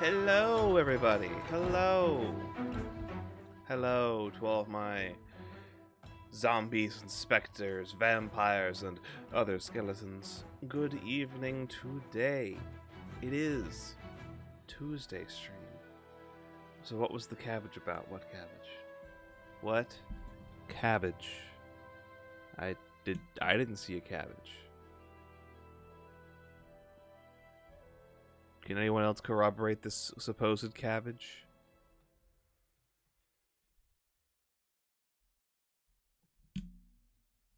Hello, everybody. Hello. Hello to all of my zombies and specters, vampires, and other skeletons. Good evening today. It is Tuesday stream. So what was the cabbage about? What cabbage? What cabbage? I didn't see a cabbage. Can anyone else corroborate this supposed cabbage?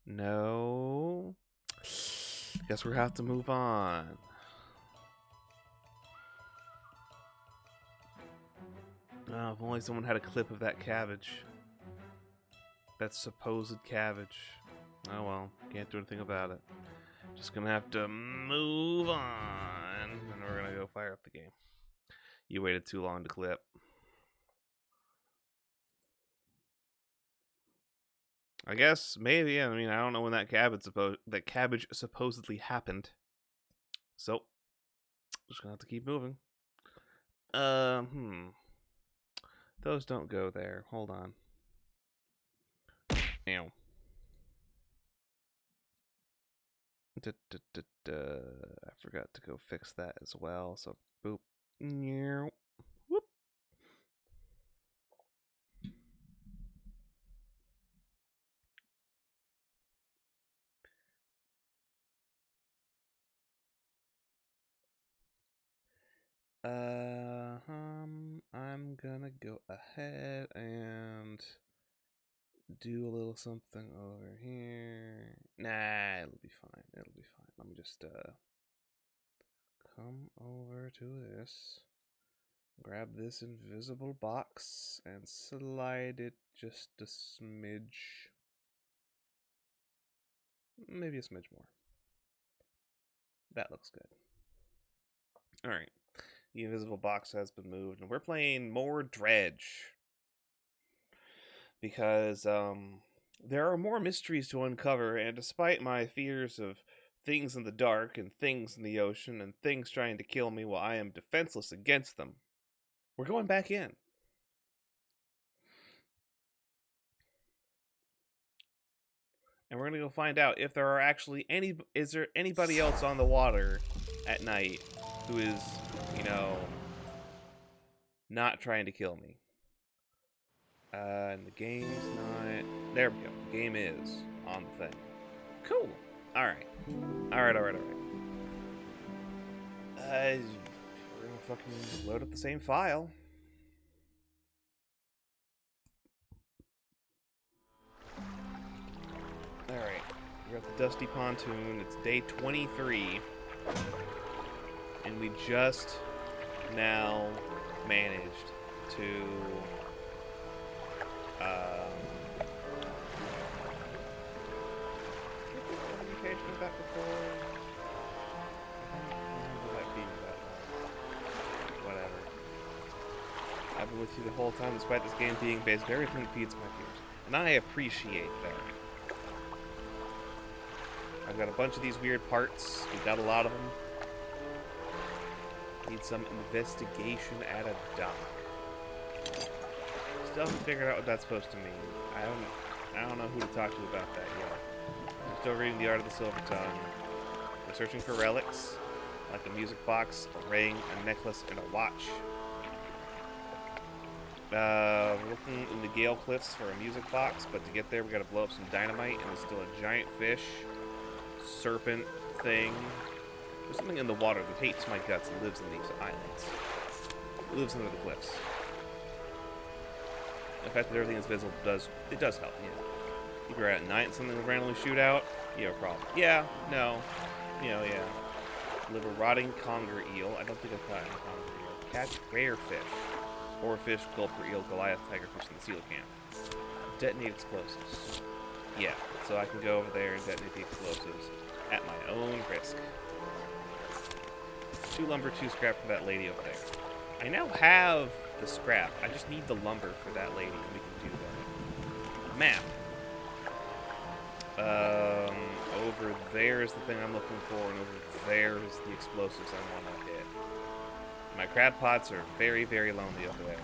No. Guess we'll have to move on. Oh, if only someone had a clip of that cabbage. That supposed cabbage. Oh well, can't do anything about it. Just gonna have to move on. And we're gonna go fire up the game. You waited too long to clip. I guess maybe. I mean, I don't know when that cabbage supposedly happened. So, just gonna have to keep moving. Those don't go there. Hold on. Ow. I forgot to go fix that as well. So, boop. Whoop. I'm gonna go ahead and do a little something over here. Nah, it'll be fine. It'll be fine. Let me just come over to this. Grab this invisible box and slide it just a smidge. Maybe a smidge more. That looks good. Alright. The invisible box has been moved, and we're playing more Dredge. Because there are more mysteries to uncover, and despite my fears of things in the dark and things in the ocean and things trying to kill me while I am defenseless against them, we're going back in. And we're going to go find out if there are actually is there anybody else on the water at night who is, not trying to kill me. And the game's not... There we go. The game is on the thing. Cool. Alright. Alright. We're gonna fucking load up the same file. Alright. We're at the Dusty Pontoon. It's day 23. And we just now managed to... that before? Whatever. I've been with you the whole time, despite this game being based on everything that feeds my fears. And I appreciate that. I've got a bunch of these weird parts. We've got a lot of them. Need some investigation at a dock. Still haven't figured out what that's supposed to mean. I don't know who to talk to about that yet. I'm still reading The Art of the Silver Tongue. We're searching for relics, like a music box, a ring, a necklace, and a watch. We're looking in the Gale Cliffs for a music box, but to get there we gotta blow up some dynamite, and there's still a giant fish, serpent thing. There's something in the water that hates my guts and lives in these islands. It lives under the cliffs. The fact that everything is visible does help, yeah. If you're at night and something will randomly shoot out, you have a problem. Yeah, no. Yeah. Live a rotting conger eel. I don't think I've caught any conger eel. Catch rare fish. Oarfish, gulper eel, Goliath, tigerfish in the seal camp. Detonate explosives. Yeah, so I can go over there and detonate the explosives at my own risk. 2 lumber, 2 scrap for that lady over there. I now have the scrap. I just need the lumber for that lady, and we can do that. Map. Over there is the thing I'm looking for, and over there is the explosives I want to hit. My crab pots are very, very lonely over there.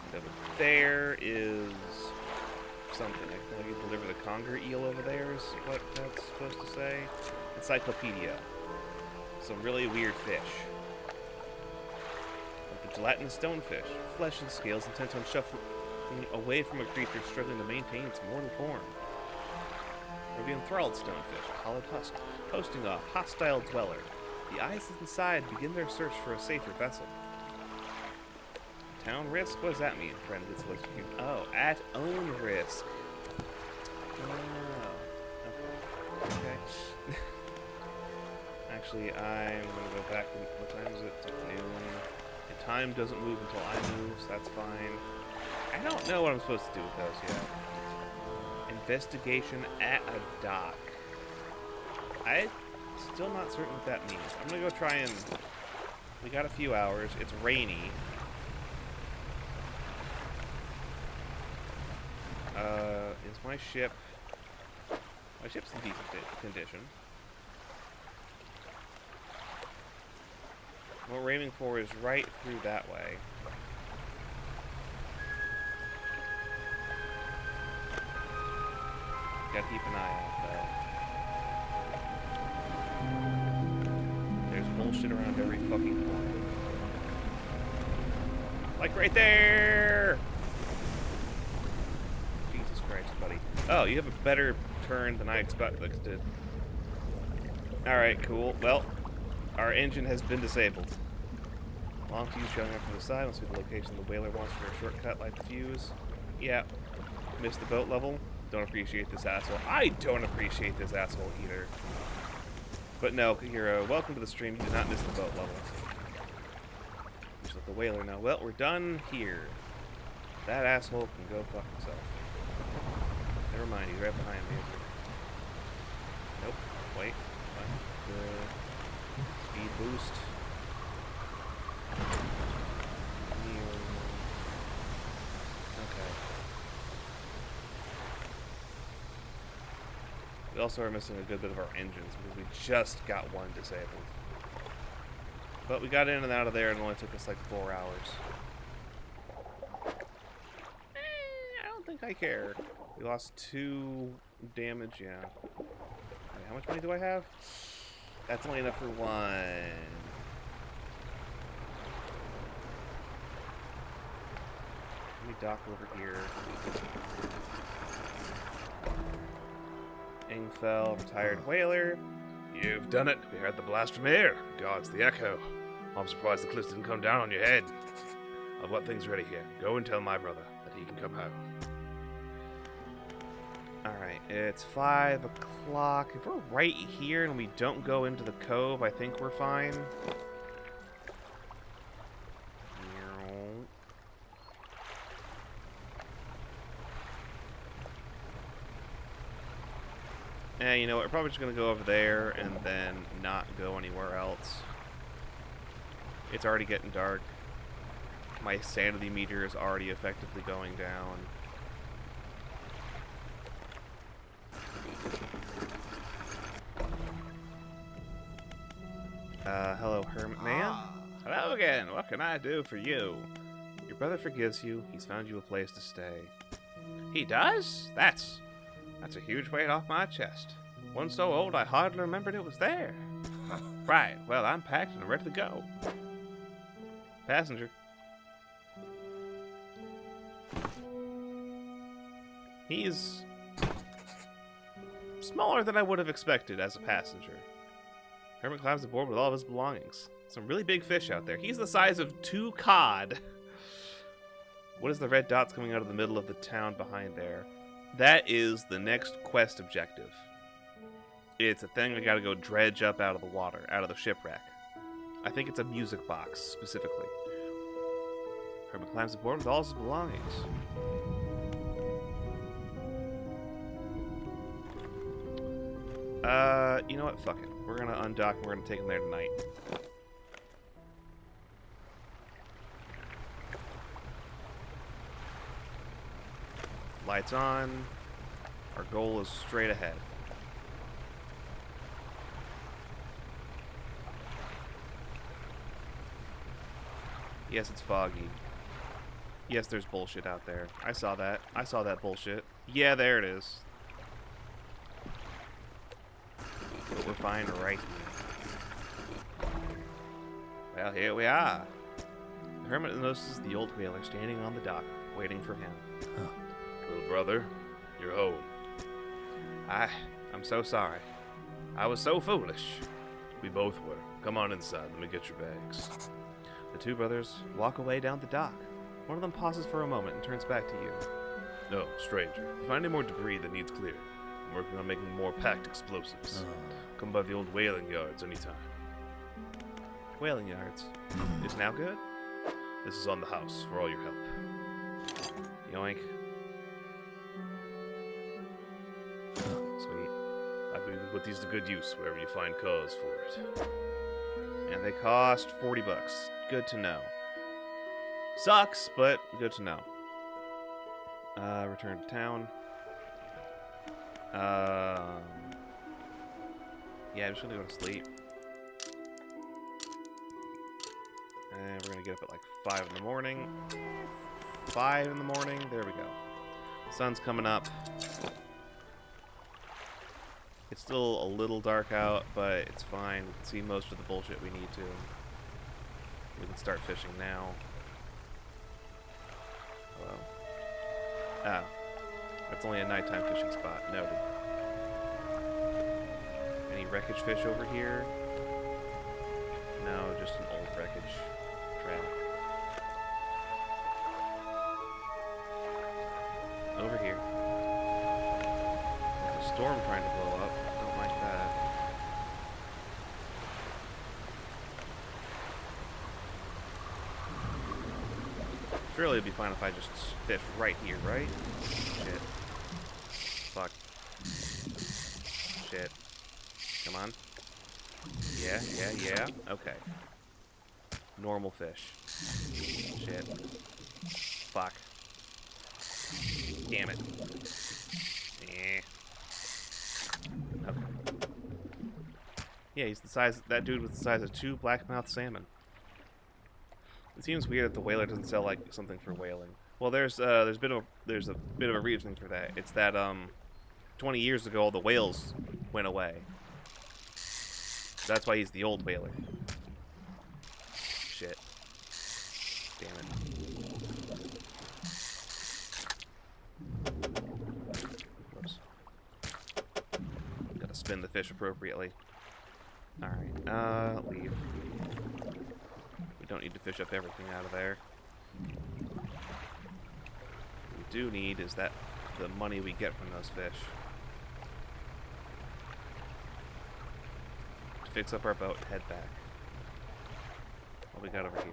And over there is something. I feel like you deliver the conger eel over there is what that's supposed to say. Encyclopedia. Some really weird fish. Like the gelatinous stonefish. Flesh and scales intent on shuffling away from a creature struggling to maintain its mortal form. Or the enthralled stonefish, a hollowed husk, hosting a hostile dweller. The eyes inside begin their search for a safer vessel. Town risk? What does that mean? Friend gets electrocuted. Oh, at own risk. Oh. Okay. Actually, I'm gonna go back. What time is it? It's like noon. And time doesn't move until I move, so that's fine. I don't know what I'm supposed to do with those yet. Investigation at a dock. I'm still not certain what that means. I'm gonna go try and... We got a few hours. It's rainy. Is my ship... My ship's in decent condition. What we're aiming for is right through that way. Gotta keep an eye out, though. There's bullshit around every fucking corner. Like right there! Jesus Christ, buddy. Oh, you have a better turn than I expected. Alright, cool. Well, our engine has been disabled. Long fuse showing up from the side. Let's see the location the whaler wants for a shortcut, light the fuse. Yeah. Missed the boat level. Don't appreciate this asshole. I don't appreciate this asshole either. But no, Hero, welcome to the stream. You did not miss the boat level. Just let the whaler know. Well, we're done here. That asshole can go fuck himself. Never mind, he's right behind me. Nope. Wait. Speed boost. We also are missing a good bit of our engines because we just got one disabled. But we got in and out of there and it only took us like 4 hours. I don't think I care. We lost 2 damage, yeah. Wait, how much money do I have? That's only enough for 1. Let me dock over here. Ingfell, retired whaler. You've done it. We heard the blast from here. God's the echo. I'm surprised the cliffs didn't come down on your head. I've got things ready here. Go and tell my brother that he can come home. Alright, it's 5 o'clock. If we're right here and we don't go into the cove, I think we're fine. Eh, you know what, we're probably just going to go over there and then not go anywhere else. It's already getting dark. My sanity meter is already effectively going down. Hello, Hermit Man. Hello again, what can I do for you? Your brother forgives you, he's found you a place to stay. He does? That's a huge weight off my chest. One so old I hardly remembered it was there. Right, well, I'm packed and ready to go. Passenger. He's smaller than I would have expected as a passenger. Hermit climbs aboard with all of his belongings. Some really big fish out there. He's the size of 2 cod. What is the red dots coming out of the middle of the town behind there? That is the next quest objective. It's a thing we gotta go dredge up out of the water, out of the shipwreck. I think it's a music box, specifically. Hermit climbs aboard with all his belongings. You know what? Fuck it. We're gonna undock and we're gonna take him there tonight. Lights on. Our goal is straight ahead. Yes, it's foggy. Yes, there's bullshit out there. I saw that. I saw that bullshit. Yeah, there it is. But we're fine right here. Well, here we are. The hermit notices the old whaler standing on the dock, waiting for him. Huh. Little brother, you're home. I'm so sorry. I was so foolish. We both were. Come on inside. Let me get your bags. The two brothers walk away down the dock. One of them pauses for a moment and turns back to you. No, stranger. If you find any more debris that needs clearing, I'm working on making more packed explosives. Come by the old whaling yards anytime. Whaling yards? Is now good? This is on the house for all your help. Yoink. Sweet. I believe we put these to good use wherever you find cause for it. And they cost 40 bucks. Good to know. Sucks, but good to know. Return to town. Yeah, I'm just gonna go to sleep. And we're gonna get up at like 5 in the morning. 5 in the morning, there we go. Sun's coming up. It's still a little dark out, but it's fine. We can see most of the bullshit we need to. We can start fishing now. Hello. Ah. That's only a nighttime fishing spot. Noted. Any wreckage fish over here? No, just an old wreckage trap. Over here. There's a storm trying to blow up. Don't like that. Surely it'd be fine if I just fish right here, right? Shit. Fuck. Shit. Come on. Yeah. Okay. Normal fish. Shit. Fuck. Damn it. Okay. Yeah, he's the size. That dude was the size of 2 blackmouth salmon. It seems weird that the whaler doesn't sell like something for whaling. Well, there's a bit of a reason for that. It's that 20 years ago all the whales went away. That's why he's the old whaler. Shit. Damn it. Whoops. Gotta spin the fish appropriately. Alright, leave. We don't need to fish up everything out of there. What we do need is the money we get from those fish. To fix up our boat and head back. What we got over here?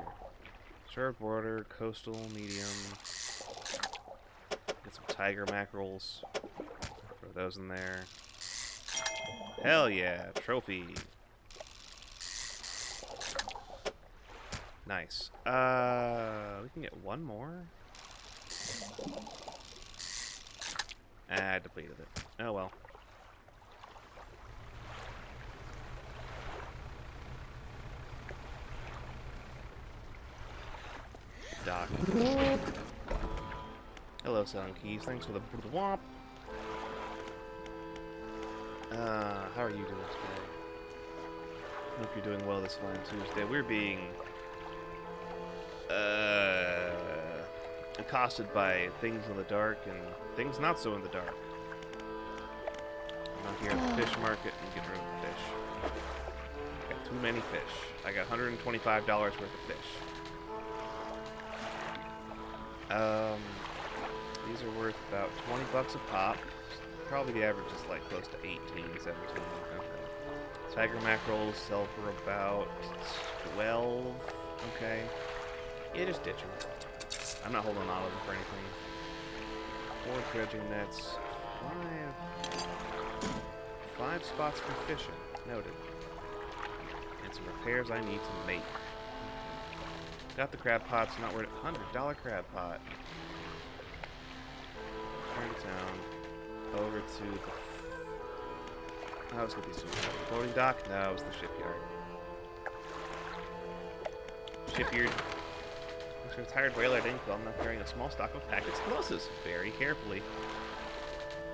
Short border, coastal, medium. Get some tiger mackerels. Throw those in there. Hell yeah, trophy. Nice. We can get one more. I depleted it. Oh well. Doc. Hello, Selling Keys. Thanks for the womp. How are you doing today? Hope you're doing well this fine Tuesday. We're being accosted by things in the dark and things not so in the dark. I'm out here at the fish market and get rid of the fish. Got too many fish. I got $125 worth of fish. These are worth about 20 bucks a pop. Probably the average is like close to 18, 17. Okay. Tiger mackerels sell for about 12. Okay. Yeah, just ditch them. I'm not holding on to them for anything. 4 dredging nets. 5 spots for fishing. Noted. And some repairs I need to make. Got the crab pots, not worth $100 crab pot. Return to town. Over to the... Oh, let's get these two. Floating dock? No, it was the shipyard. After a tired whaler, I didn't kill him. I'm carrying a small stock of packed explosives very carefully.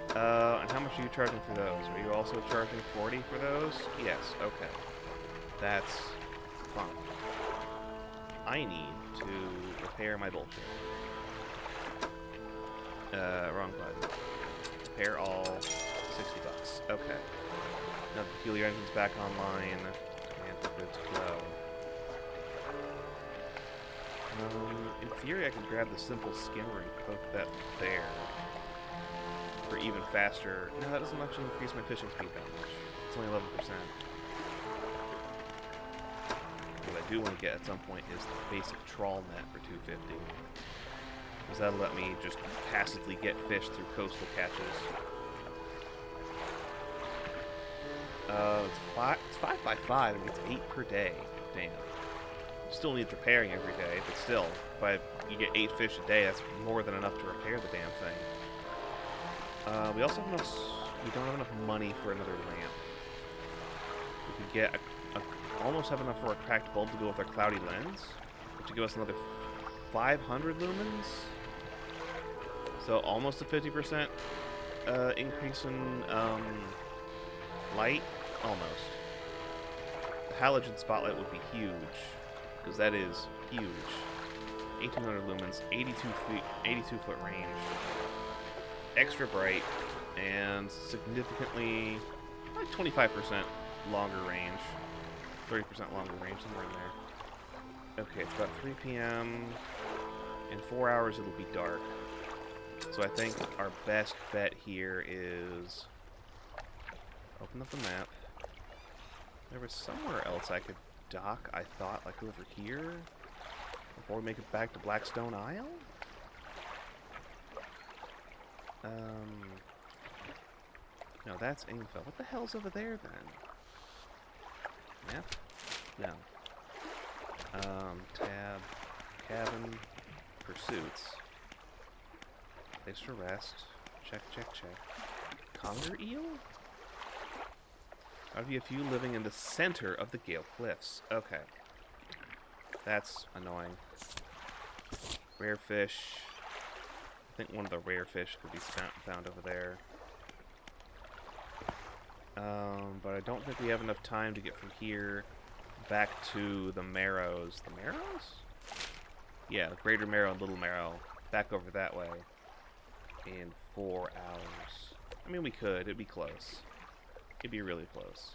And how much are you charging for those? Are you also charging 40 for those? Yes, okay. That's fine. I need to repair my bullshit. Wrong button. Repair all, 60 bucks. Okay. Now the peculiar engine's back online, and we're good to go. In theory, I could grab the simple skimmer and poke that there for even faster. No, that doesn't actually increase my fishing speed that much. It's only 11%. What I do want to get at some point is the basic trawl net for 250. Because that'll let me just passively get fish through coastal catches. It's 5 by 5 and it's 8 per day. Damn. Still needs repairing every day, but still, if you get 8 fish a day, that's more than enough to repair the damn thing. We also have enough. We don't have enough money for another lamp. We could get almost have enough for a cracked bulb to go with our cloudy lens, which would give us another 500 lumens. So almost a 50% increase in light, almost. The halogen spotlight would be huge. Because that is huge. 1800 lumens, 82 foot range, extra bright, and significantly, like 25% longer range, 30% longer range, somewhere in there. Okay, it's about 3 p.m. In 4 hours it'll be dark. So I think our best bet here is open up the map. There was somewhere else I could dock, I thought, like over here, before we make it back to Blackstone Isle? No, that's info. What the hell's over there, then? Map? No. Tab. Cabin. Pursuits. Place to rest. Check, check, check. Conger eel? I'd be a few living in the center of the Gale Cliffs. Okay. That's annoying. Rare fish. I think one of the rare fish could be found over there. But I don't think we have enough time to get from here back to the Marrows. The Marrows? Yeah, the Greater Marrow and Little Marrow. Back over that way. In 4 hours. I mean, we could. It'd be close. It'd be really close.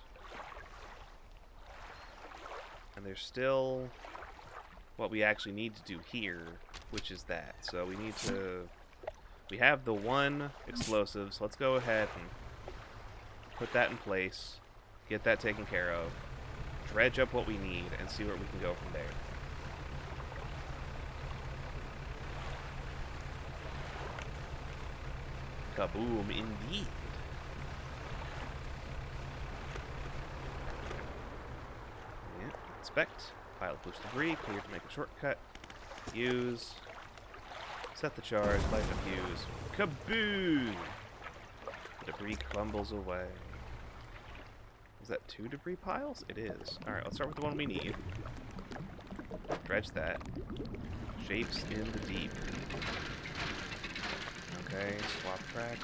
And there's still what we actually need to do here, which is that. So we need to... We have the one explosive, so let's go ahead and put that in place, get that taken care of, dredge up what we need, and see where we can go from there. Kaboom, indeed. Yeah, inspect, pile of loose debris, clear to make a shortcut, use, set the charge, light the fuse, kaboom! The debris crumbles away. Is that 2 debris piles? It is. Alright, let's start with the one we need. Dredge that. Shapes in the deep. Okay, swap track,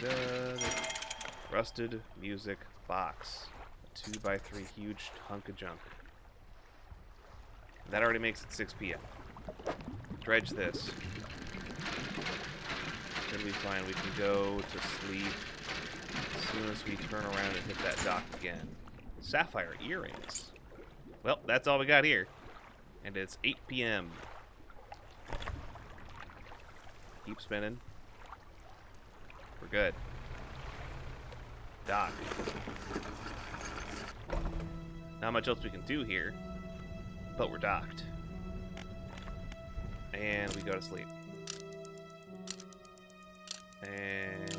da-da-da-da. Rusted music box. A 2x3 huge hunk of junk. That already makes it 6 p.m. Dredge this. Then we find we can go to sleep as soon as we turn around and hit that dock again. Sapphire earrings. Well, that's all we got here. And it's 8 p.m. Keep spinning. We're good. Dock. Not much else we can do here, but we're docked. And we go to sleep. And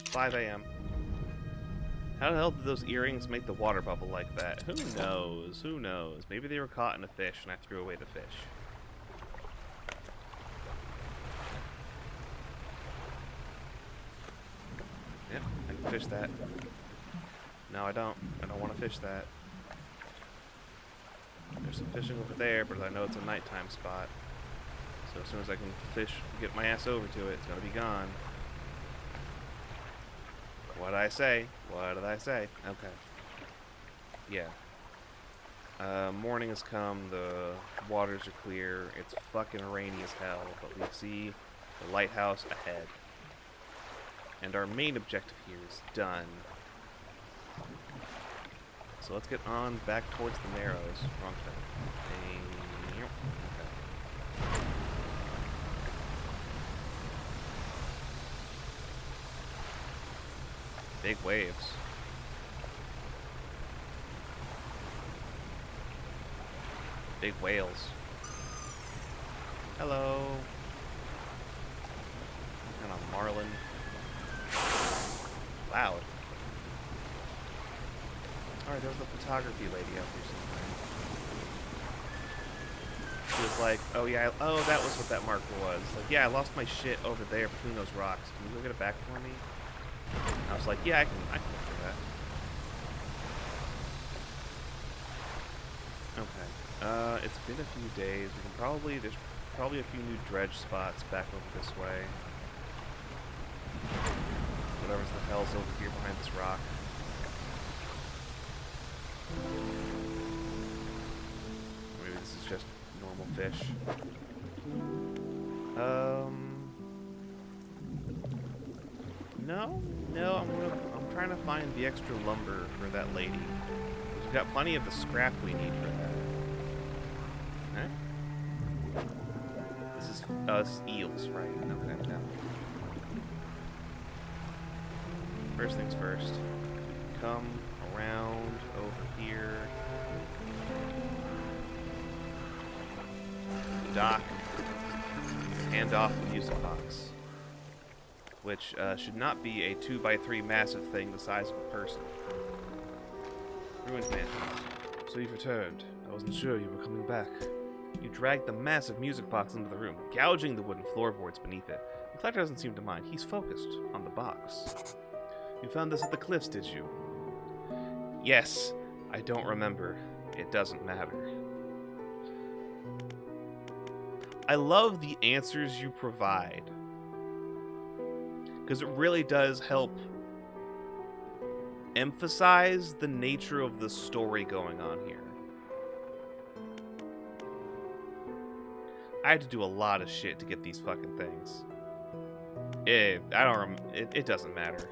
5 a.m. How the hell did those earrings make the water bubble like that? Who knows? Who knows? Maybe they were caught in a fish and I threw away the fish. Yep, I can fish that. No, I don't. I don't want to fish that. There's some fishing over there, but I know it's a nighttime spot. So as soon as I can get my ass over to it, it's gonna be gone. What did I say? What did I say? Okay. Yeah. Morning has come, the waters are clear, it's fucking rainy as hell, but we see the lighthouse ahead. And our main objective here is done. So let's get on back towards the Narrows. Wrong thing. Okay. Big waves. Big whales. Hello. And a marlin. Loud. Alright, there was a photography lady out here somewhere. She was like, oh yeah, oh, that was what that marker was. Like, yeah, I lost my shit over there between those rocks. Can you go get it back for me? I was like, yeah, I can do that. Okay. It's been a few days. We can there's probably a few new dredge spots back over this way. Whatever's the hell's over here behind this rock. Maybe this is just normal fish. No, I'm trying to find the extra lumber for that lady. We've got plenty of the scrap we need for that. Okay. This is us eels, right? Okay, no. First things first. Come around over here. Dock. Hand off the music box. Which should not be a 2x3 massive thing the size of a person. Ruined man. So you've returned. I wasn't sure you were coming back. You dragged the massive music box into the room, gouging the wooden floorboards beneath it. The collector doesn't seem to mind. He's focused on the box. You found this at the cliffs, did you? Yes. I don't remember. It doesn't matter. I love the answers you provide. Because it really does help emphasize the nature of the story going on here. I had to do a lot of shit to get these fucking things. It doesn't matter.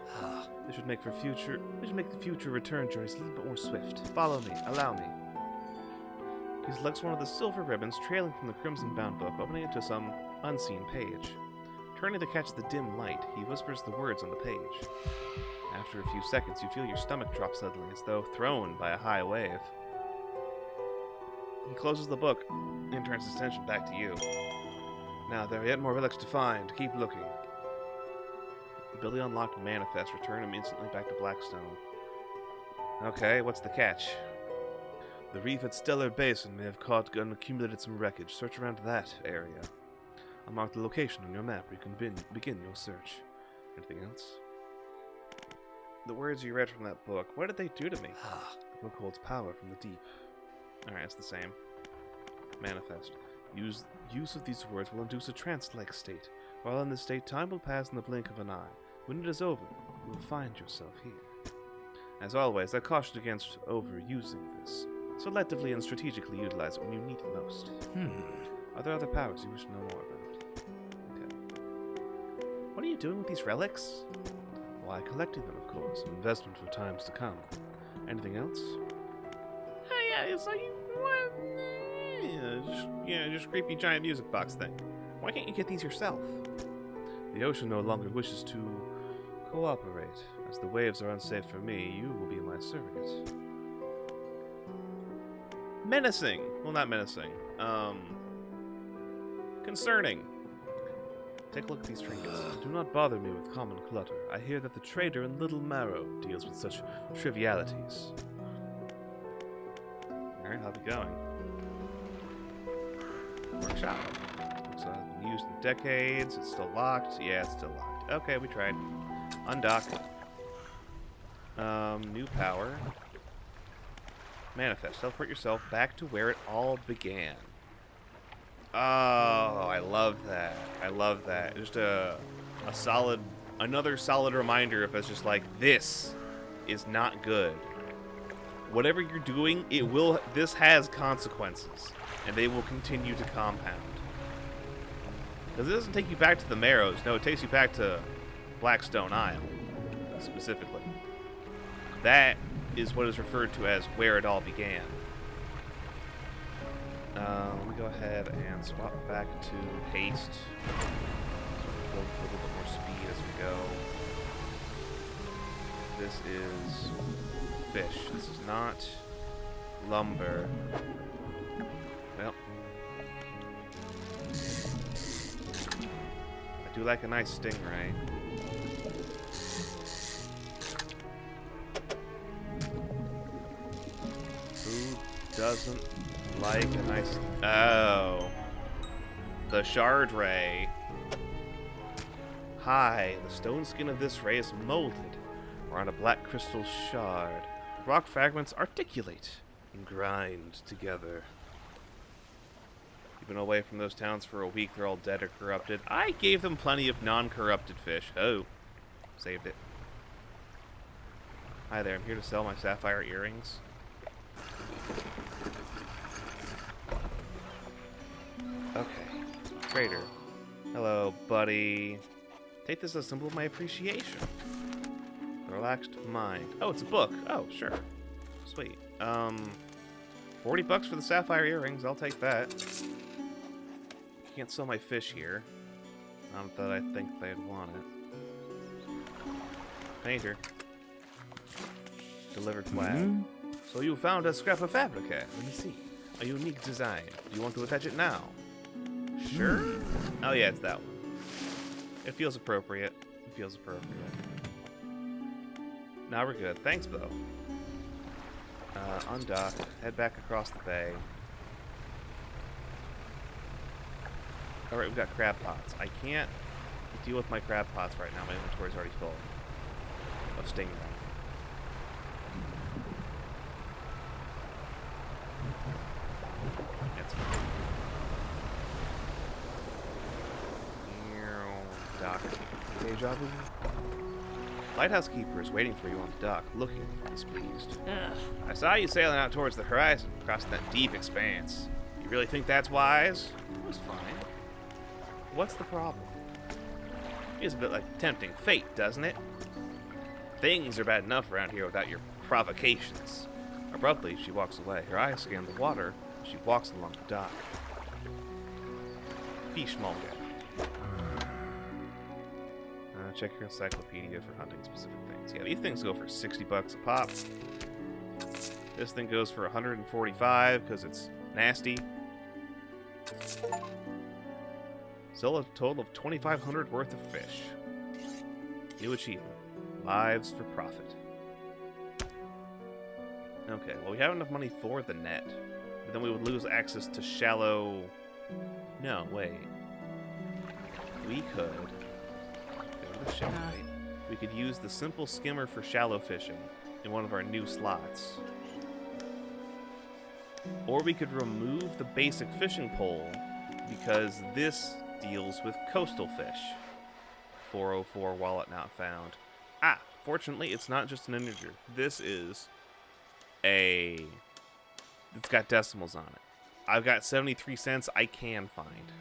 This should make the future return journeys a little bit more swift. Follow me. Allow me. He selects one of the silver ribbons trailing from the crimson-bound book, opening it to some unseen page. Turning to catch the dim light, he whispers the words on the page. After a few seconds, you feel your stomach drop suddenly, as though thrown by a high wave. He closes the book and turns his attention back to you. Now, there are yet more relics to find. Keep looking. Billy unlocked Manifest. Return him instantly back to Blackstone. Okay, what's the catch? The reef at Stellar Basin may have caught and accumulated some wreckage. Search around that area. I'll mark the location on your map where you can begin your search. Anything else? The words you read from that book, what did they do to me? The book holds power from the deep. Alright, it's the same. Manifest. Use of these words will induce a trance-like state. While in this state, time will pass in the blink of an eye. When it is over, you will find yourself here. As always, I caution against overusing this. Selectively and strategically utilize it when you need it most. Are there other powers you wish to know more about? Okay. What are you doing with these relics? Why, collecting them, of course. An investment for times to come. Anything else? Oh yeah, it's like just creepy giant music box thing. Why can't you get these yourself? The ocean no longer wishes to cooperate. As the waves are unsafe for me, you will be my surrogate. Menacing. Well, not menacing. Concerning. Take a look at these trinkets. Do not bother me with common clutter. I hear that the trader in Little Marrow deals with such trivialities. Alright, how's it going? Workshop. Looks like it's been used in decades. It's still locked. Yeah, it's still locked. Okay, we tried. Undock. New power. Manifest. Teleport yourself back to where it all began. Oh, I love that. I love that. Just another solid reminder of us just like, this is not good. Whatever you're doing, this has consequences, and they will continue to compound. Because it doesn't take you back to the Marrows. No, it takes you back to Blackstone Isle, specifically. That is what is referred to as where it all began. Let me go ahead and swap back to haste. Build a little bit more speed as we go. This is fish. This is not lumber. Well, I do like a nice stingray. Who doesn't like a nice... Oh. The shard ray. Hi, the stone skin of this ray is molded around a black crystal shard. The rock fragments articulate and grind together. You've been away from those towns for a week. They're all dead or corrupted. I gave them plenty of non-corrupted fish. Oh. Saved it. Hi there, I'm here to sell my sapphire earrings. Okay. Trader. Hello, buddy. Take this as a symbol of my appreciation. A relaxed mind. Oh, it's a book. Oh, sure. Sweet. $40 for the sapphire earrings. I'll take that. Can't sell my fish here. Not that I think they'd want it. Painter. Delivered flat. So you found a scrap of fabric. Let me see. A unique design. Do you want to attach it now? Sure. Oh yeah, it's that one. It feels appropriate. It feels appropriate. Now we're good. Thanks, Bo. Undock. Head back across the bay. Alright, we've got crab pots. I can't deal with my crab pots right now. My inventory's already full of stingray. That's fine. Dock. Deja vu. Lighthouse keeper is waiting for you on the dock, looking displeased. I saw you sailing out towards the horizon, across that deep expanse. You really think that's wise? It was fine. What's the problem? It's a bit like tempting fate, doesn't it? Things are bad enough around here without your provocations. Abruptly, she walks away. Her eyes scan the water. She walks along the dock. Fishmonger. Check your encyclopedia for hunting specific things. Yeah, these things go for $60 a pop. This thing goes for $145 because it's nasty. Sell a total of $2,500 worth of fish. New achievement. Lives for profit. Okay, well we have enough money for the net. But then we would lose access to shallow... No, wait. We could... We could use the simple skimmer for shallow fishing in one of our new slots. Or we could remove the basic fishing pole because this deals with coastal fish. 404 wallet not found. Ah, fortunately it's not just an integer. This is it's got decimals on it. I've got 73 cents I can find.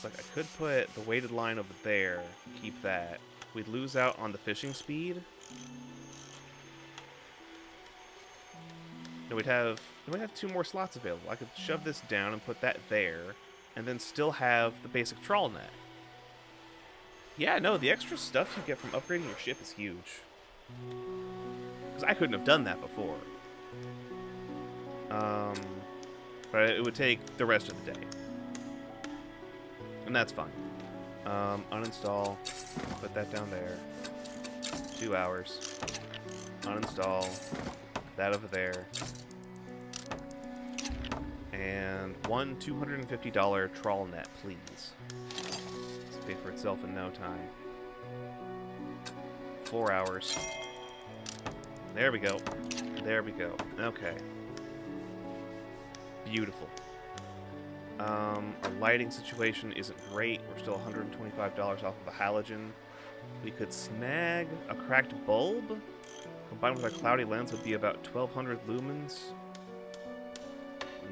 Like I could put the weighted line over there, keep that. We'd lose out on the fishing speed. And we'd have 2 more slots available. I could shove this down and put that there, and then still have the basic trawl net. Yeah, no, the extra stuff you get from upgrading your ship is huge. Because I couldn't have done that before. But it would take the rest of the day. And that's fine. Uninstall. Put that down there. 2 hours. Uninstall. That over there. And one $250 trawl net, please. This will pay for itself in no time. 4 hours. There we go. There we go. Okay. Beautiful. Our lighting situation isn't great. We're still $125 off of a halogen. We could snag a cracked bulb. Combined with our cloudy lens would be about 1200 lumens.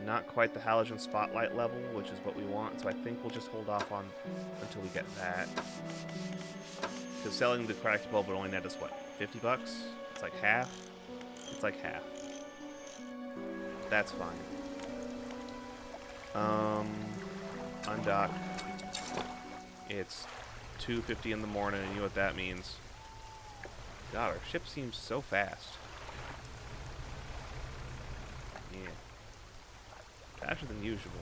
Not quite the halogen spotlight level, which is what we want, so I think we'll just hold off on until we get that. Because selling the cracked bulb would only net us, what, 50 bucks? It's like half? It's like half. That's fine. Undock. It's 2:50 in the morning, and you know what that means. God, our ship seems so fast. Yeah. Faster than usual.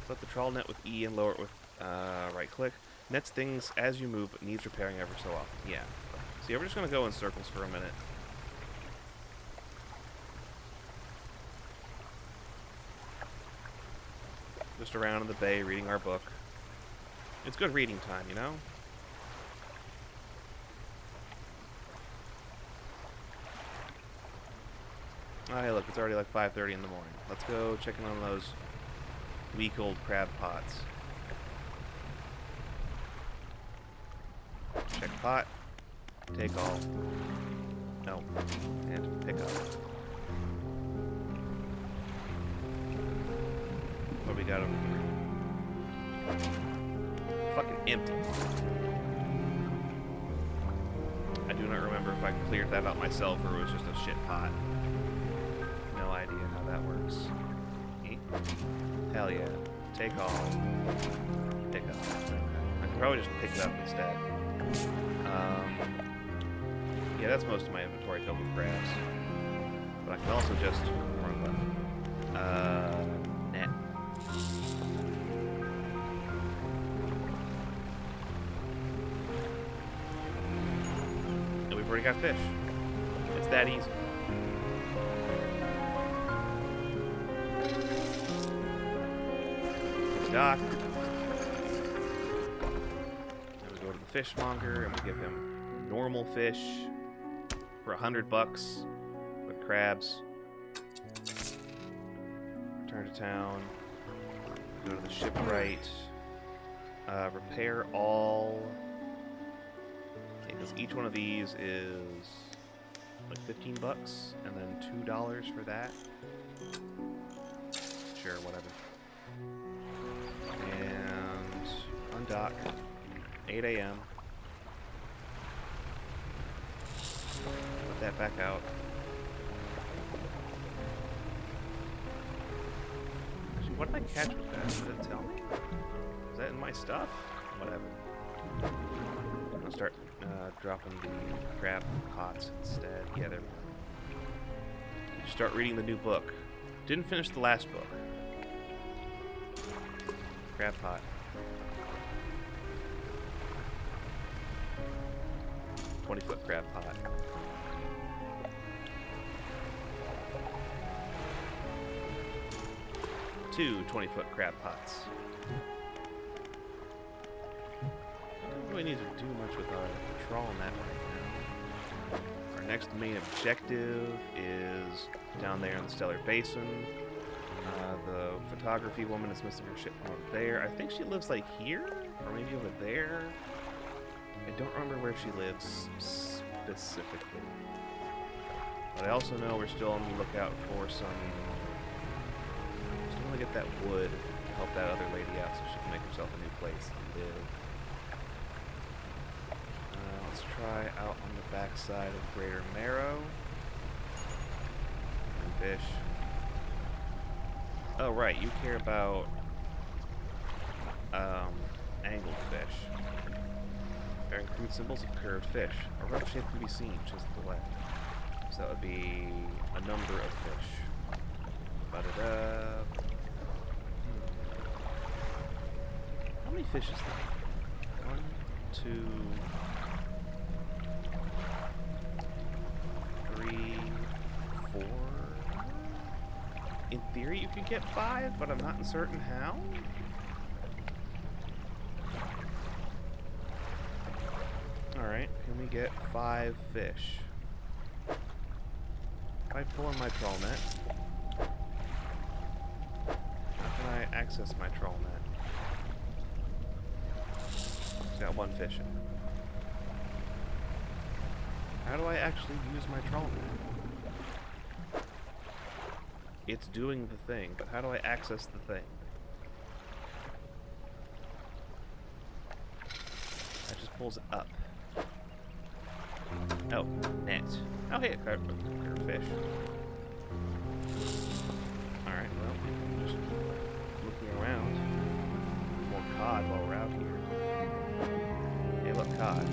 Let the trawl net with E and lower it with right click. Nets things as you move, but needs repairing ever so often. Yeah. So yeah, we're just going to go in circles for a minute. Just around in the bay reading our book. It's good reading time, you know? Oh, hey, look, it's already like 5:30 in the morning. Let's go check in on those week-old crab pots. Check pot. Take all. No. And pick up. What do we got over here? Fucking empty. I do not remember if I cleared that out myself or it was just a shit pot. No idea how that works. Hell yeah. Take all. Pick up. Okay. I could probably just pick it up instead. Yeah, that's most of my inventory filled with crabs. But I can also just run them. Net. And we've already got fish. It's that easy. Dock. And we go to the fishmonger and we give him normal fish for $100 with crabs. Return to town. Go to the shipwright. Repair all. Because each one of these is like $15 and then $2 for that. Sure, whatever. And undock. 8 a.m. Put that back out. Actually, what did I catch with that? Did it tell me? Is that in my stuff? Whatever. I'm gonna start dropping the crab pots instead. Yeah, there we go. Start reading the new book. Didn't finish the last book. Crab pot. $20-foot crab pot. Two 20-foot crab pots. I don't really need to do much with our trawl net right now. Our next main objective is down there in the Stellar Basin. The photography woman is missing her ship from over there. I think she lives like here, or maybe over there. I don't remember where she lives specifically. But I also know we're still on the lookout for some... Still want to get that wood to help that other lady out so she can make herself a new place to live. Let's try out on the backside of Greater Marrow. Fish. Oh, right, you care about angled fish. Bearing crude symbols of curved fish. A rough shape can be seen just to the left. So that would be a number of fish. Ba-da-da. How many fish is that? 1, 2, 3, 4. In theory, you could get 5, but I'm not certain how. Alright, can we get 5 fish? If I pull in my trawl net, how can I access my trawl net? It's got one fish in it. How do I actually use my trawl net? It's doing the thing, but how do I access the thing? That just pulls it up. Oh, net. Oh, hey, a fish. Alright, well, just looking around. More cod while we're out here. Hey, look, cod.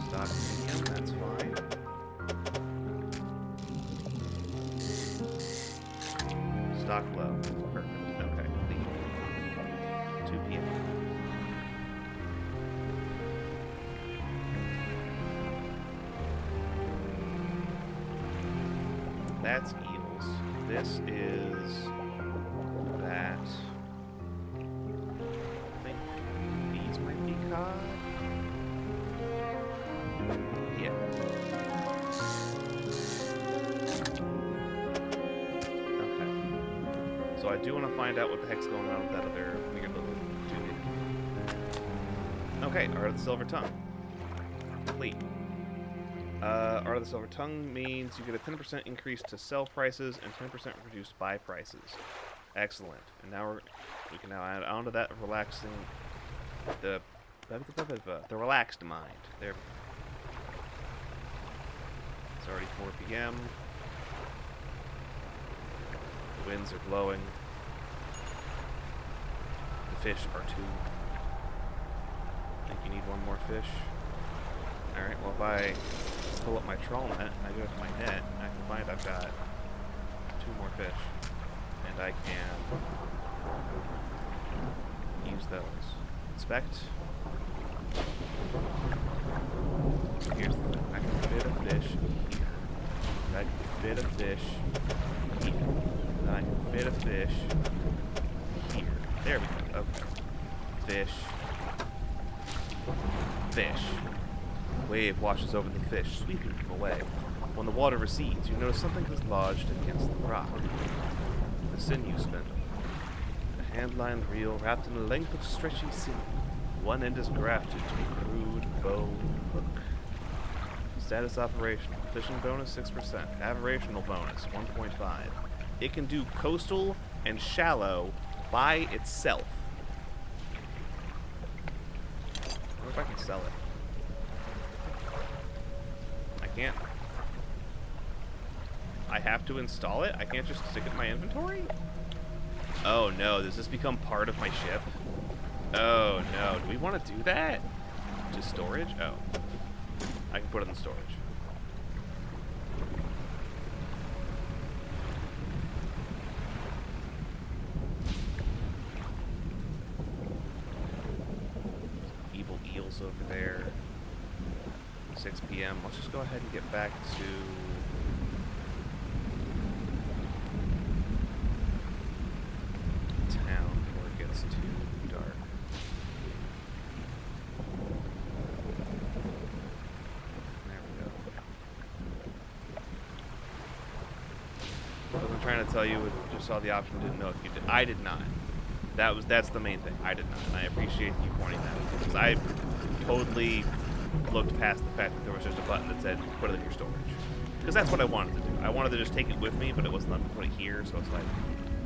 Stock medium, that's fine. Stock low. Perfect. Okay, leave. 2 p.m. That's eels. This is that. I think these might be cod. Yeah. Okay. So I do want to find out what the heck's going on with that other weird little tube. Okay, Art of the Silver Tongue. Complete. Art of the Silver Tongue means you get a 10% increase to sell prices and 10% reduced buy prices. Excellent. And now we can now add on to that relaxing the relaxed mind. There. It's already 4 p.m. The winds are blowing. The fish are 2. I think you need 1 more fish. Alright, well if I pull up my trawl net and I go to my net, I can find I've got 2 more fish. And I can use those. Inspect. Here's the thing. I can fit a fish here. And I can fit a fish here. And I can fit a fish here. There we go. Okay. Fish. Fish. Wave washes over the fish, sweeping them away. When the water recedes, you notice something has lodged against the rock. The sinew spindle. A hand-lined reel wrapped in a length of stretchy sinew. One end is grafted to a crude bow hook. Status operational. Fishing bonus 6%. Aberrational bonus 1.5. It can do coastal and shallow by itself. I wonder if I can sell it. I can't. I have to install it? I can't just stick it in my inventory? Oh no, does this become part of my ship? Oh no, do we want to do that? To storage? Oh. I can put it in storage. Evil eels over there. 6 p.m. Let's just go ahead and get back to town before it gets too dark. There we go. What I'm trying to tell you, just saw the option, didn't know if you did. I did not. That's the main thing. I did not, and I appreciate you pointing that out, because I totally looked past the fact that there was just a button that said put it in your storage, because that's what I wanted to do. I wanted to just take it with me, but it wasn't letting me put it here, so it's like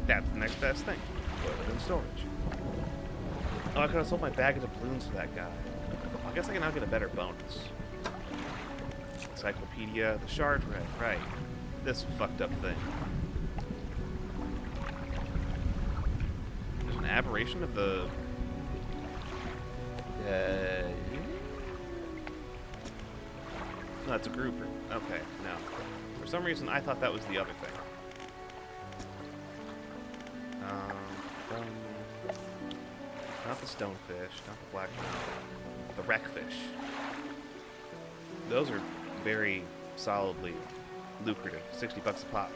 that's the next best thing. Put it in storage. Oh, I could have sold my bag of doubloons to that guy. I guess I can now get a better bonus. Encyclopedia, the shard red, right? This fucked up thing. There's an aberration of the. No, that's a grouper. Okay, no. For some reason, I thought that was the other thing. Not the stonefish, not the black mouth, the wreckfish. Those are very solidly lucrative. $60 a pop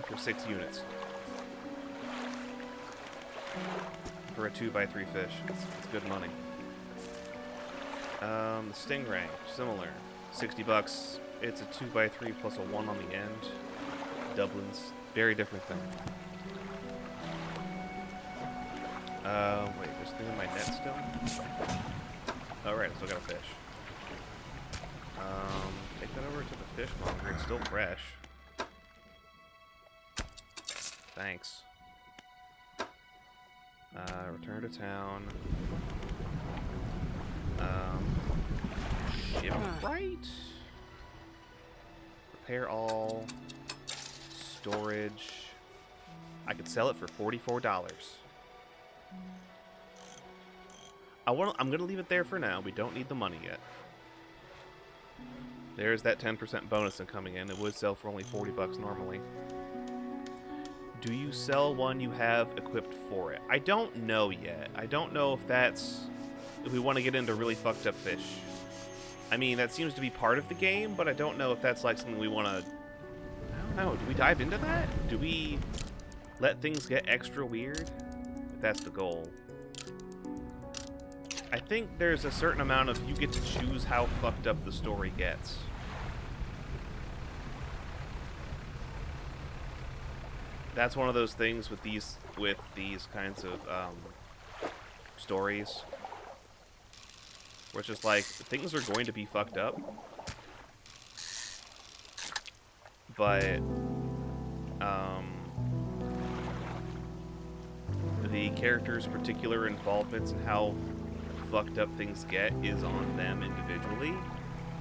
for 6 units. For a 2x3 fish, it's good money. The Stingray, similar. 60 bucks. It's a 2x3 plus a 1 on the end. Dublin's very different thing. Wait, there's thing in my net still? Oh, right, I still got a fish. Take that over to the fishmonger. It's still fresh. Thanks. Return to town. Shipwright? Repair all. Storage. I could sell it for $44. I'm gonna leave it there for now. We don't need the money yet. There's that 10% bonus coming in. It would sell for only 40 bucks normally. Do you sell one you have equipped for it? I don't know yet. I don't know if that's... if we want to get into really fucked up fish. I mean, that seems to be part of the game, but I don't know if that's like something we want to... I don't know. Do we dive into that? Do we let things get extra weird? If that's the goal. I think there's a certain amount of you get to choose how fucked up the story gets. That's one of those things with these kinds of stories, where it's just like things are going to be fucked up, but the characters' particular involvements and how fucked up things get is on them individually,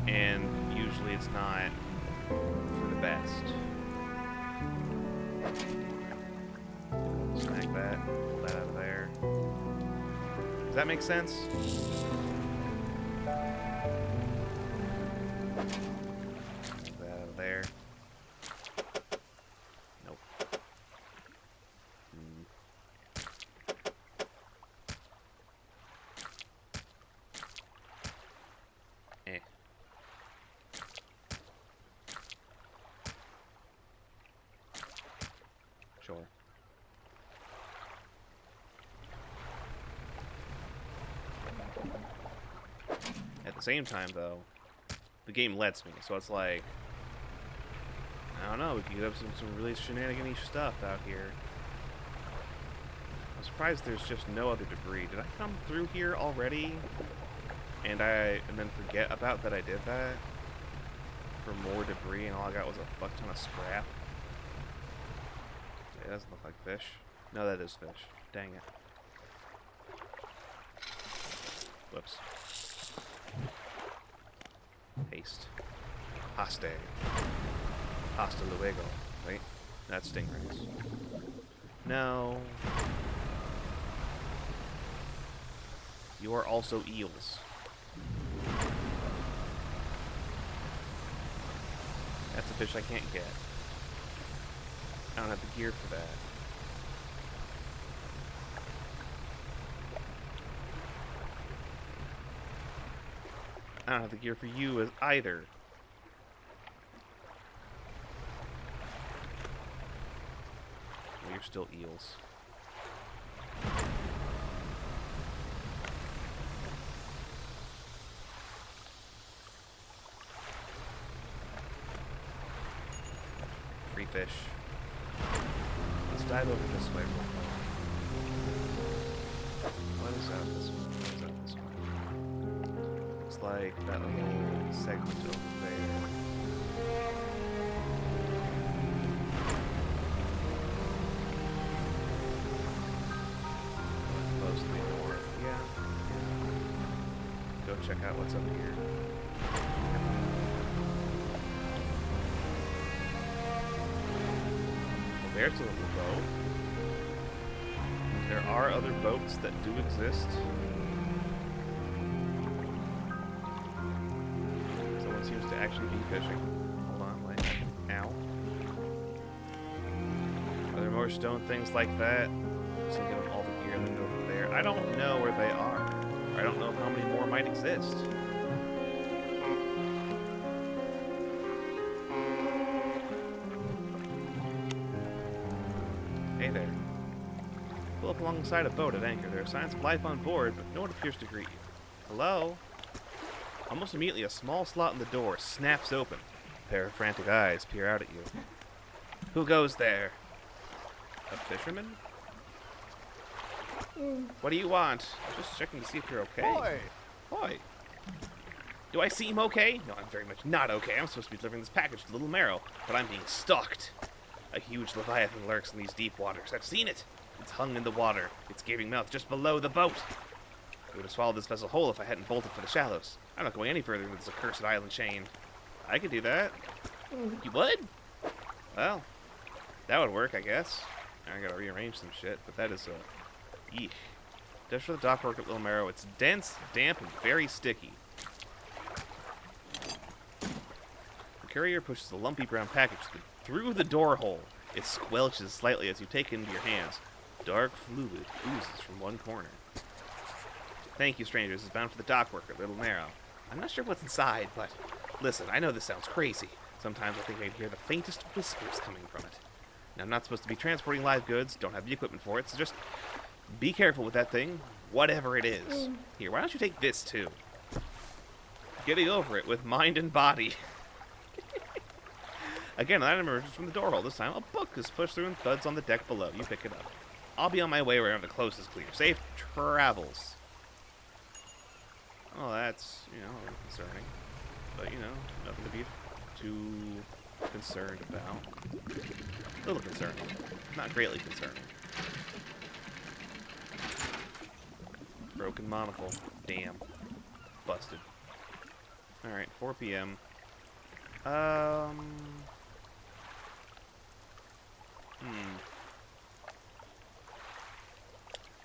and usually it's not for the best. Snag that, pull that out of there. Does that make sense? Snag that out of there. Nope. Eh. Sure. At the same time, though, the game lets me, so it's like, I don't know, we can get up some really shenanigan-y stuff out here. I'm surprised there's just no other debris. Did I come through here already? And then forget about that I did that? For more debris, and all I got was a fuck ton of scrap? It doesn't look like fish. No, that is fish. Dang it. Whoops. Haste. Haste. Hasta luego. Wait. That's stingrays. No. You are also eels. That's a fish I can't get. I don't have the gear for that. I don't have the gear for you either. Well, you're still eels. Free fish. Let's dive over this way real quick. What is out this way? What is out this way? Looks like that little segment over there. Mostly north, yeah. Go check out what's up here. Well, there's a little boat. There are other boats that do exist. Someone seems to actually be fishing. Hold on, wait. Ow. Are there more stone things like that? So give them all the gear and then go from there. I don't know where they are. I don't know how many more might exist. Hey there. Pull up alongside a boat at anchor. There are signs of life on board, but no one appears to greet you. Hello? Almost immediately, a small slot in the door snaps open. A pair of frantic eyes peer out at you. Who goes there? A fisherman? What do you want? Just checking to see if you're okay. Boy! Boy. Do I seem okay? No, I'm very much not okay. I'm supposed to be delivering this package to Little Marrow, but I'm being stalked. A huge leviathan lurks in these deep waters. I've seen it. It's hung in the water. Its gaping mouth just below the boat. It would have swallowed this vessel whole if I hadn't bolted for the shallows. I'm not going any further than this accursed island chain. I could do that. You would? Well, that would work, I guess. I gotta rearrange some shit, but that is a... Eek. Just for the dock work at Little Marrow, it's dense, damp, and very sticky. The courier pushes a lumpy brown package through the door hole. It squelches slightly as you take it into your hands. Dark fluid oozes from one corner. Thank you, strangers. It's bound for the dock worker at Little Marrow. I'm not sure what's inside, but listen, I know this sounds crazy. Sometimes I think I can hear the faintest whispers coming from it. Now, I'm not supposed to be transporting live goods, don't have the equipment for it, so just be careful with that thing, whatever it is. Here, why don't you take this, too? Getting over it with mind and body. Again, that emerges from the door hole. This time, a book is pushed through and thuds on the deck below. You pick it up. I'll be on my way wherever the coast is clear. Safe travels. Oh, that's, a little concerning. But, nothing to be too concerned about. A little concerning. Not greatly concerning. Broken monocle. Damn. Busted. Alright, 4 p.m.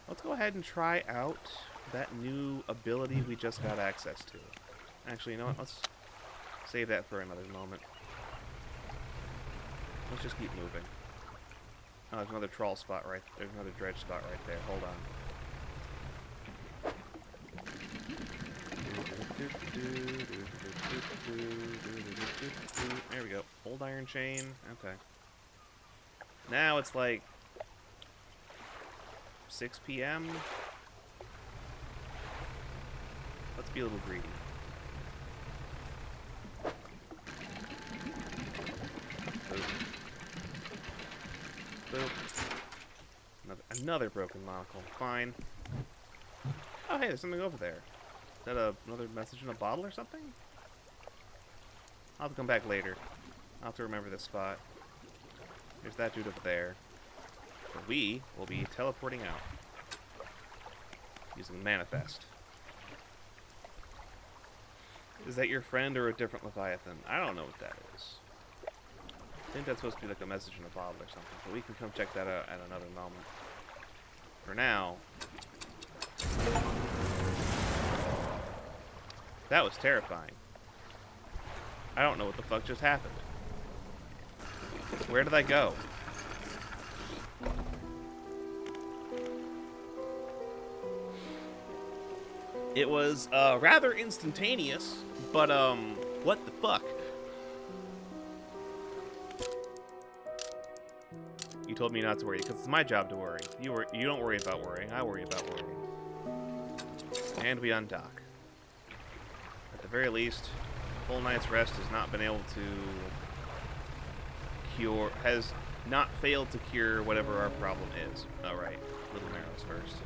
Let's go ahead and try out that new ability we just got access to. Actually, you know what? Let's save that for another moment. Let's just keep moving. Oh, there's another trawl spot right there. There's another dredge spot right there. Hold on. There we go. Old iron chain. Okay. Now it's like 6 p.m. Let's be a little greedy. Boop. Another broken monocle. Fine. Oh, hey, there's something over there. Is that another message in a bottle or something? I'll have to come back later. I'll have to remember this spot. There's that dude over there. But we will be teleporting out. Using Manifest. Is that your friend or a different Leviathan? I don't know what that is. I think that's supposed to be like a message in a bottle or something, but we can come check that out at another moment. For now... That was terrifying. I don't know what the fuck just happened. Where did I go? It was rather instantaneous, but what the fuck? You told me not to worry, because it's my job to worry. You don't worry about worrying, I worry about worrying. And we undock. At the very least, a full night's rest has not been able to cure, has not failed to cure whatever our problem is. Alright, Little Marrows first.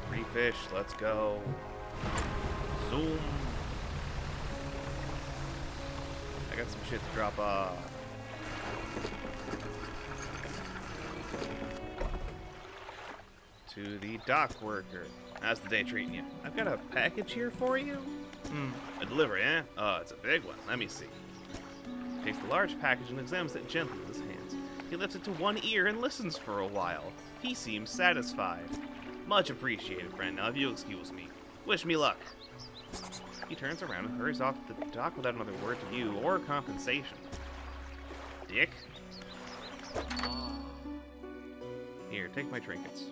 Free fish, let's go. Zoom. I got some shit to drop off. To the dock worker. How's the day treating you? I've got a package here for you. A delivery, eh? Oh, it's a big one. Let me see. He takes the large package and examines it gently with his hands. He lifts it to one ear and listens for a while. He seems satisfied. Much appreciated, friend. Now, if you'll excuse me. Wish me luck. He turns around and hurries off the dock without another word to you or compensation. Dick. Here, take my trinkets.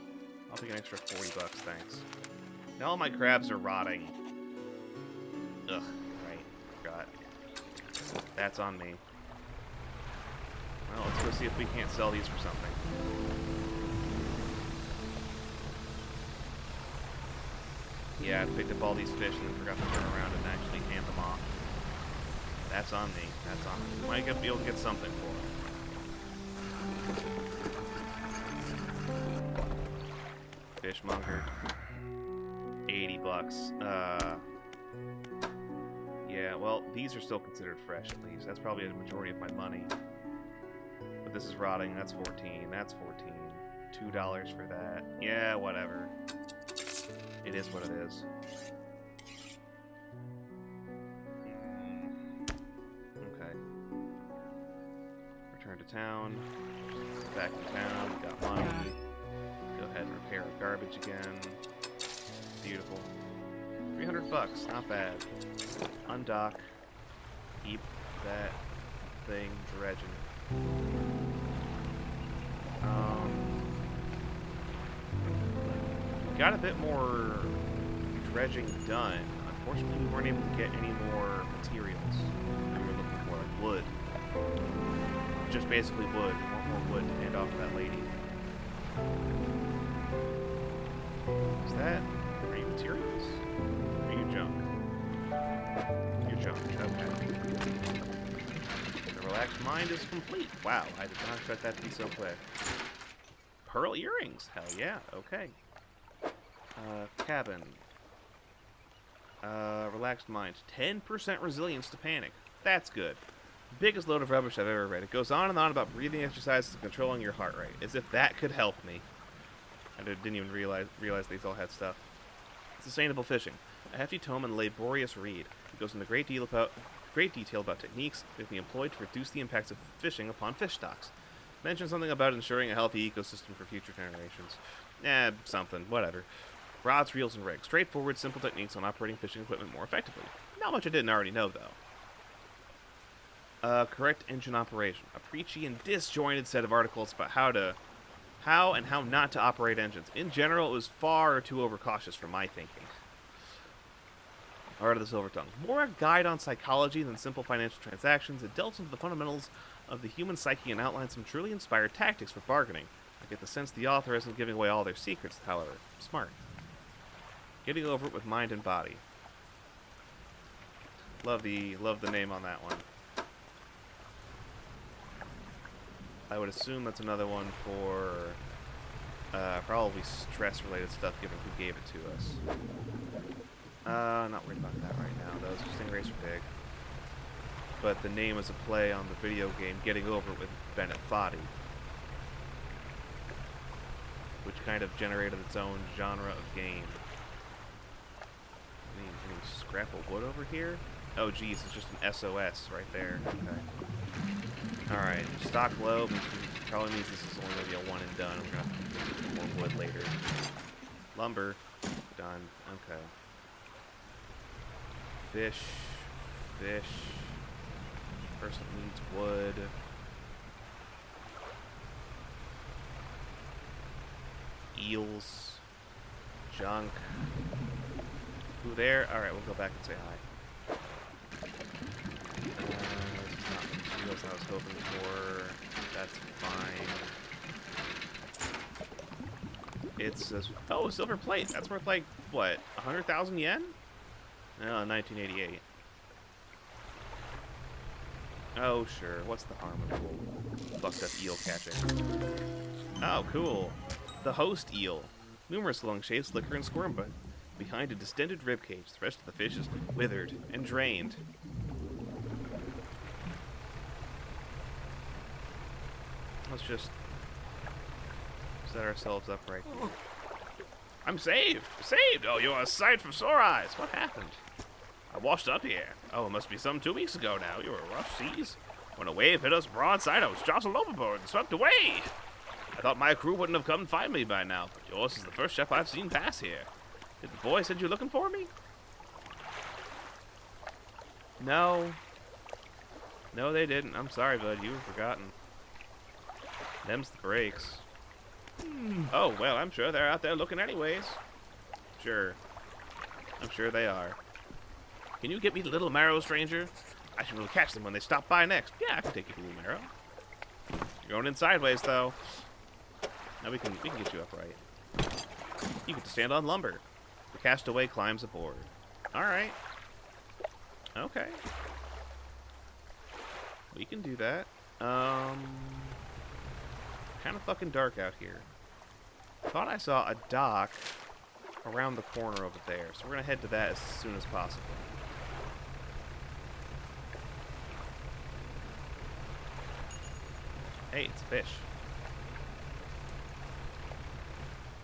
I'll take an extra 40 bucks, thanks. Now all my crabs are rotting. Ugh, right, forgot. That's on me. Well, let's go see if we can't sell these for something. Yeah, I picked up all these fish and then forgot to turn around and actually hand them off. That's on me. That's on me. Might be able to get something for them. Fishmonger. 80 bucks. Yeah, well, these are still considered fresh at least. That's probably a majority of my money. But this is rotting. That's 14. That's 14. $2 for that. Yeah, whatever. It is what it is. Okay. Return to town. Back in town. We got money. Go ahead and repair our garbage again. Beautiful. 300 bucks. Not bad. Undock. Keep that thing dredging. Got a bit more dredging done. Unfortunately, we weren't able to get any more materials that we were looking for, like wood. Just basically wood. We want more wood to hand off to that lady. Is that... Are you materials? Or are you junk? You're junk. Okay. The relaxed mind is complete. Wow, I did not expect that to be so quick. Pearl earrings. Hell yeah. Okay. Cabin. Relaxed mind. 10% resilience to panic. That's good. Biggest load of rubbish I've ever read. It goes on and on about breathing exercises and controlling your heart rate, as if that could help me. I didn't even realize these all had stuff. Sustainable fishing. A hefty tome and laborious read. It goes into great detail about techniques that can be employed to reduce the impacts of fishing upon fish stocks. Mention something about ensuring a healthy ecosystem for future generations. Something. Whatever. Rods, reels, and rigs. Straightforward, simple techniques on operating fishing equipment more effectively. Not much I didn't already know, though. Correct engine operation. A preachy and disjointed set of articles about how and how not to operate engines. In general, it was far too overcautious for my thinking. Art of the Silver Tongue. More a guide on psychology than simple financial transactions. It delves into the fundamentals of the human psyche and outlines some truly inspired tactics for bargaining. I get the sense the author isn't giving away all their secrets, however. Smart. Getting over it with mind and body. Love the name on that one. I would assume that's another one for probably stress-related stuff, given who gave it to us. Not worried about that right now. Those stingrays are big. But the name is a play on the video game Getting Over It with Bennett Foddy, which kind of generated its own genre of game. Any scrap of wood over here? Oh, geez, it's just an SOS right there. Okay. Alright, stock low, which probably means this is only going to be a one and done. We're going to have to get more wood later. Lumber. Done. Okay. Fish. Person needs wood. Eels. Junk. Who there? Alright, we'll go back and say hi. That's not the materials I was hoping for. That's fine. It's oh, silver plate. That's worth like what, 100,000 yen? No, 1988. Oh sure. What's the harm of fucked up eel catching? Oh, cool. The host eel. Numerous long shapes flicker and squirm, but behind a distended ribcage, the rest of the fish is withered and drained. Let's just set ourselves up right here. I'm saved! Saved! Oh, you're a sight for sore eyes. What happened? I washed up here. Oh, it must be some 2 weeks ago now. You were rough seas. When a wave hit us broadside, I was jostled overboard and swept away. I thought my crew wouldn't have come to find me by now, but yours is the first ship I've seen pass here. Did the boy said you looking for me? No. No, they didn't. I'm sorry, bud. You were forgotten. Them's the breaks. Oh, well, I'm sure they're out there looking anyways. Sure. I'm sure they are. Can you get me the Little Marrow, stranger? I should be able to catch them when they stop by next. Yeah, I can take you to Little Marrow. You're going in sideways, though. Now we can get you upright. You get to stand on lumber. The castaway climbs aboard. Alright. Okay. We can do that. Kind of fucking dark out here. Thought I saw a dock around the corner over there, so we're gonna head to that as soon as possible. Hey, it's a fish.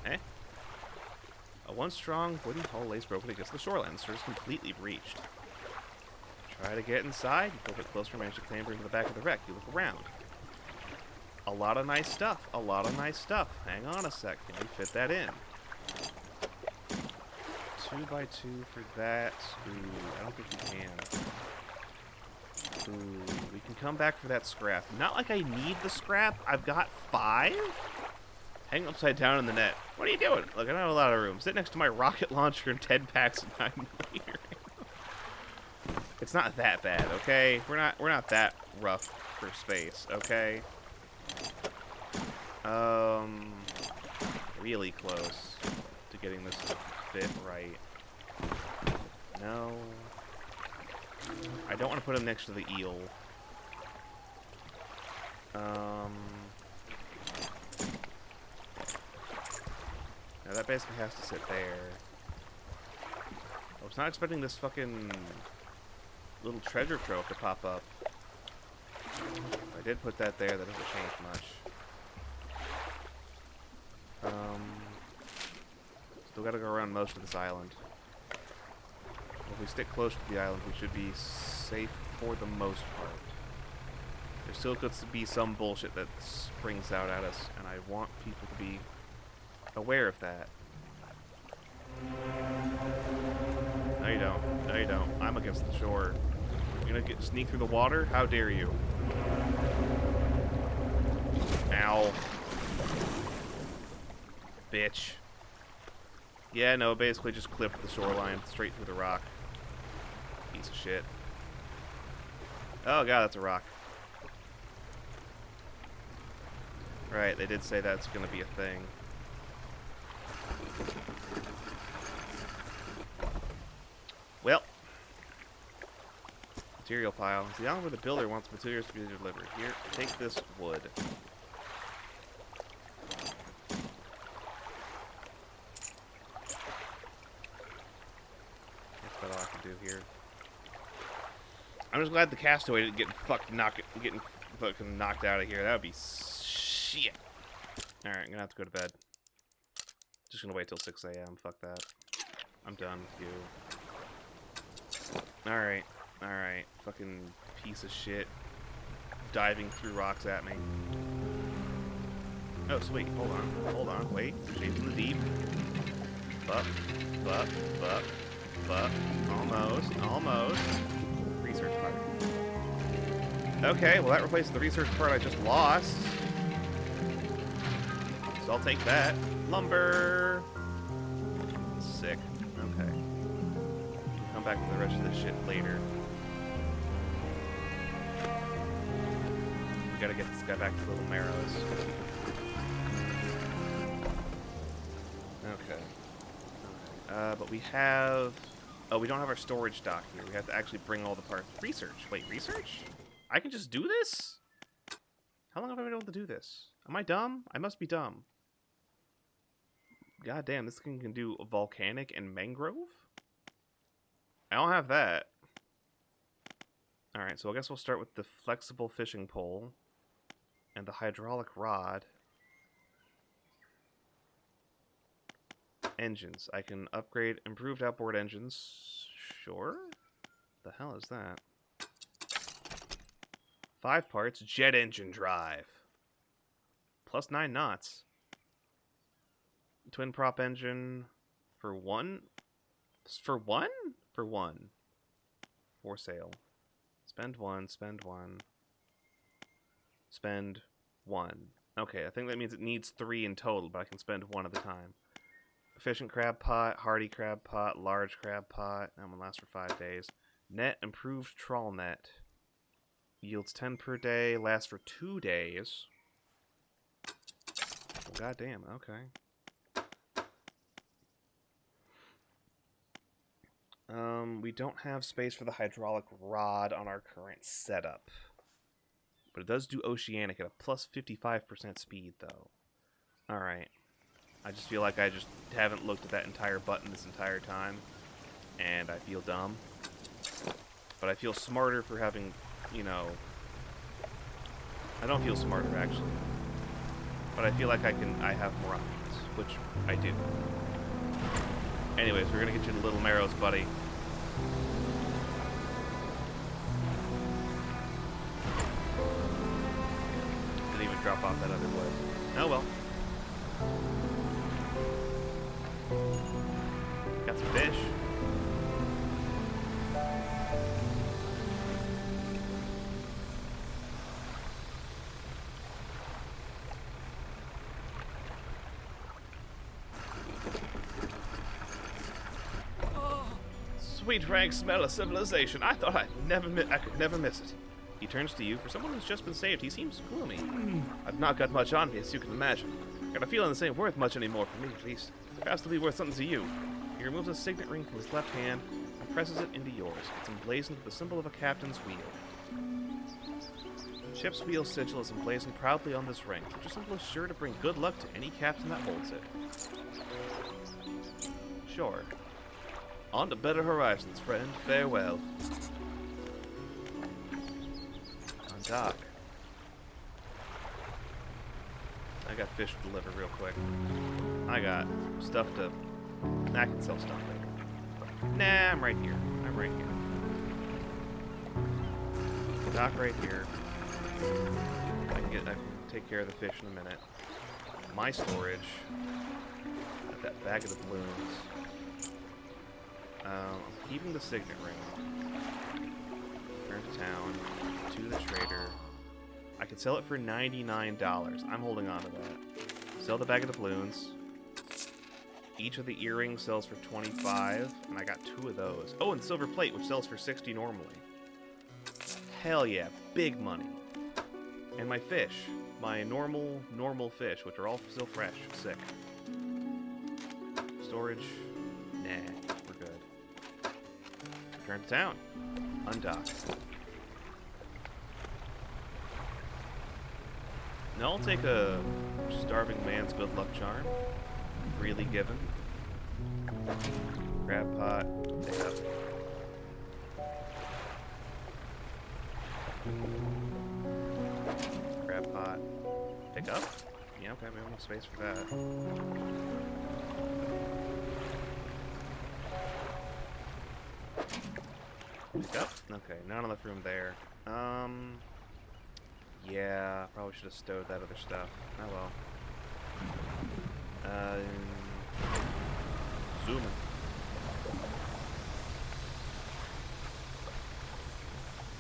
Eh? A once strong wooden hull lays broken against the shoreline. The shore is completely breached. Try to get inside. You pull a bit closer, manage to clamber into the back of the wreck. You look around. A lot of nice stuff. A lot of nice stuff. Hang on a sec. Can we fit that in? 2x2 for that. Ooh, I don't think we can. Ooh, we can come back for that scrap. Not like I need the scrap. I've got 5? Hang upside down in the net. What are you doing? Look, I don't have a lot of room. Sit next to my rocket launcher and 10 packs of 9mm. It's not that bad, okay? We're not that rough for space, okay? Really close to getting this to fit right. No. I don't want to put him next to the eel. Now that basically has to sit there. I was not expecting this fucking little treasure trove to pop up. If I did put that there, that doesn't change much. Still gotta go around most of this island. If we stick close to the island, we should be safe for the most part. There still could be some bullshit that springs out at us, and I want people to be aware of that. No, you don't. No, you don't. I'm against the shore. You're gonna sneak through the water? How dare you? Ow. Bitch. Yeah, no, basically just clipped the shoreline straight through the rock. Piece of shit. Oh god, that's a rock. Right, they did say that's gonna be a thing. Well. Material pile. It's the island where the builder wants materials to be delivered. Here, take this wood. That's about all I can do here. I'm just glad the castaway didn't get fucking knocked out of here. That would be shit. Alright, I'm gonna have to go to bed. Just gonna wait till 6 a.m. Fuck that. I'm done with you. Alright. Alright. Fucking piece of shit. Diving through rocks at me. Oh, sweet. Hold on. Hold on. Wait. Shades in the deep. Bup. Bup. Bup. Bup. Almost. Almost. Research part. Okay, well that replaces the research part I just lost. So I'll take that. Lumber! Sick. Okay. We'll come back to the rest of this shit later. We gotta get this guy back to Little Marrows. Okay. But we have... Oh, we don't have our storage dock here. We have to actually bring all the parts. Research. Wait, research? I can just do this? How long have I been able to do this? Am I dumb? I must be dumb. God damn, this thing can do volcanic and mangrove? I don't have that. Alright, so I guess we'll start with the flexible fishing pole and the hydraulic rod. Engines. I can upgrade improved outboard engines. Sure. The hell is that? 5 parts. Jet engine drive. Plus 9 knots. Twin prop engine for 1? For 1? For 1. For sale. Spend 1, spend 1. Spend 1. Okay, I think that means it needs 3 in total, but I can spend 1 at a time. Efficient crab pot, hardy crab pot, large crab pot. That one lasts for 5 days. Net improved trawl net. Yields 10 per day, lasts for 2 days. Well, goddamn, okay. We don't have space for the hydraulic rod on our current setup. But it does do oceanic at a plus 55% speed, though. Alright. I just feel like I just haven't looked at that entire button this entire time. And I feel dumb. But I feel smarter for having, you know... I don't feel smarter, actually. But I feel like I have more options, which I do. Anyways, we're gonna get you to Little Marrows, buddy. Didn't even drop off that other wood. Oh well. Got some fish. Sweet rank smell of civilization. I thought I could never miss it. He turns to you. For someone who's just been saved, he seems gloomy. I've not got much on me, as you can imagine. Got a feeling this ain't worth much anymore for me, at least. Perhaps it'll be worth something to you. He removes a signet ring from his left hand and presses it into yours. It's emblazoned with the symbol of a captain's wheel. Ship's wheel sigil is emblazoned proudly on this ring, which is sure to bring good luck to any captain that holds it. Sure. On to better horizons, friend. Farewell. On dock. I got fish to deliver real quick. I got stuff to... I can sell stuff later. Nah, I'm right here. I'm right here. Dock right here. I can take care of the fish in a minute. My storage. Got that bag of the balloons. I'm keeping the signet ring. Return to town. To the trader. I could sell it for $99. I'm holding on to that. Sell the bag of the balloons. Each of the earrings sells for $25, and I got 2 of those. Oh, and silver plate, which sells for $60 normally. Hell yeah, big money. And my fish. My normal fish, which are all still fresh. Sick. Storage. Nah. Return to town. Undock. Now I'll take a starving man's good luck charm. Freely given. Crab pot. Pick up. Crab pot. Pick up? Yeah, okay, we have enough space for that. Pick up? Okay, not enough room there. Yeah, probably should have stowed that other stuff. Oh well. Zooming.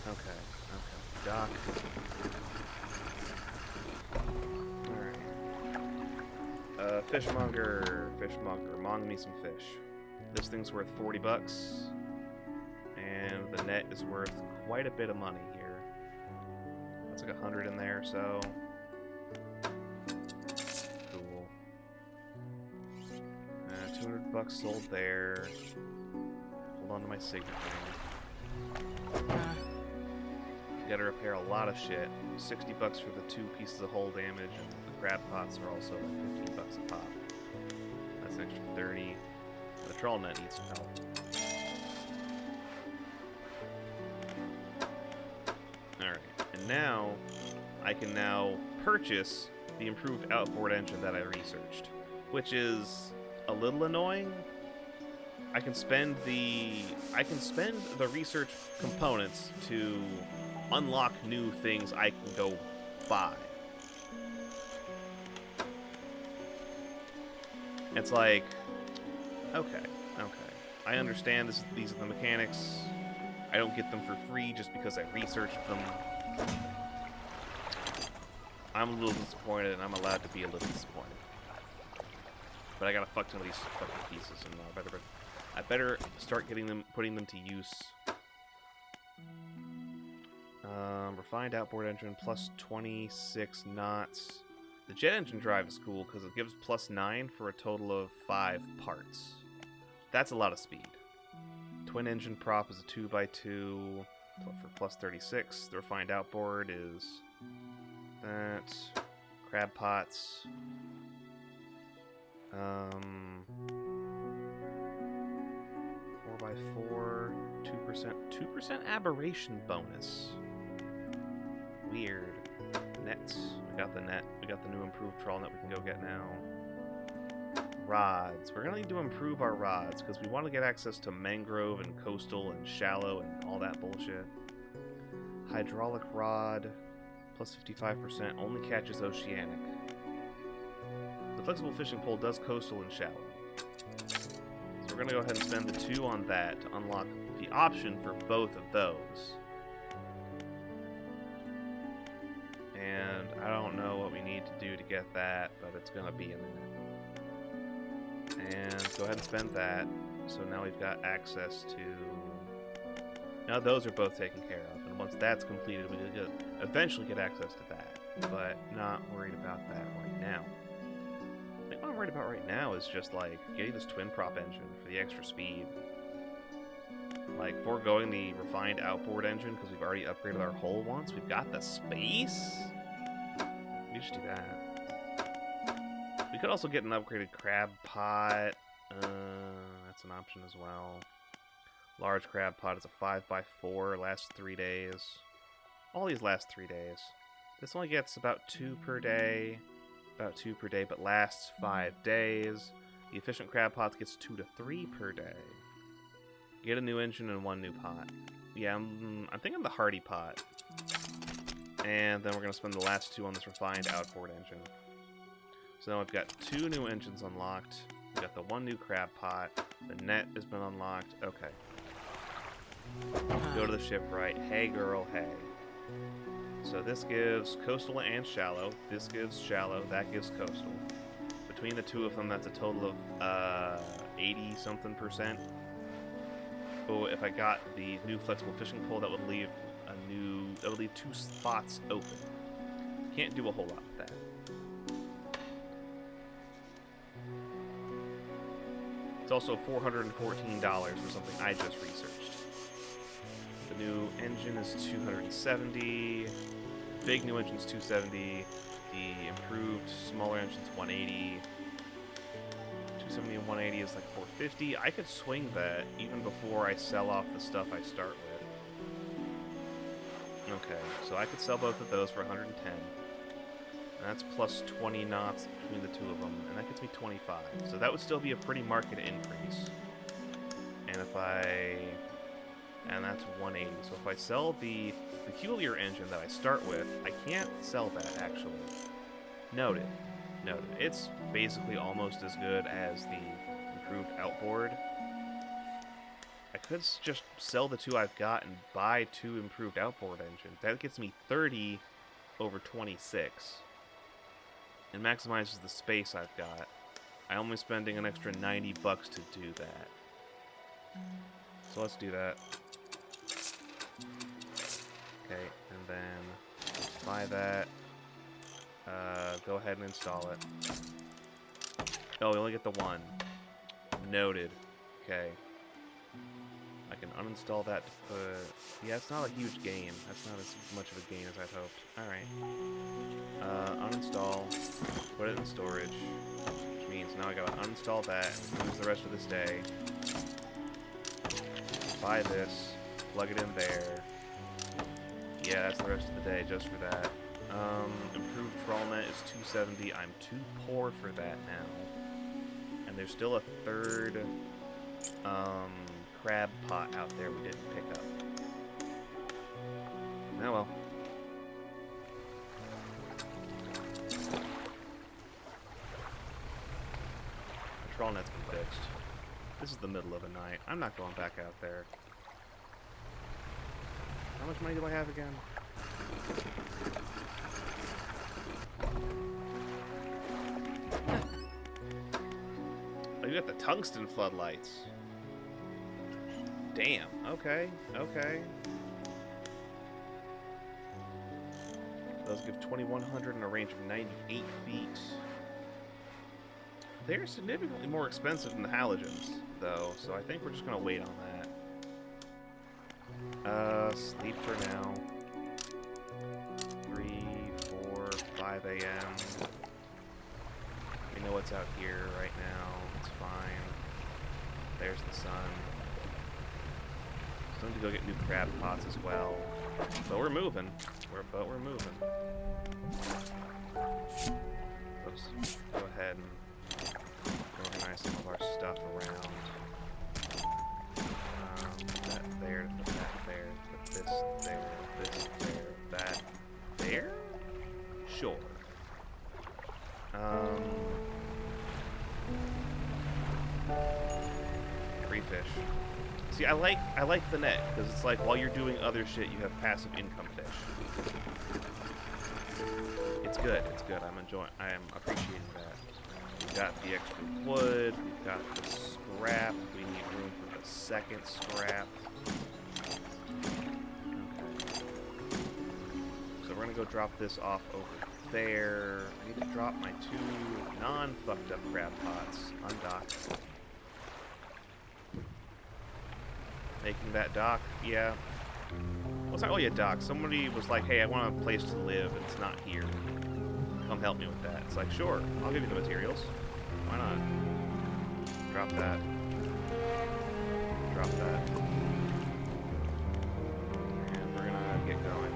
Okay. Dock. Alright. Fishmonger. Mong me some fish. This thing's worth $40. And the net is worth quite a bit of money here. That's like 100 in there, so... Cool. $200 sold there. Hold on to my signet ring. Gotta repair a lot of shit. $60 for the 2 pieces of hull damage, and the crab pots are also like $15 a pop. That's an extra 30. The trawl net needs some help. Alright, and now I can now purchase the improved outboard engine that I researched, which is a little annoying. I can spend the research components to unlock new things I can go buy. It's like, okay. I understand these are the mechanics. I don't get them for free just because I researched them. I'm a little disappointed, and I'm allowed to be a little disappointed. But I got a fuck ton of these fucking pieces, and I better start putting them to use. Refined outboard engine, plus 26 knots. The jet engine drive is cool because it gives plus 9 for a total of 5 parts. That's a lot of speed. Twin engine prop is a 2x2 for plus 36. The refined outboard is that. Crab pots. 4x4, 2% aberration bonus. Weird. Nets. We got the net. We got the new improved trawl net we can go get now. Rods. We're gonna need to improve our rods because we want to get access to mangrove and coastal and shallow and all that bullshit. Hydraulic rod, plus 55%, only catches oceanic. The flexible fishing pole does coastal and shallow. So we're gonna go ahead and spend the 2 on that to unlock the option for both of those. And I don't know what we need to do to get that, but it's gonna be a minute. And go ahead and spend that. So now we've got access to... Now those are both taken care of. And once that's completed, we can eventually get access to that. But not worried about that right now. I think what I'm worried about right now is just, like, getting this twin prop engine for the extra speed. Like, foregoing the refined outboard engine because we've already upgraded our hull once. We've got the space. We should do that. We could also get an upgraded crab pot. That's an option as well. Large crab pot is a 5x4, lasts 3 days. All these last 3 days. This only gets about 2 per day. About 2 per day, but lasts 5 days. The efficient crab pot gets 2 to 3 per day. Get a new engine and 1 new pot. Yeah, I'm thinking the hardy pot. And then we're going to spend the last 2 on this refined outboard engine. So now we've got 2 new engines unlocked. We've got the 1 new crab pot. The net has been unlocked. Okay. Go to the shipwright. Hey, girl, hey. So this gives coastal and shallow. This gives shallow. That gives coastal. Between the 2 of them, that's a total of 80-something%. Oh, if I got the new flexible fishing pole, that would leave 2 spots open. Can't do a whole lot with that. It's also $414 for something I just researched. The new engine is 270. Big new engine's 270. The improved smaller engine's 180. 270 and 180 is like 450. I could swing that even before I sell off the stuff I start with. Okay, so I could sell both of those for 110. And that's plus 20 knots between the 2 of them, and that gets me 25. So that would still be a pretty market increase. And if and that's 180. So if I sell the peculiar engine that I start with, I can't sell that, actually. Noted. Noted. It's basically almost as good as the improved outboard. I could just sell the 2 I've got and buy 2 improved outboard engines. That gets me 30 over 26. And maximizes the space I've got. I'm only spending an extra $90 to do that. So let's do that. Okay, and then buy that. Go ahead and install it. Oh, we only get the 1. Noted. Okay. I can uninstall that to put... Yeah, it's not a huge gain. That's not as much of a gain as I'd hoped. Alright. Uninstall. Put it in storage. Which means now I gotta uninstall that and use the rest of this day. Buy this. Plug it in there. Yeah, that's the rest of the day just for that. Improved trawl net is 270. I'm too poor for that now. And there's still a 3rd crab pot out there we didn't pick up. Oh well. The trawl net's been fixed. This is the middle of the night. I'm not going back out there. How much money do I have again? Oh, you got the tungsten floodlights. Damn. Okay. Okay. Those give 2100 and a range of 98 feet. They're significantly more expensive than the halogens, though, so I think we're just going to wait on that. Sleep for now. 3, 4, 5 a.m. We know what's out here right now. It's fine. There's the sun. Still need to go get new crab pots as well. But we're moving. But we're moving. Oops. Go ahead and organize some of our stuff around. That there, put that there, put this there, this there, that there? Sure. 3 fish. See, I like the net, because it's like while you're doing other shit, you have passive income fish. It's good, I am appreciating that. We've got the extra wood, we've got the scrap, we need room for the second scrap. Okay. So we're gonna go drop this off over there. I need to drop my 2 non-fucked up crab pots on dock. Making that dock, yeah. Well, it's not really a dock. Somebody was like, hey, I want a place to live, and it's not here. Come help me with that. It's like, sure, I'll give you the materials. Why not? Drop that. Drop that. And we're gonna get going.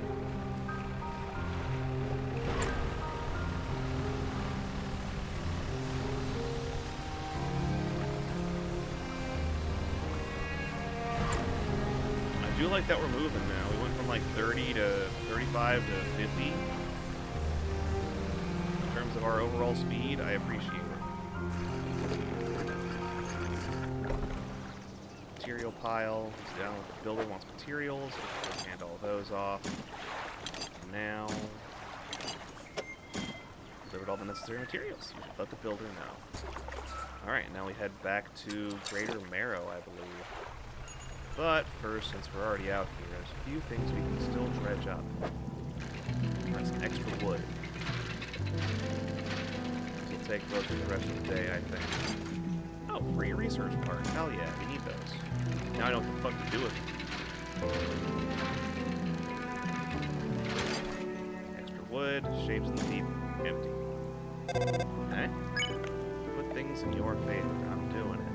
I do like that we're moving now. We went from like 30 to 35 to 50. In terms of our overall speed, I appreciate it. Material pile is down. The builder wants materials. We can hand all those off. Now, delivered all the necessary materials. We should let the builder know. Alright, now we head back to Greater Marrow, I believe. But first, since we're already out here, there's a few things we can still dredge up. Got some extra wood. This will take most of the rest of the day, I think. Oh, free research part. Hell yeah, we need those. Now I know what the fuck to do with them. Extra wood, shapes in the deep, empty. Okay. Put things in your favor. I'm doing it.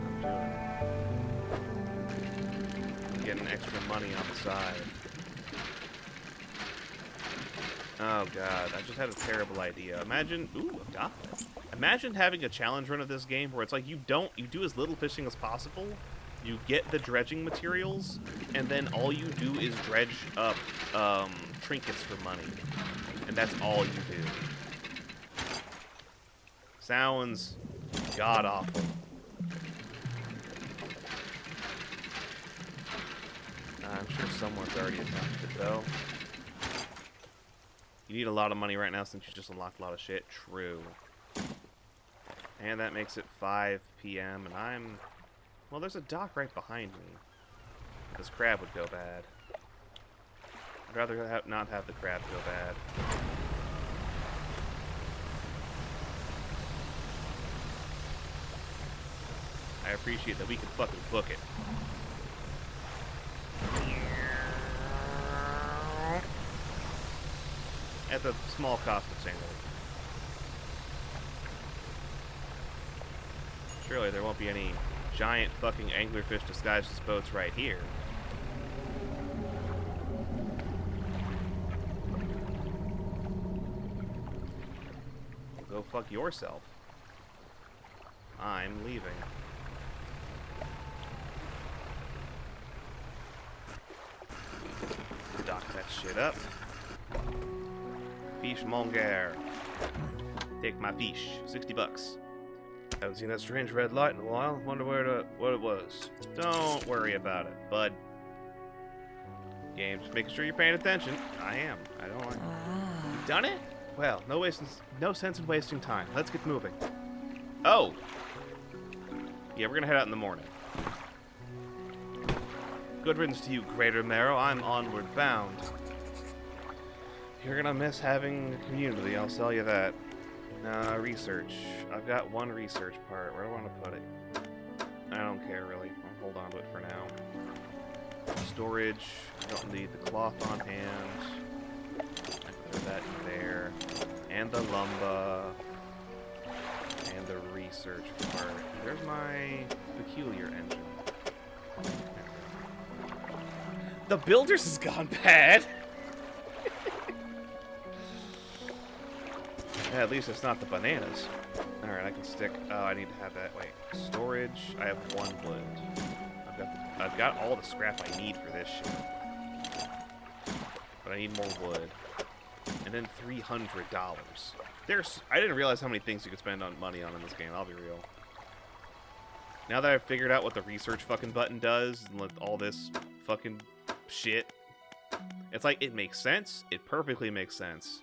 Getting extra money on the side. Oh god, I just had a terrible idea. Imagine, ooh, I've got that. Imagine having a challenge run of this game where it's like you do as little fishing as possible, you get the dredging materials, and then all you do is dredge up trinkets for money. And that's all you do. Sounds god-awful. I'm sure someone's already attempted it, though. You need a lot of money right now since you just unlocked a lot of shit. True. And that makes it 5 p.m. and I'm... Well, there's a dock right behind me. This crab would go bad. I'd rather not have the crab go bad. I appreciate that we can fucking book it. At the small cost of sanity. Surely there won't be any giant fucking anglerfish disguised as boats right here. Go fuck yourself. I'm leaving. Dock that shit up. Fish monger. Take my fish. 60 bucks. Haven't seen that strange red light in a while. Wonder what it was. Don't worry about it, bud. Game, just making sure you're paying attention. I am. I don't like. You've done it? Well, no sense in wasting time. Let's get moving. Oh. Yeah, we're gonna head out in the morning. Good riddance to you, Greater Marrow. I'm onward bound. You're gonna miss having a community, I'll tell you that. Research. I've got one research part. Where do I want to put it? I don't care, really. I'll hold on to it for now. storage. I don't need the cloth on hand. I can throw that in there. And the lumber. And the research part. There's my peculiar engine. The builders has gone bad! Yeah, at least it's not the bananas. Alright, I can stick... Oh, I need to have that. Wait. Storage. I have 1 wood. I've got all the scrap I need for this shit. But I need more wood. And then $300. I didn't realize how many things you could spend money on in this game, I'll be real. Now that I've figured out what the research fucking button does, and all this fucking shit, it's like, it makes sense. It perfectly makes sense.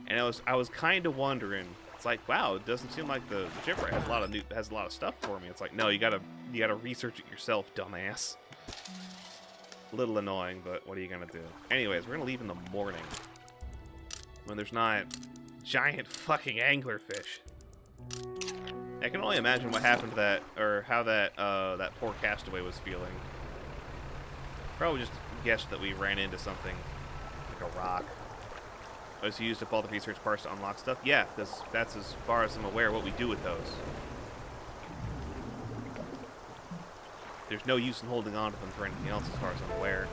And I was kind of wondering, it's like, wow, it doesn't seem like the Gypper has a lot of stuff for me. It's like, no, you gotta research it yourself, dumbass. A little annoying, but what are you gonna do? Anyways, we're gonna leave in the morning when there's not giant fucking anglerfish. I can only imagine what happened to that, or how that poor castaway was feeling. Probably just guessed that we ran into something like a rock. I just used up all the research parts to unlock stuff. Yeah, that's as far as I'm aware what we do with those. There's no use in holding on to them for anything else as far as I'm aware.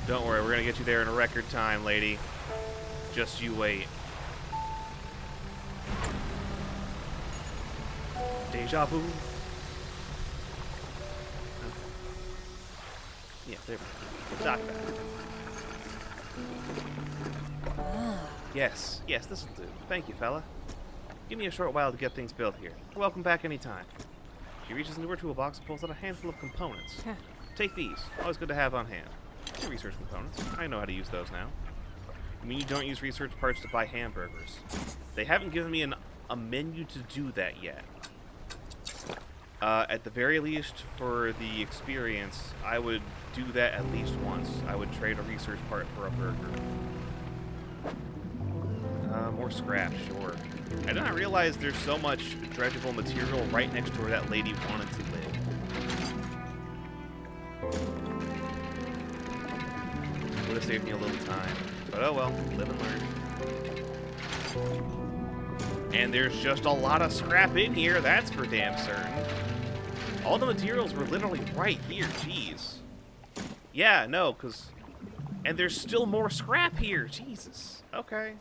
Don't worry, we're gonna get you there in a record time, lady. Just you wait. Deja vu. Yeah, there we go. Dock that. Yes, this'll do. Thank you, fella. Give me a short while to get things built here. You're welcome back anytime. She reaches into her toolbox and pulls out a handful of components. Take these. Always good to have on hand. 2 research components. I know how to use those now. I mean, you don't use research parts to buy hamburgers. They haven't given me a menu to do that yet. At the very least, for the experience, I would do that at least once. I would trade a research part for a burger. More scrap, sure. I did not realize there's so much dredgeable material right next to where that lady wanted to live. Would have saved me a little time. But oh well, live and learn. And there's just a lot of scrap in here, that's for damn certain. All the materials were literally right here, jeez. Yeah, no, because... And there's still more scrap here, Jesus. Okay.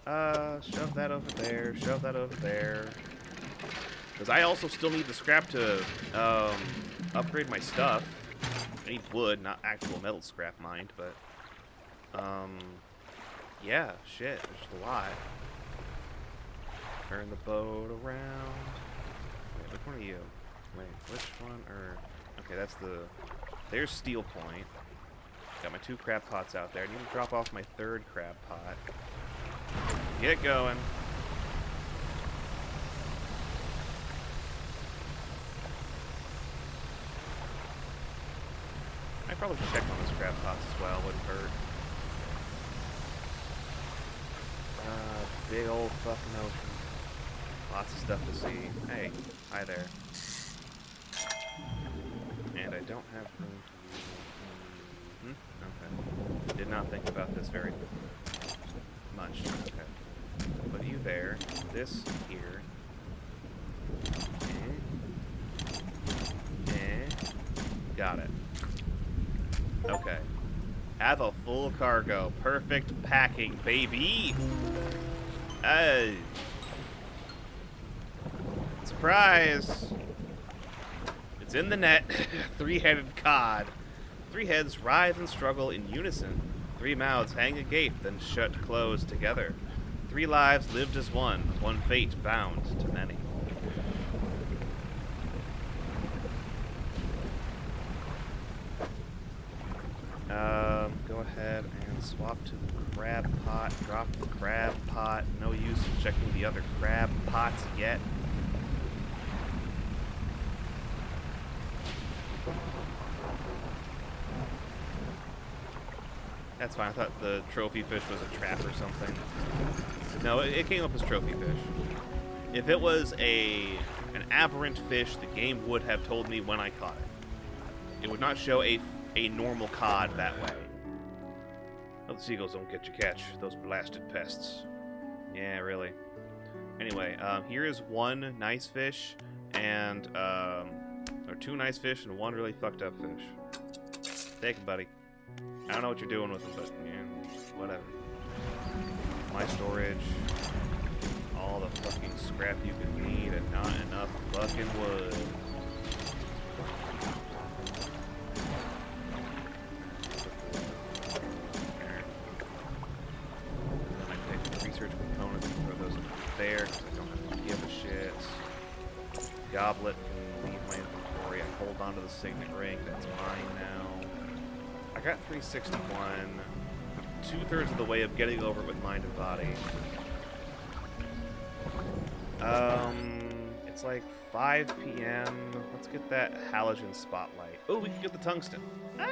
Shove that over there, shove that over there. Because I also still need the scrap to upgrade my stuff. I need wood, not actual metal scrap, mind, but... yeah, shit, there's a lot. Turn the boat around. Wait, which one are you? Wait, which one? Okay, that's the... There's Steel Point. Got my 2 crab pots out there. I need to drop off my 3rd crab pot. Get going. I probably should check on those crab pots as well, wouldn't hurt. Big old fucking ocean. Lots of stuff to see. Hey, hi there. And I don't have room for you. Okay. Did not think about this very much. Okay. Put you there. This here. Got it. Okay. Have a full cargo. Perfect packing, baby! Hey! Surprise! It's in the net. 3-headed cod. 3 heads writhe and struggle in unison. 3 mouths hang agape, then shut closed together. 3 lives lived as one fate bound to many. Go ahead and swap to the crab pot. Drop the crab pot. No use in checking the other crab pots yet. That's fine. I thought the trophy fish was a trap or something. No, it came up as trophy fish. If it was an aberrant fish, the game would have told me when I caught it. It would not show a normal cod that way. Oh, the seagulls don't get your catch. Those blasted pests. Yeah, really. Anyway, here is one nice fish and, or two nice fish and one really fucked up fish. Take it, buddy. I don't know what you're doing with them, but, yeah, whatever. My storage. All the fucking scrap you could need and not enough fucking wood. Then I take the research components and throw those there because I don't have to give a shit. Goblet can leave my inventory. I hold onto the signet ring. That's mine now. I got 361. 2/3 of the way of getting over it with mind and body. It's like 5 p.m. Let's get that halogen spotlight. Oh, we can get the tungsten. Ah!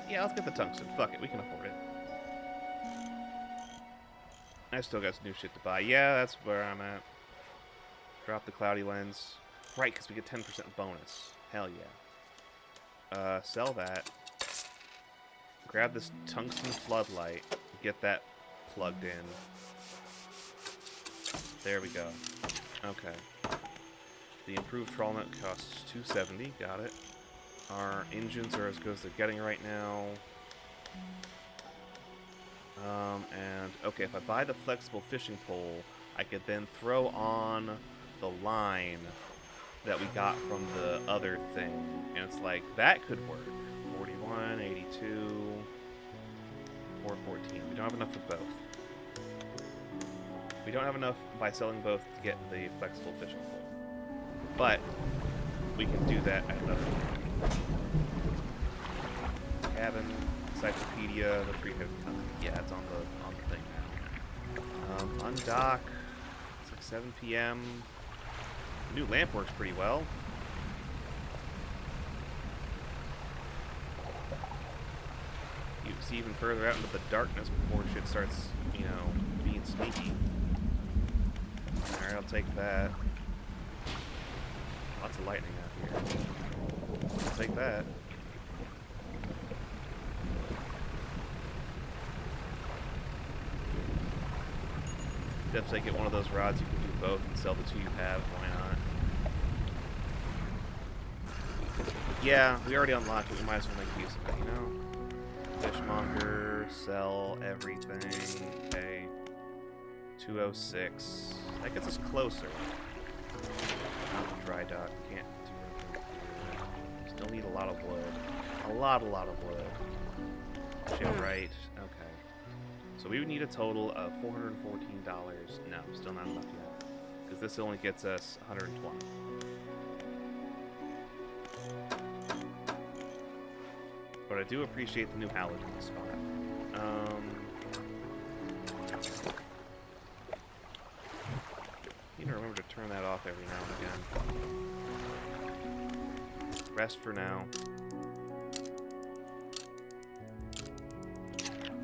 Yeah, let's get the tungsten. Fuck it, we can afford it. I still got some new shit to buy. Yeah, that's where I'm at. Drop the cloudy lens. Right, because we get 10% bonus. Hell yeah. Sell that. Grab this tungsten floodlight. Get that plugged in. There we go. Okay. The improved trawl net costs $270. Got it. Our engines are as good as they're getting right now. And, okay, if I buy the flexible fishing pole, I could then throw on the line that we got from the other thing. And it's like, that could work. 41, 82, 414. We don't have enough for both. We don't have enough by selling both to get the flexible fishing pole. But we can do that at another time. Cabin, encyclopedia, the three-headed comet. Yeah, it's on the thing now. Undock. It's like 7 p.m. The new lamp works pretty well. You see even further out into the darkness before shit starts, you know, being sneaky. Alright, I'll take that. Lots of lightning out here. I'll take that. Definitely get one of those rods. You can do both and sell the two you have. Why not? Yeah, we already unlocked it. We might as well make use of it, you know? Fishmonger, sell everything. Okay. 206. That gets us closer. Not the dry dock. Can't do anything here. Still need a lot of wood. A lot of wood. Shipwright. Okay. So we would need a total of $414. No, still not enough yet. Because this only gets us 120. But I do appreciate the new halogen spot. You need to remember to turn that off every now and again. Rest for now.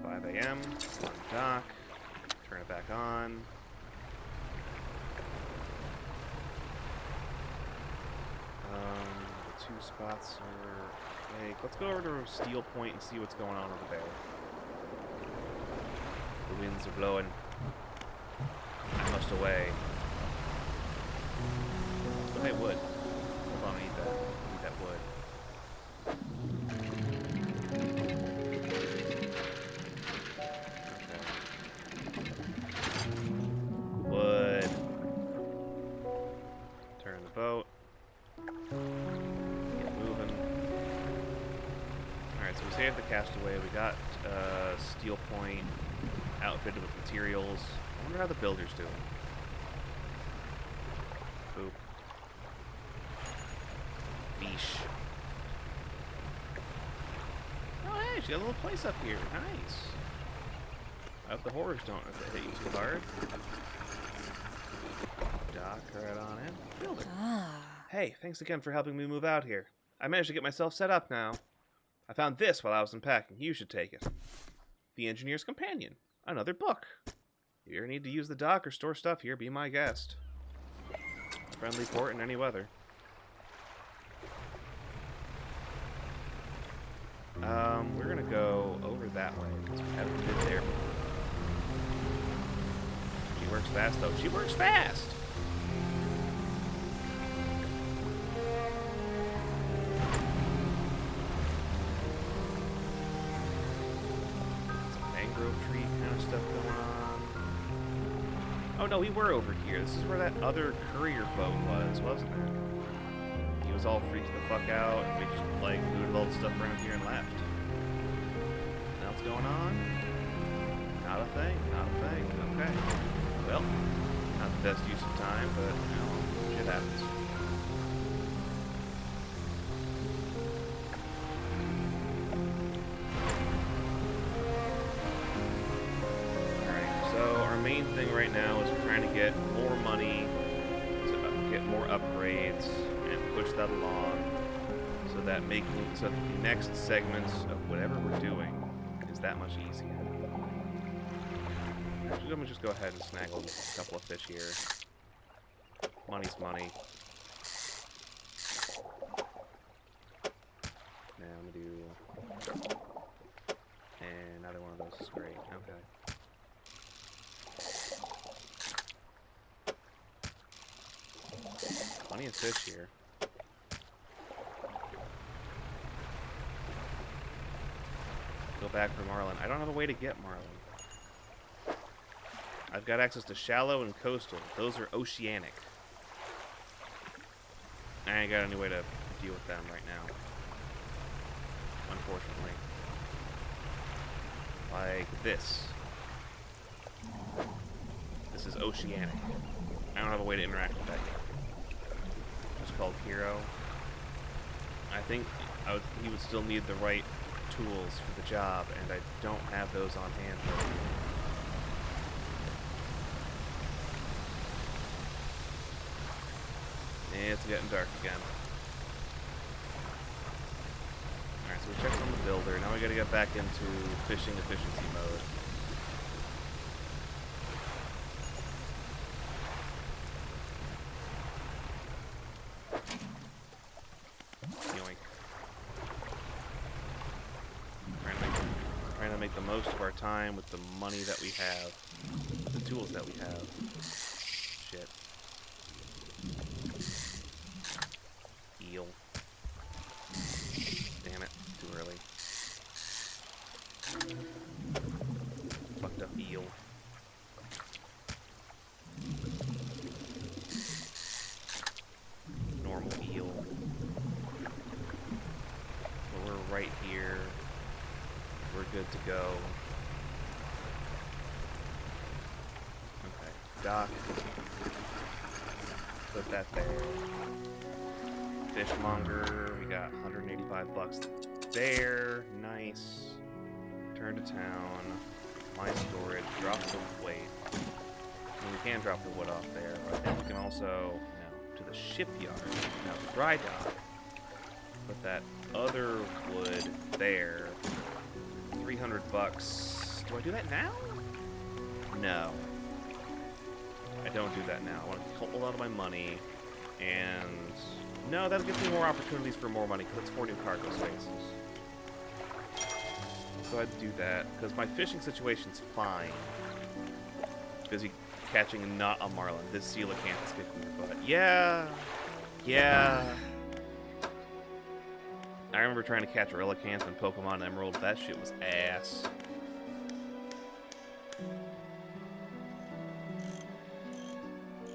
5 a.m. On dock. Turn it back on. The two spots are... Hey, let's go over to Steel Point and see what's going on over there. The winds are blowing. I must away. Oh, hey, wood. Hold on, I need that. I need that wood. Wood. Turn the boat. Get moving. Alright, so we saved the castaway. We got Steel Point outfitted with materials. I wonder how the builder's doing. Boop. Fish. Oh, hey, she got a little place up here. Nice. I hope the horrors don't hit you too hard. Dock right on in. Builder. Hey, thanks again for helping me move out here. I managed to get myself set up now. I found this while I was unpacking. You should take it. The Engineer's Companion. Another book. If you ever need to use the dock or store stuff here, be my guest. Friendly port in any weather. We're gonna go over that way because we haven't been there before. She works fast though. She works fast! Some mangrove tree kind of stuff going on. Oh no, we were over here. This is where that other courier boat was, wasn't it? He was all freaked the fuck out, and we just, like, looted all the stuff around here and left. Now what's going on? Not a thing, not a thing. Okay. Well, not the best use of time, but, you know, shit happens. Alright, so our main thing right now is we're trying to get more money, to get more upgrades, and push that along, so that the next segments of whatever we're doing is that much easier. Actually, let me just go ahead and snaggle a couple of fish here. Money's money. Now I'm gonna do, and another one of those is great. Okay. Plenty of fish here. Go back for marlin. I don't have a way to get marlin. I've got access to shallow and coastal. Those are oceanic. I ain't got any way to deal with them right now. Unfortunately. Like this. This is oceanic. I don't have a way to interact with that yet. It's called Hero. I think he would still need the right tools for the job, and I don't have those on hand right now. It's getting dark again. Alright, so we checked on the builder. Now we gotta get back into fishing efficiency mode. Yoink. Trying to make the most of our time with the money that we have. With the tools that we have. Shit. Eel. Damn it, too early. Fucked up eel. Normal eel. So we're right here. We're good to go. Okay, dock. Put that there. Fishmonger, we got 185 bucks there. Nice. Return to town. My storage. Drop the weight. I mean, we can drop the wood off there, but then we can also, no, to the shipyard. Now the dry dock. Put that other wood there. 300 bucks. Do I do that now? No. I don't do that now. I want to hold on to my money and... No, that'll give me more opportunities for more money, because it's 4 new cargo spaces. So I'd do that, because my fishing situation's fine. Because you're catching not a marlin. This coelacanth is kicking your butt. Yeah! Yeah! I remember trying to catch a coelacanth in Pokemon Emerald. That shit was ass.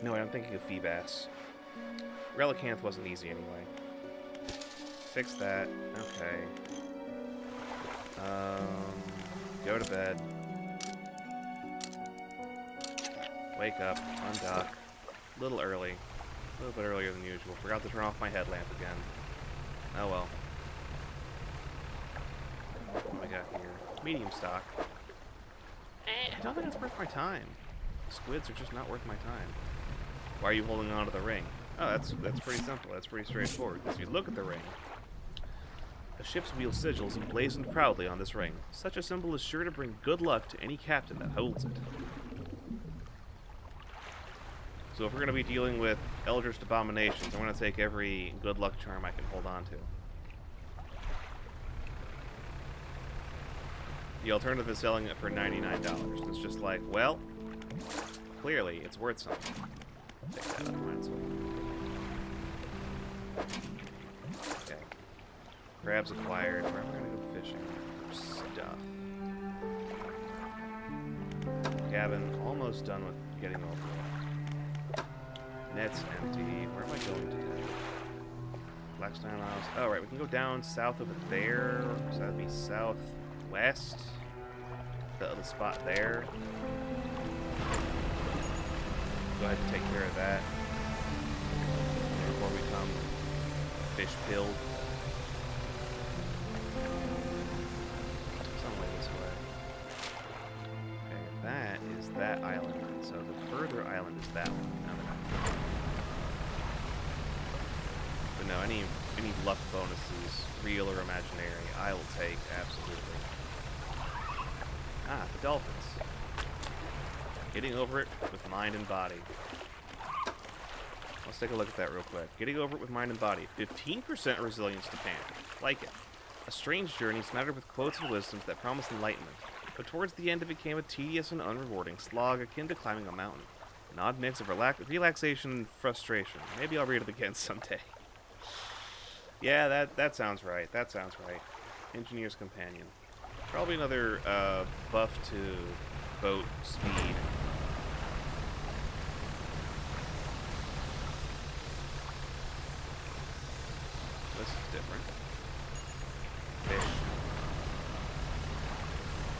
No, I'm thinking of Feebass. Relicanth wasn't easy anyway. Fix that. Okay. Go to bed. Wake up. Undock. A little early. A little bit earlier than usual. Forgot to turn off my headlamp again. Oh well. What do I got here? Medium stock. I don't think it's worth my time. Squids are just not worth my time. Why are you holding on to the ring? Oh, that's pretty simple. That's pretty straightforward. If you look at the ring, a ship's wheel sigils emblazoned proudly on this ring. Such a symbol is sure to bring good luck to any captain that holds it. So if we're going to be dealing with Eldritch Abominations, I'm going to take every good luck charm I can hold on to. The alternative is selling it for $99. It's just like, well, clearly it's worth something. Take that up, might as well. Okay. Crabs acquired. Where am I going to go fishing for stuff? Cabin almost done with getting over it. Net's empty. Where am I going to head? Blackstone Isles. Oh, right. We can go down south over there. So that'd be southwest. The other spot there. Go ahead and take care of that before we come fish pilled. Some way this way. Okay, that is that island. So the further island is that one. But no, any luck bonuses, real or imaginary, I will take absolutely. Ah, the dolphins. Getting over it with mind and body. Let's take a look at that real quick. Getting over it with mind and body. 15% resilience to pain. Like it. A strange journey smattered with quotes and wisdoms that promised enlightenment. But towards the end it became a tedious and unrewarding slog akin to climbing a mountain. An odd mix of relaxation and frustration. Maybe I'll read it again someday. Yeah, that sounds right. That sounds right. Engineer's Companion. Probably another buff to boat speed. This is different. Fish.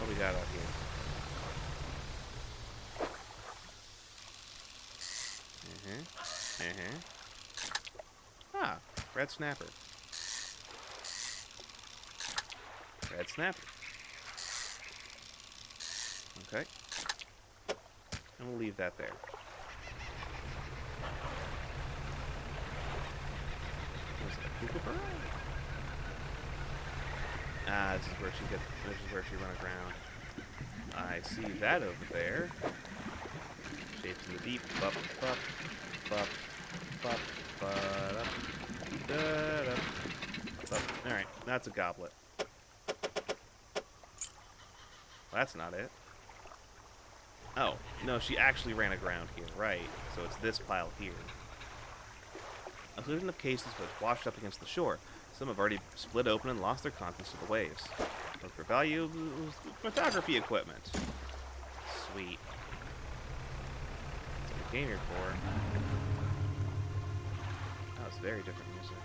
What we got out here? Ah, red snapper. Red snapper. Okay. And we'll leave that there. Was it a kookaburra? Ah, this is where she run aground. I see that over there. Shapes in the deep. Bup, bup, bup, bup, bup, da, bup. Alright, that's a goblet. Well, that's not it. Oh, no, she actually ran aground here, right. So it's this pile here. A hood of cases was washed up against the shore. Some have already split open and lost their contents to the waves. Look for value, photography equipment. Sweet. That's what we came here for. That was very different music.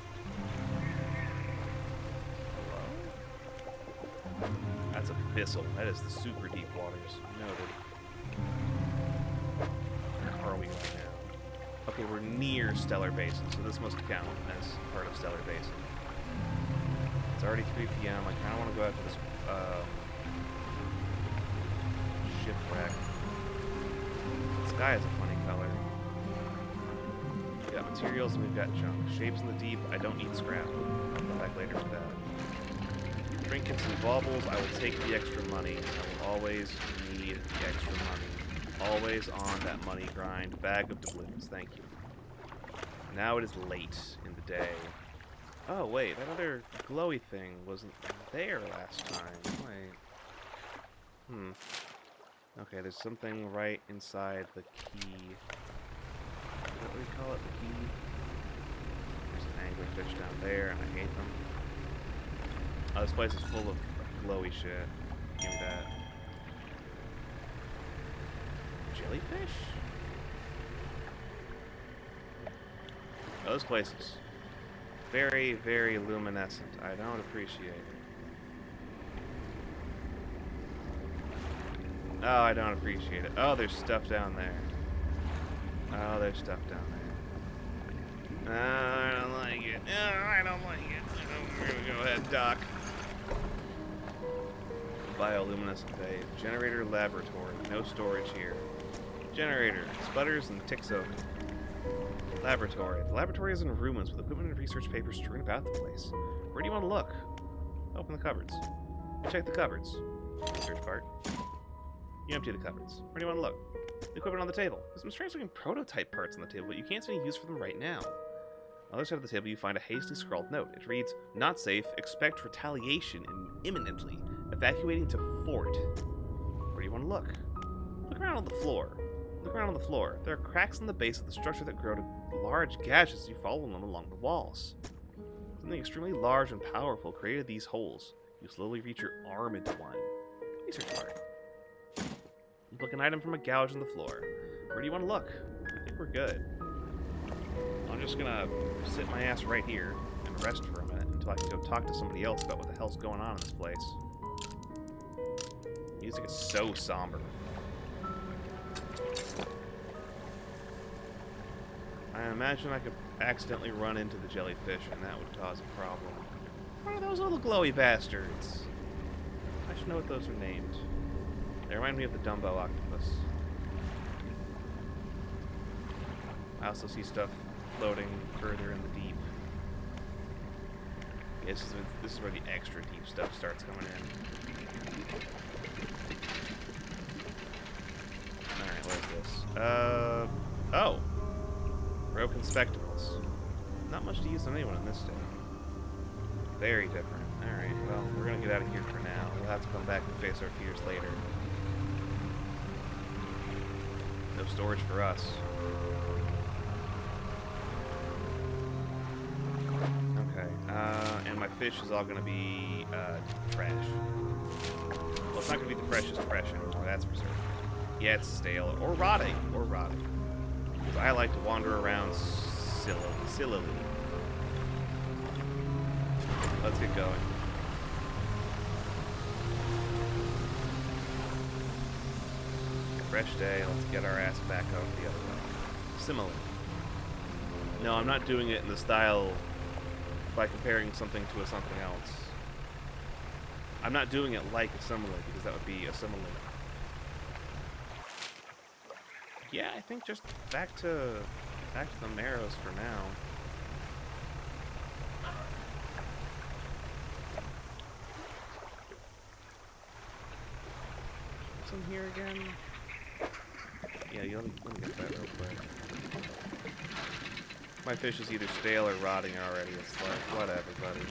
Hello? That's abyssal. That is the super deep waters. Noted. Where are we right now? Okay, we're near Stellar Basin, so this must count as part of Stellar Basin. It's already 3 p.m. I kind of want to go after this shipwreck. The sky is a funny color. We've got materials and we've got junk. Shapes in the deep. I don't need scrap. I'll come back later for that. Trinkets and baubles. I will take the extra money. I will always need the extra money. Always on that money grind. Bag of doubloons. Thank you. Now it is late in the day. Oh, wait. That other glowy thing wasn't there last time. Wait. Okay, there's something right inside the key. Is that what we call it? The key? There's an anglerfish down there, and I hate them. Oh, this place is full of glowy shit. Give me that. Jellyfish? Oh, this place is very, very luminescent. I don't appreciate it. Oh, I don't appreciate it. Oh, there's stuff down there. Oh, there's stuff down there. I don't like it. I don't like it. Go ahead, Doc. Bioluminescent bay. Generator laboratory. No storage here. Generator. Sputters and ticks open. Laboratory. The laboratory is in ruins with equipment and research papers strewn about the place. Where do you want to look? Open the cupboards. Check the cupboards. Research part. You empty the cupboards. Where do you want to look? The equipment on the table. There's some strange looking prototype parts on the table, but you can't see any use for them right now. On the other side of the table, you find a hastily scrawled note. It reads, "Not safe. Expect retaliation imminently. Evacuating to fort." Where do you want to look? Look around on the floor. Look around on the floor. There are cracks in the base of the structure that grow to large gashes as you follow them along the walls. Something extremely large and powerful created these holes. You slowly reach your arm into one. Research part. You pluck an item from a gouge in the floor. Where do you want to look? I think we're good. I'm just gonna sit my ass right here and rest for a minute until I can go talk to somebody else about what the hell's going on in this place. Music is so somber. I imagine I could accidentally run into the jellyfish and that would cause a problem. What are those little glowy bastards? I should know what those are named. They remind me of the Dumbo octopus. I also see stuff floating further in the deep. Yeah, this is where the extra deep stuff starts coming in. Alright, what is this? Oh! Broken spectacles. Not much to use on anyone in this state. Very different. Alright, well, we're gonna get out of here for now. We'll have to come back and face our fears later. No storage for us. Okay, and my fish is all gonna be, trash. Well, it's not gonna be the freshest fresh anymore, that's for certain. Yeah, it's stale, or rotting, Because I like to wander around sillily. Let's get going. Fresh day, let's get our ass back out the other way. Simile. No, I'm not doing it in the style by comparing something to something else. I'm not doing it like a simile, because that would be a simile. Yeah, I think just back to the marrows for now. What's in here again? Yeah, let me get that real quick. My fish is either stale or rotting already. It's like, whatever, buddy.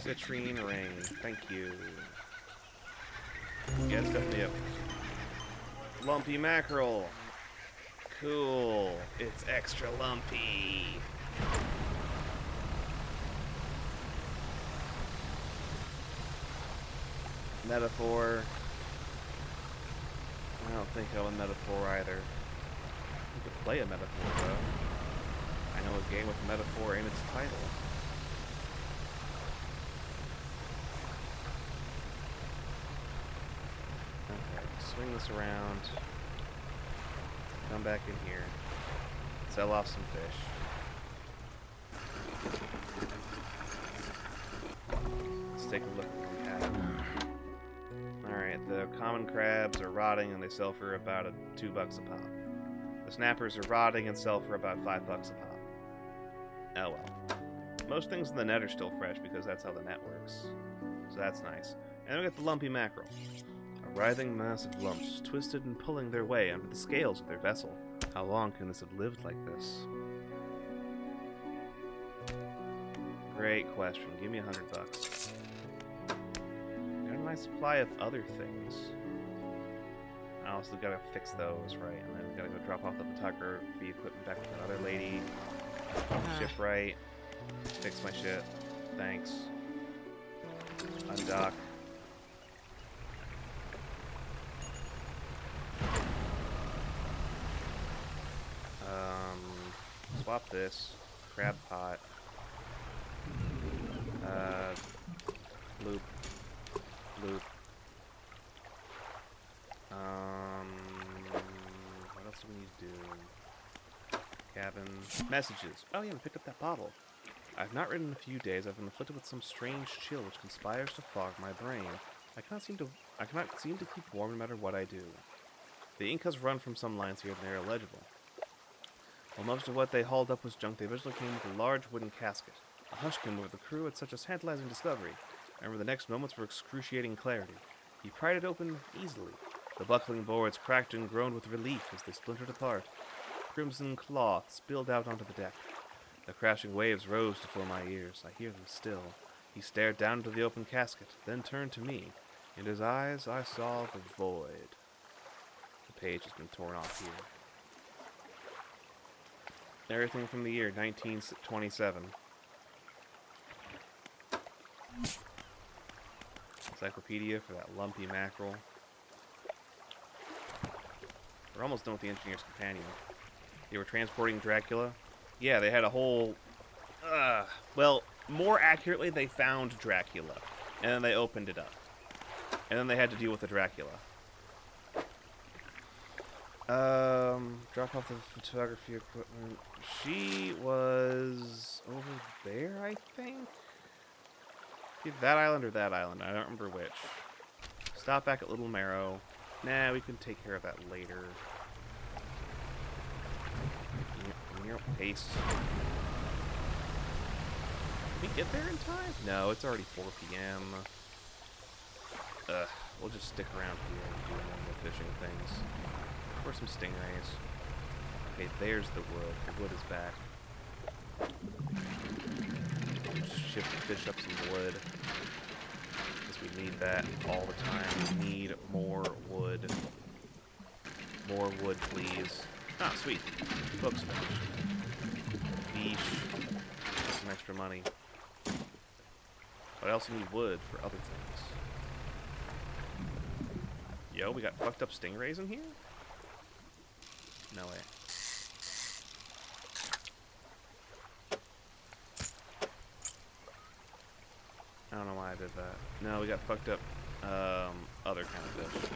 Citrine ring. Thank you. Yeah, it's definitely a lumpy mackerel. Cool. It's extra lumpy. Metaphor. I don't think I'm a metaphor either. You could play a metaphor, though. I know a game with a metaphor in its title. Okay, swing this around. Come back in here. Sell off some fish. Let's take a look at what we have. Alright, the common crabs are rotting and they sell for about $2 a pop. The snappers are rotting and sell for about $5 a pop. Oh well. Most things in the net are still fresh because that's how the net works. So that's nice. And then we got the lumpy mackerel. A writhing mass of lumps, twisted and pulling their way under the scales of their vessel. How long can this have lived like this? Great question. Give me $100. Got a nice supply of other things. I also gotta fix those, right? And then we gotta go drop off the photography equipment back to that other lady. Ship right. Fix my shit. Thanks. Undock. Swap this. Crab pot. Loop. Loop. What else do we need to do? Cabin. Messages. Oh yeah, we picked up that bottle. I've not ridden in a few days. I've been afflicted with some strange chill which conspires to fog my brain. I cannot seem to keep warm no matter what I do. The ink has run from some lines here and they are illegible. While most of what they hauled up was junk, they eventually came with a large wooden casket. A hush came over the crew at such a tantalizing discovery. I remember the next moments were excruciating clarity. He pried it open easily. The buckling boards cracked and groaned with relief as they splintered apart. Crimson cloth spilled out onto the deck. The crashing waves rose to fill my ears. I hear them still. He stared down into the open casket, then turned to me. In his eyes, I saw the void. The page has been torn off here. Everything from the year 1927. Encyclopedia for that lumpy mackerel. We're almost done with the Engineer's Companion. They were transporting Dracula. Yeah, they had a whole... well, more accurately, they found Dracula. And then they opened it up. And then they had to deal with the Dracula. Drop off the photography equipment. She was over there, I think? Either that island or that island. I don't remember which. Stop back at Little Marrow. Nah, we can take care of that later. Paste. Did we get there in time? No, it's already 4 p.m. We'll just stick around here and do normal fishing things. Or some stingrays. Okay, there's the wood. The wood is back. Fish up some wood. Because we need that all the time. We need more wood. More wood, please. Ah, sweet. Books finished. Fish. Get some extra money. But I also need wood for other things. Yo, we got fucked up stingrays in here? No way. I don't know why I did that. No, we got fucked up other kind of fish.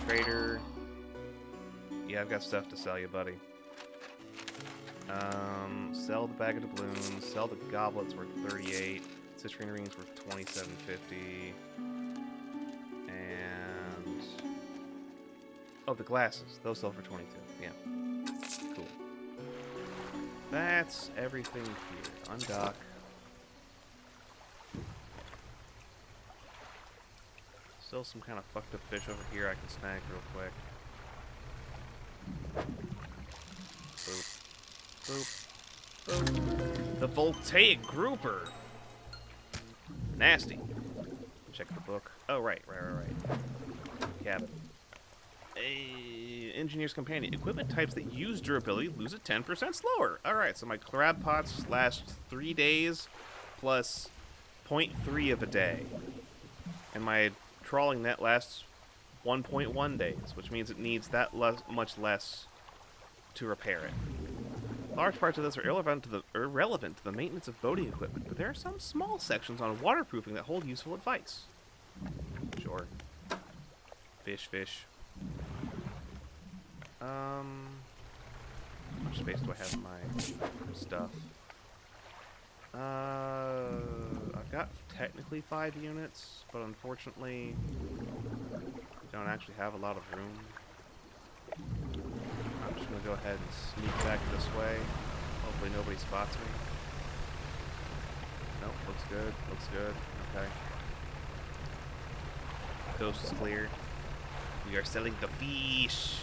Trader. Yeah, I've got stuff to sell you, buddy. Sell the bag of doubloons. Sell the goblets worth 38. Citrine rings worth 27.50. And oh, the glasses. Those sell for 22. Yeah. Cool. That's everything here. Undock. Still some kind of fucked up fish over here I can snag real quick. Boop. Boop. Boop. The voltaic grouper! Nasty. Check the book. Oh, right. Cabin. Engineer's Companion. Equipment types that use durability lose it 10% slower. Alright, so my crab pots last 3 days plus 0.3 of a day. And my trawling net lasts 1.1 days, which means it needs that much less to repair it. Large parts of this are irrelevant to the maintenance of boating equipment, but there are some small sections on waterproofing that hold useful advice. Sure. Fish. How much space do I have in my stuff? I've got technically 5 units, but unfortunately, I don't actually have a lot of room. I'm just gonna go ahead and sneak back this way. Hopefully nobody spots me. Nope, looks good, okay. Coast is clear. We are selling the fish!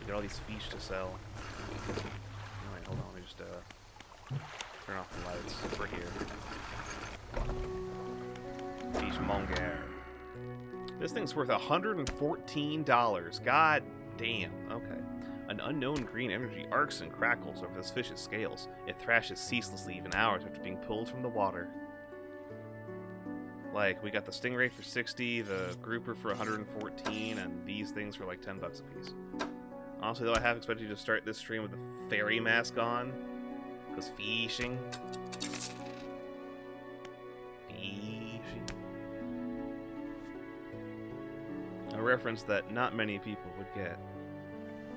We got all these fish to sell. Alright, hold on, let me just, turn off the lights. We're here. Fishmonger. This thing's worth $114. God damn. Okay. An unknown green energy arcs and crackles over this fish's scales. It thrashes ceaselessly even hours after being pulled from the water. Like, we got the stingray for 60, the grouper for 114, and these things for like 10 bucks a piece. Honestly, though, I have expected you to start this stream with the fairy mask on. Because fishing. A reference that not many people would get.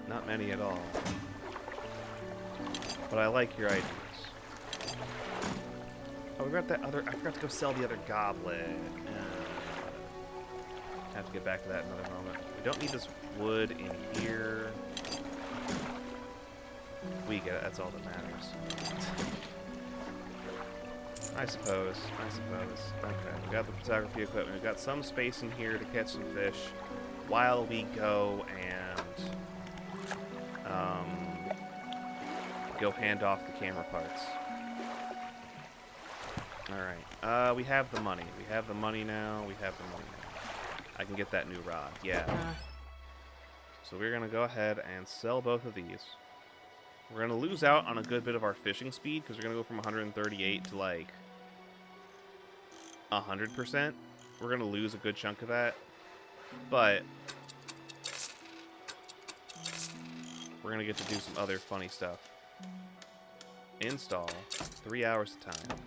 Not many at all. But I like your ideas. Oh, we got that other... I forgot to go sell the other goblet. Have to get back to that in another moment. We don't need this wood in here. We get it. That's all that matters. I suppose. Okay, we got the photography equipment. We got some space in here to catch some fish while we go and go hand off the camera parts. Alright, we have the money. We have the money now. I can get that new rod. Yeah. So we're going to go ahead and sell both of these. We're going to lose out on a good bit of our fishing speed because we're going to go from 138 to like 100%. We're going to lose a good chunk of that. But we're going to get to do some other funny stuff. Install 3 hours of time.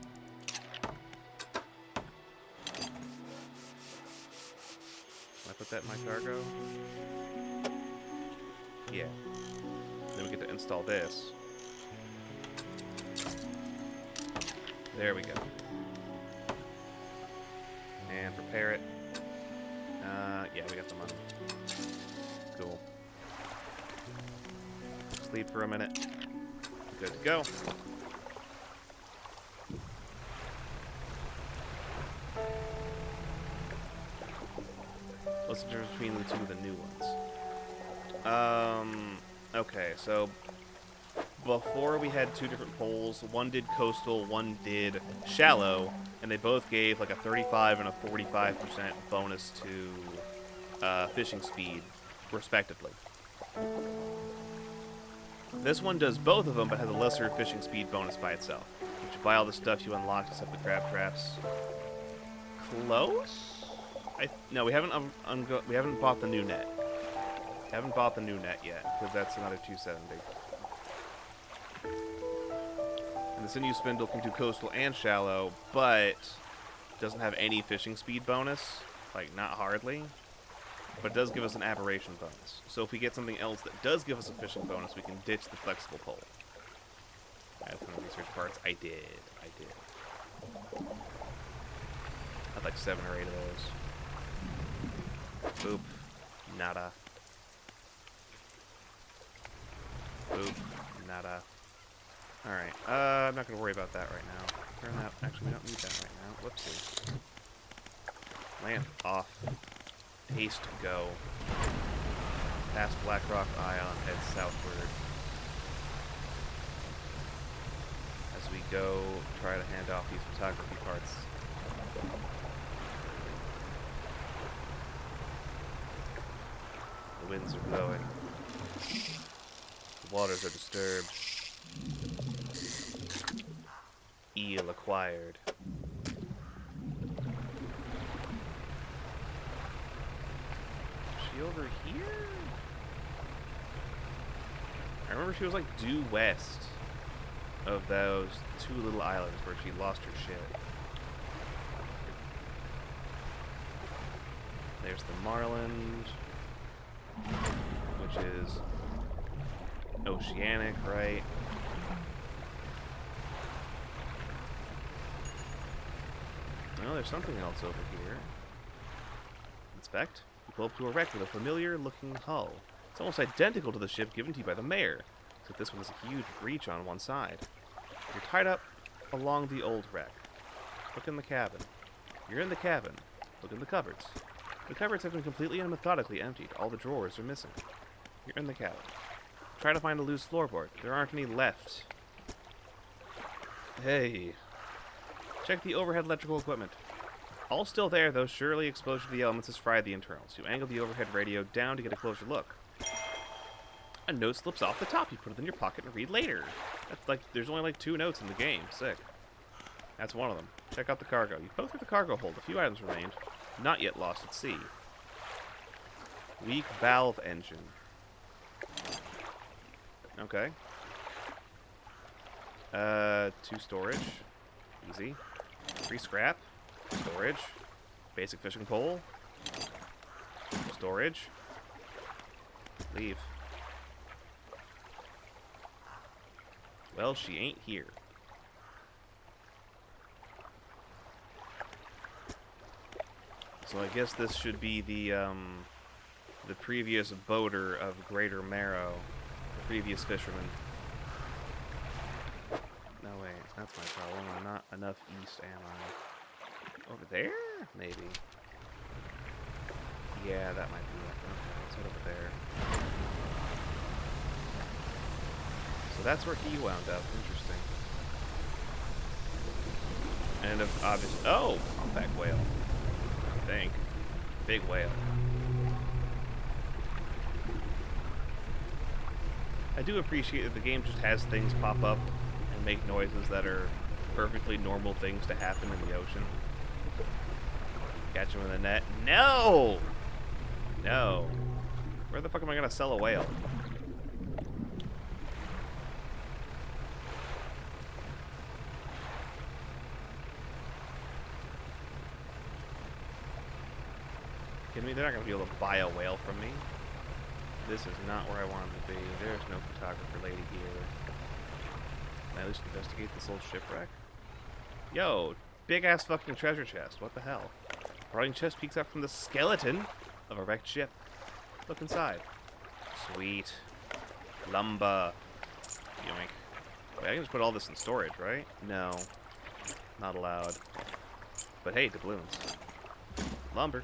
Can I put that in my cargo? Yeah. Then we get to install this. There we go. And prepare it. Yeah, we got the money. Cool. Sleep for a minute. Good to go. What's the difference between the two of the new ones? Okay, so before we had two different polls. One did coastal, one did shallow, and they both gave like a 35 and a 45% bonus to fishing speed, respectively. This one does both of them, but has a lesser fishing speed bonus by itself. You should buy all the stuff you unlock except the crab traps. Close? No, we haven't bought the new net. Haven't bought the new net yet, because that's another 270. And the sinew spindle can do coastal and shallow, but doesn't have any fishing speed bonus. Like, not hardly. But it does give us an aberration bonus. So if we get something else that does give us a fishing bonus, we can ditch the flexible pole. I have some research parts. I did. I'd like 7 or 8 of those. Boop. Nada. Boop. Nada. Alright. I'm not going to worry about that right now. Turn that. Actually, we don't need that right now. Whoopsie. Lamp off. Haste go. Past Blackrock Ion, head southward. As we go, try to hand off these photography parts. The winds are blowing. The waters are disturbed. Eel acquired. Over here? I remember she was like due west of those 2 little islands where she lost her shit. There's the Marland, which is oceanic, right? No, there's something else over here. Inspect. Pull up to a wreck with a familiar-looking hull. It's almost identical to the ship given to you by the mayor, except this one has a huge breach on one side. You're tied up along the old wreck. Look in the cabin. You're in the cabin. Look in the cupboards. The cupboards have been completely and methodically emptied. All the drawers are missing. You're in the cabin. Try to find a loose floorboard. There aren't any left. Hey. Check the overhead electrical equipment. All still there, though surely exposure to the elements has fried the internals. You angle the overhead radio down to get a closer look. A note slips off the top. You put it in your pocket and read later. That's like, there's only like 2 notes in the game. Sick. That's one of them. Check out the cargo. You poke through the cargo hold. A few items remained. Not yet lost at sea. Weak valve engine. Okay. 2 storage. Easy. 3 scrap. Storage. Basic fishing pole. Storage. Leave. Well, she ain't here. So I guess this should be the previous boater of Greater Marrow. The previous fisherman. No, wait. That's my problem. I'm not enough east, am I? Over there? Maybe. Yeah, that might be it. Okay, let's head over there. So that's where he wound up. Interesting. And obviously... Oh! Humpback whale. I think. Big whale. I do appreciate that the game just has things pop up and make noises that are perfectly normal things to happen in the ocean. Catch him in the net. No! No. Where the fuck am I gonna sell a whale? Kidding me? They're not gonna be able to buy a whale from me. This is not where I want to be. There's no photographer lady here. Can I at least investigate this old shipwreck? Yo, big ass fucking treasure chest. What the hell? Rotting chest peeks out from the skeleton of a wrecked ship. Look inside. Sweet. Lumber. Yoink. Wait, I can just put all this in storage, right? No. Not allowed. But hey, doubloons. Lumber.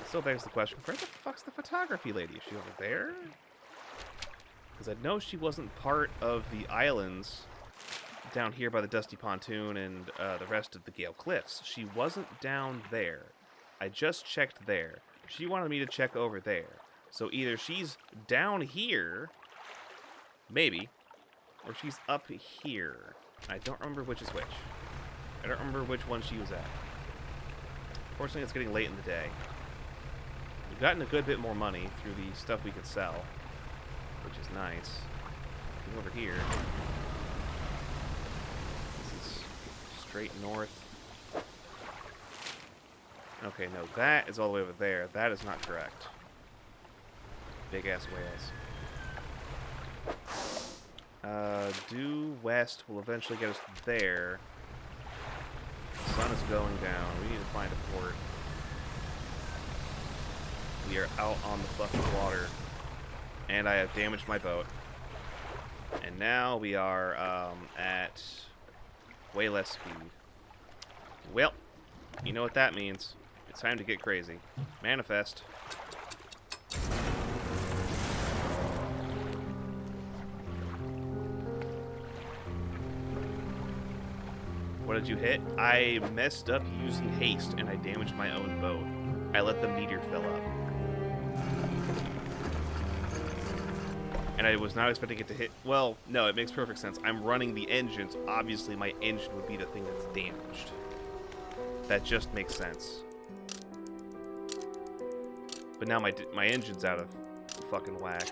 Still begs the question, where the fuck's the photography lady? Is she over there? Because I know she wasn't part of the islands down here by the Dusty Pontoon and the rest of the Gale Cliffs. She wasn't down there. I just checked there. She wanted me to check over there. So either she's down here, maybe, or she's up here. I don't remember which is which. I don't remember which one she was at. Fortunately, it's getting late in the day. We've gotten a good bit more money through the stuff we could sell, which is nice. Looking over here. This is straight north. Okay, no, that is all the way over there. That is not correct. Big-ass whales. Due west will eventually get us there. The sun is going down. We need to find a port. We are out on the fucking water. And I have damaged my boat. And now we are at way less speed. Well, you know what that means. It's time to get crazy. Manifest. What did you hit? I messed up using haste and I damaged my own boat. I let the meteor fill up. And I was not expecting it to hit... Well, no, it makes perfect sense. I'm running the engines. Obviously, my engine would be the thing that's damaged. That just makes sense. But now my engine's out of fucking whack.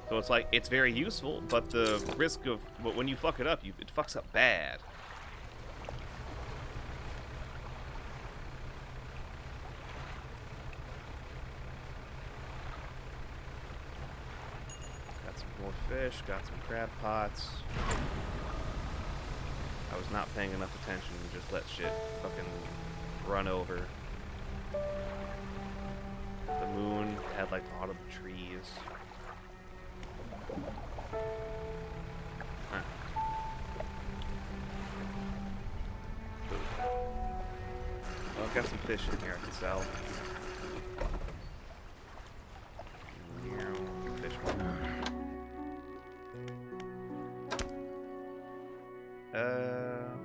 So it's like, it's very useful, but the risk of... When you fuck it up, it fucks up bad. More fish, got some crab pots. I was not paying enough attention and just let shit fucking run over. The moon had like autumn trees. Huh. Well, I've got some fish in here I can sell. Fish one.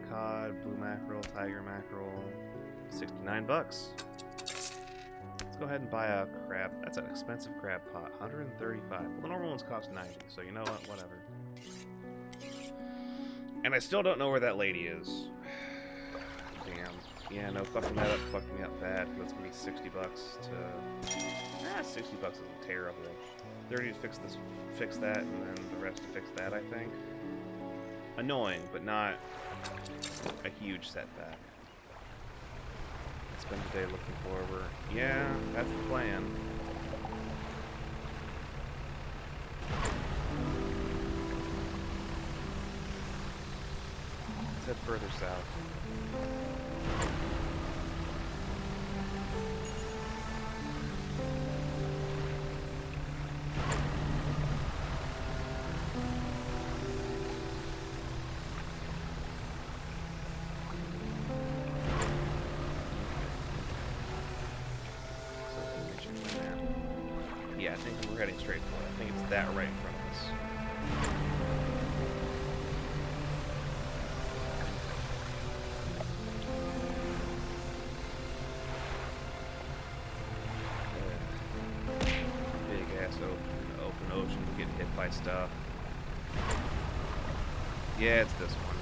Cod, blue mackerel, tiger mackerel, 69 bucks. Let's go ahead and buy a crab. That's an expensive crab pot, 135. Well, the normal ones cost 90, so you know what? Whatever. And I still don't know where that lady is. Damn. Yeah, no, fucking that up fucked me up bad. That's gonna be 60 bucks to... 60 bucks isn't terrible. 30 to fix that, and then the rest to fix that, I think. Annoying, but not a huge setback. Spend the day looking forward. Yeah, that's the plan. Let's head further south. Yeah, I think we're heading straight for it. I think it's that right in front of us. Big ass open ocean, getting hit by stuff. Yeah, it's this one.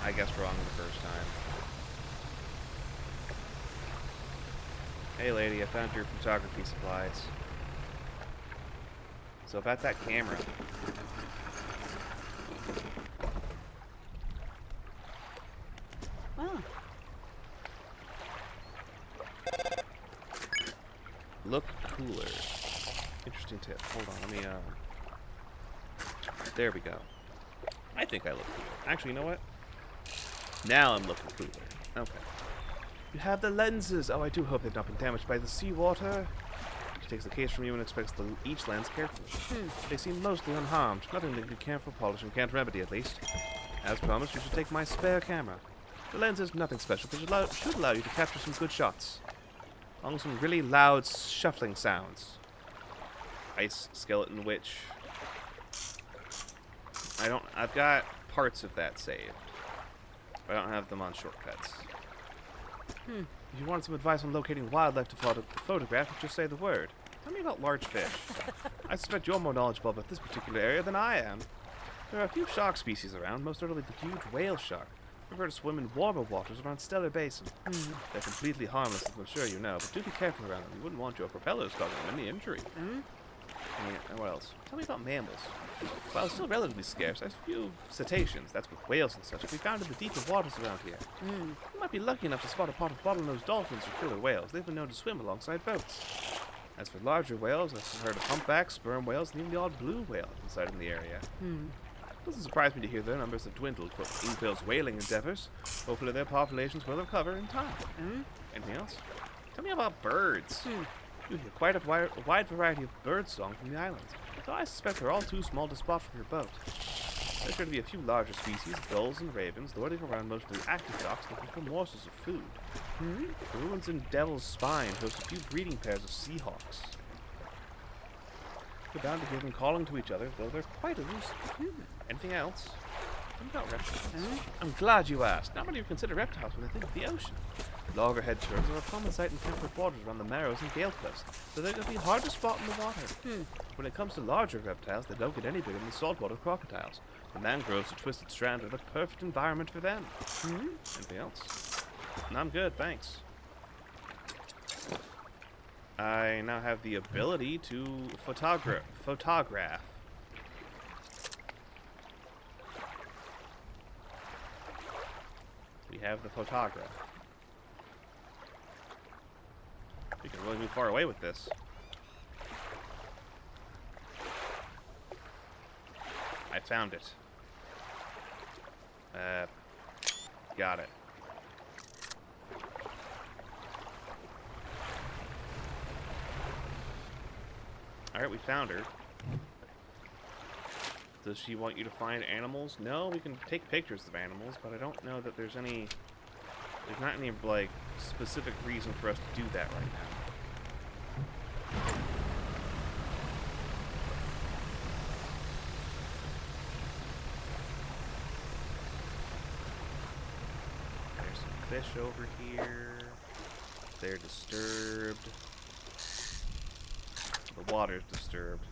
I guess wrong the first time. Hey lady, I found your photography supplies. So about that camera. Oh. Look cooler. Interesting tip. Hold on, let me there we go. I think I look cooler. Actually, you know what? Now I'm looking cooler. Okay. You have the lenses! Oh, I do hope they've not been damaged by the seawater. She takes the case from you and inspects each lens carefully. They seem mostly unharmed. Nothing that you can't for polishing can't remedy, at least. As promised, you should take my spare camera. The lens is nothing special, but it should allow you to capture some good shots. Along with some really loud shuffling sounds. Ice Skeleton Witch. I've got parts of that saved. But I don't have them on shortcuts. If you want some advice on locating wildlife to photograph, just say the word. Tell me about large fish. I suspect you're more knowledgeable about this particular area than I am. There are a few shark species around, most notably the huge whale shark. They prefer to swim in warmer waters around Stellar Basin. They're completely harmless, as I'm sure you know, but do be careful around them. You wouldn't want your propellers causing them any injury. And what else? Tell me about mammals. While still relatively scarce, there's a few cetaceans, that's with whales and such, to be found in the deeper waters around here. You might be lucky enough to spot a pot of bottlenose dolphins or killer whales. They've been known to swim alongside boats. As for larger whales, I've heard of humpbacks, sperm whales, and even the odd blue whale inside in the area. It doesn't surprise me to hear their numbers have dwindled with Ingville's whaling endeavors. Hopefully their populations will recover in time. Anything else? Tell me about birds. You hear quite a wide variety of bird song from the islands, though I suspect they're all too small to spot from your boat. There's sure to be a few larger species, gulls and ravens, lording around most of the active docks looking for morsels of food. The ruins in Devil's Spine host a few breeding pairs of seahawks. We're bound to hear them calling to each other, though they're quite elusive. Anything else? What about reptiles? I'm glad you asked. Not many people consider reptiles when they think of the ocean. Loggerhead terns are a common sight in temperate waters around the Narrows and Gale Cliffs, so they're going to be hard to spot in the water. When it comes to larger reptiles, they don't get any bigger than saltwater crocodiles. The mangroves and twisted strands are the perfect environment for them. Anything else? No, I'm good, thanks. I now have the ability to photograph. We have the photograph. We can really move far away with this. I found it. Got it. Alright, we found her. Does she want you to find animals? No, we can take pictures of animals, but I don't know that there's any... There's not any, like, specific reason for us to do that right now. There's some fish over here. They're disturbed. The water's disturbed.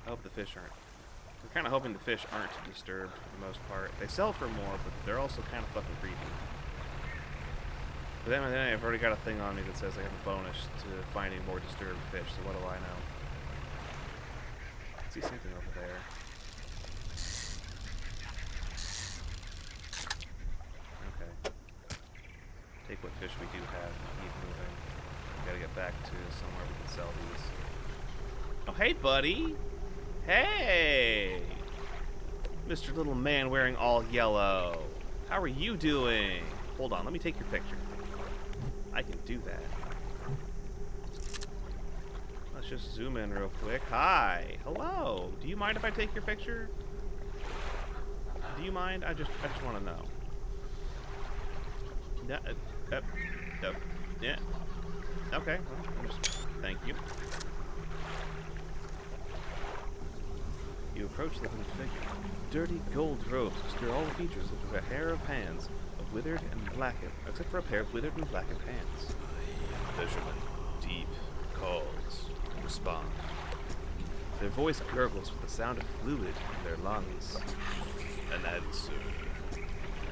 I hope the fish aren't. We're kind of hoping the fish aren't disturbed for the most part. They sell for more, but they're also kind of fucking creepy. But then I've already got a thing on me that says I have a bonus to finding more disturbed fish, so what do I know? I see something over there. Okay. Take what fish we do have and keep moving. Gotta get back to somewhere we can sell these. Oh, hey, buddy! Hey! Mr. Little Man wearing all yellow. How are you doing? Hold on, let me take your picture. I can do that. Let's just zoom in real quick. Hi! Hello! Do you mind if I take your picture? Do you mind? I just want to know. Yeah. Okay. Well, thank you. approach the hooded figure. Dirty gold robes obscure all the features of a pair of hands, of withered and blackened, except for a pair of withered and blackened hands. Fishermen, deep calls respond. Their voice gurgles with the sound of fluid in their lungs. An answer.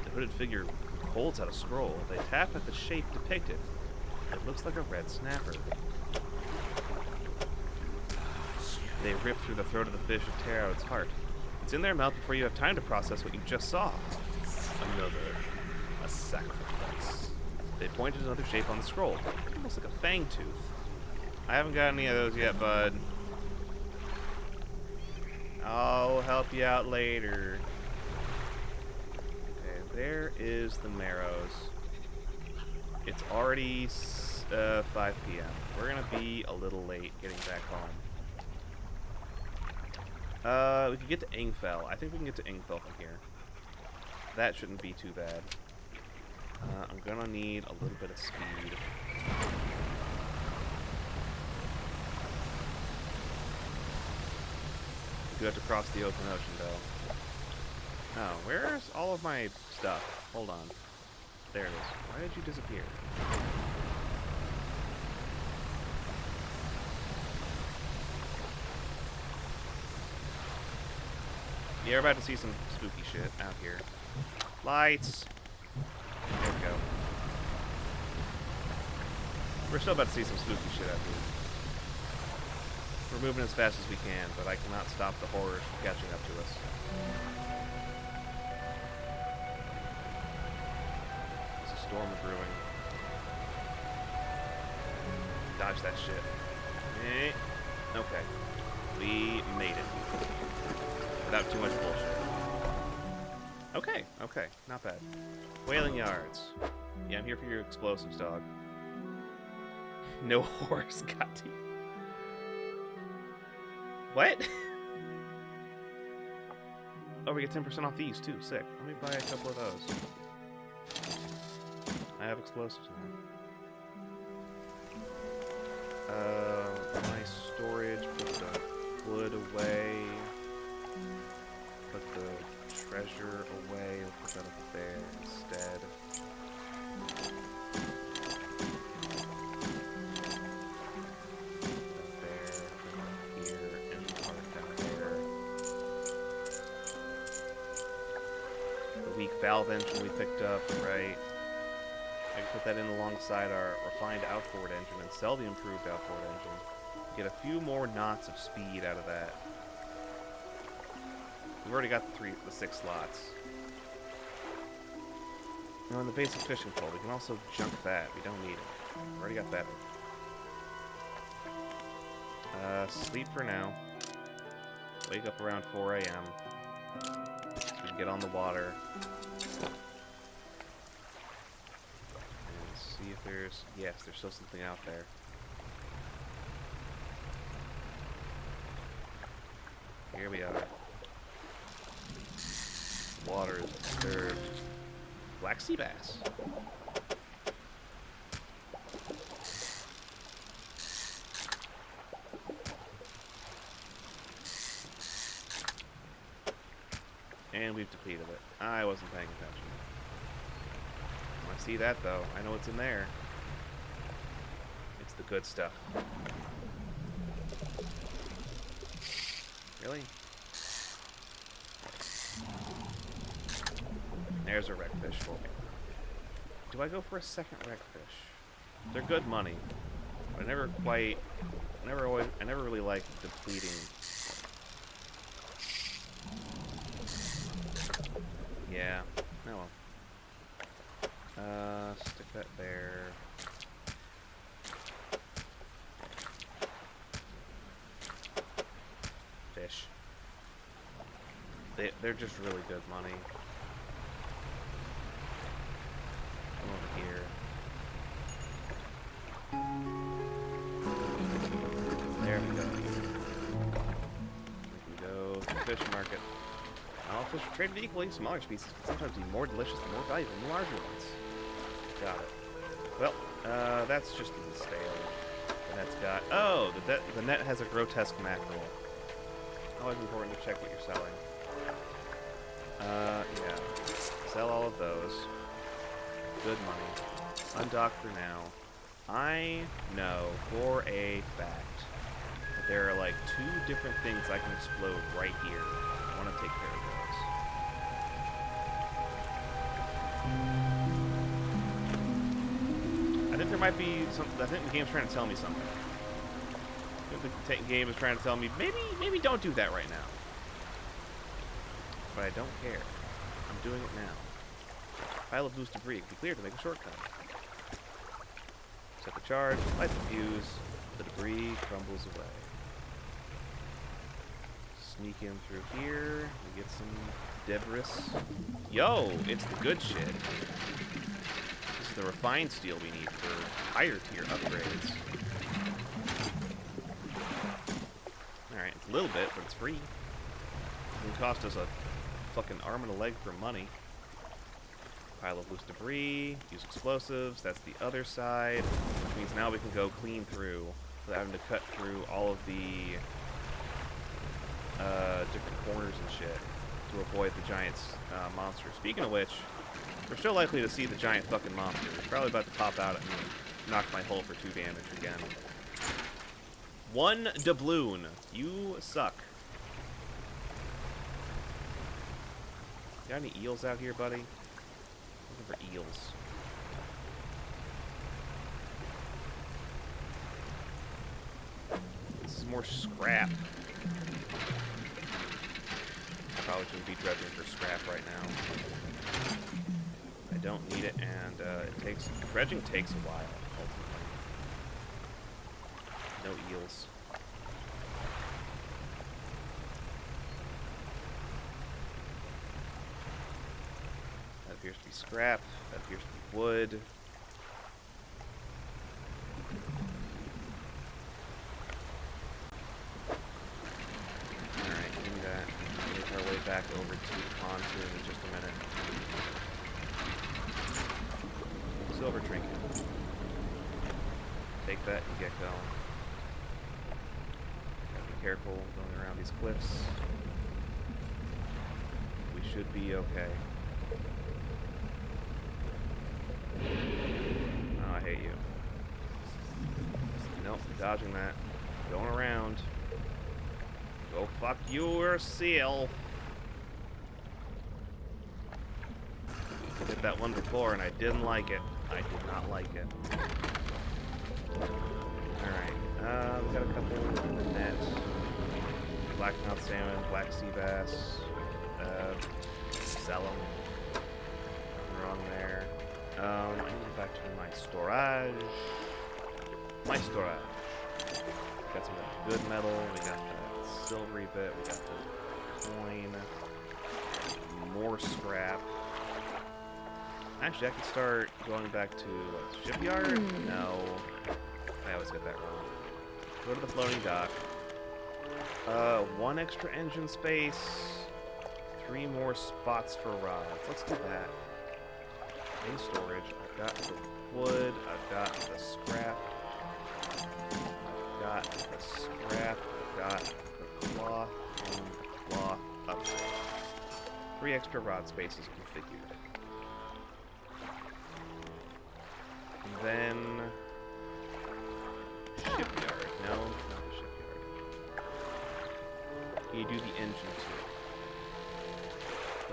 The hooded figure holds out a scroll. They tap at the shape depicted. It looks like a red snapper. They rip through the throat of the fish and tear out its heart. It's in their mouth before you have time to process what you just saw. Another. A sacrifice. They point at another shape on the scroll. Almost like a fang tooth. I haven't got any of those yet, bud. I'll help you out later. Okay, there is the Marrows. It's already 5 p.m. We're gonna be a little late getting back home. We could get to Ingfell. I think we can get to Ingfell from here. That shouldn't be too bad. I'm gonna need a little bit of speed. We do have to cross the open ocean, though. Oh, where's all of my stuff? Hold on. There it is. Why did you disappear? Yeah, we're about to see some spooky shit out here. Lights! There we go. We're still about to see some spooky shit out here. We're moving as fast as we can, but I cannot stop the horrors from catching up to us. There's a storm brewing. Dodge that shit. Okay. We made it. Without too much bullshit. Okay, okay. Not bad. Whaling Yards. Yeah, I'm here for your explosives, dog. No horse got you. What? Oh, we get 10% off these, too. Sick. Let me buy a couple of those. I have explosives now. My storage, put the wood away. Put the treasure away. We'll put that over there instead. Valve engine we picked up, right? I can put that in alongside our refined outboard engine and sell the improved outboard engine. Get a few more knots of speed out of that. We've already got the 6 slots. Now, in the basic fishing pole, we can also junk that. We don't need it. We've already got that. Sleep for now. Wake up around 4 a.m. We can get on the water. And see if there's... Yes, there's still something out there. Here we are. Water is disturbed. Black sea bass. And we've depleted it. I wasn't paying attention. When I see that, though, I know what's in there. It's the good stuff. Really? There's a wreckfish for me. Do I go for a second wreckfish? They're good money. But I never really liked depleting. Yeah. Oh well. Stick that there. Fish. They're just really good money. Come over here. There we go. We can go to the fish market. All fish are traded equally. Smaller species can sometimes be more delicious and more valuable than larger ones. Got it. Well, that's just getting stale. The net's got... Oh, the net has a grotesque mackerel. Always important to check what you're selling. Yeah. Sell all of those. Good money. Undock for now. I know for a fact that there are like 2 different things I can explode right here. I want to take care of those. I think there might be something. I think the game's trying to tell me something. I think the game is trying to tell me, maybe don't do that right now. But I don't care. I'm doing it now. Pile of loose debris. Be clear to make a shortcut. Set the charge, light the fuse, the debris crumbles away. Sneak in through here, we get some debris. Yo, it's the good shit. This is the refined steel we need for higher tier upgrades. Alright, it's a little bit, but it's free. It can cost us a fucking arm and a leg for money. Pile of loose debris, use explosives, that's the other side, which means now we can go clean through without having to cut through all of the different corners and shit to avoid the giant monster. Speaking of which, we're still likely to see the giant fucking monster. It's probably about to pop out at me and knock my hull for 2 damage again. 1 doubloon. You suck. Got any eels out here, buddy? Looking for eels. This is more scrap. I probably shouldn't be dredging for scrap right now. I don't need it, and dredging takes a while, ultimately. No eels. That appears to be scrap. That appears to be wood. Alright, give me that. Make our way back over to the pontoon in just a minute. Silver trinket. Take that and get going. Gotta be careful going around these cliffs. We should be okay. Oh, I hate you. Nope, dodging that. Going around. Go fuck yourself. I did that one before and I didn't like it. I did not like it. Alright, we got a couple in the net. Blackmouth salmon, black sea bass. Sell them. Nothing wrong there. I need to go back to my storage. My storage. Got some good metal. We got that silvery bit. We got the coin. More scrap. Actually, I could start going back to shipyard. No, I always get that wrong. Go to the floating dock. 1 extra engine space. 3 more spots for rods. Let's do that. In storage, I've got the wood, I've got the scrap, I've got the scrap, I've got the cloth, and the cloth upgrade. 3 extra rod spaces configured. And then shipyard. No, not the shipyard. You do the engine too.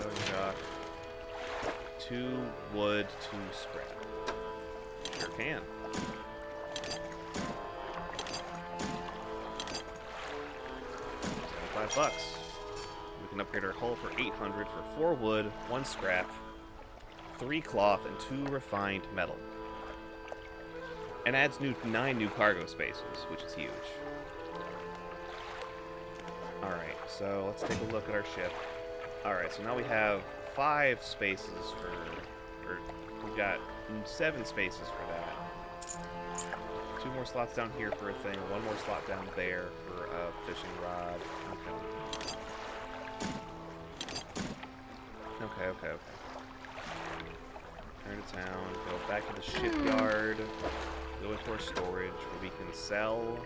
Loading dock. 2 wood, 2 scrap. Sure can. $75. We can upgrade our hull for 800 for 4 wood, 1 scrap, 3 cloth, and 2 refined metal. And adds 9 new cargo spaces, which is huge. Alright, so let's take a look at our ship. Alright, so now we have 5 spaces for, or we've got 7 spaces for that. 2 more slots down here for a thing, 1 more slot down there for a fishing rod. Okay. Turn to town, go back to the shipyard, go into our storage where we can sell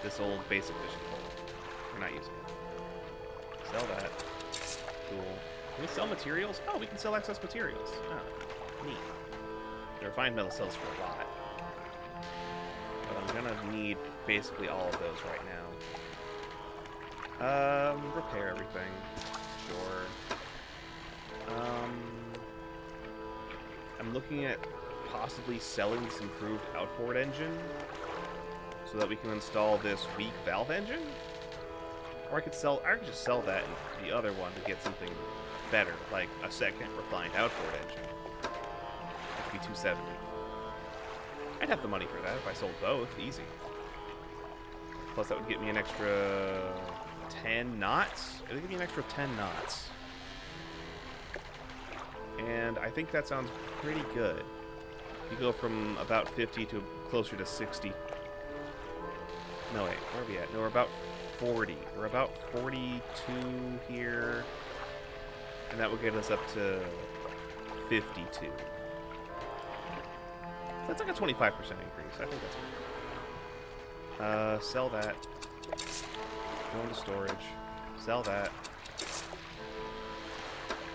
this old basic fishing pole. We're not using it. Sell that. Cool. Can we sell materials? Oh, we can sell excess materials. Oh, neat. The refined metal sells for a lot. But I'm gonna need basically all of those right now. Repair everything. Sure. I'm looking at possibly selling this improved outboard engine so that we can install this weak valve engine. Or I could just sell that and the other one to get something better, like a second refined outboard engine. Which would be $270. I'd have the money for that if I sold both, easy. Plus that would get me an extra 10 knots. It would give me an extra 10 knots. And I think that sounds pretty good. You go from about 50 to closer to 60. No, wait, where are we at? No, we're about 40. We're about 42 here. And that will get us up to 52. That's like a 25% increase. I think that's good. Sell that. Go into storage. Sell that.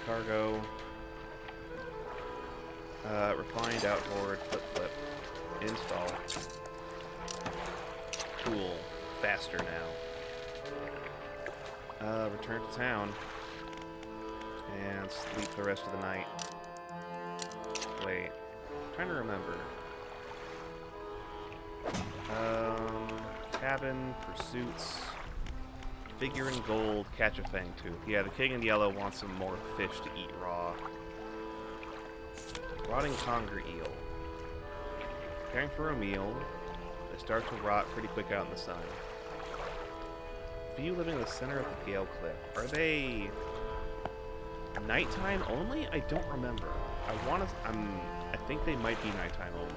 Cargo. Refined outboard. Flip. Install. Cool. Faster now. Return to town. And sleep the rest of the night. Wait. I'm trying to remember. Cabin, pursuits, figure in gold, catch a fangtooth. Yeah, the king in yellow wants some more fish to eat raw. Rotting conger eel. Preparing for a meal. They start to rot pretty quick out in the sun. Few living in the center of the Gale Cliff. Are they nighttime only? I don't remember. I think they might be nighttime only.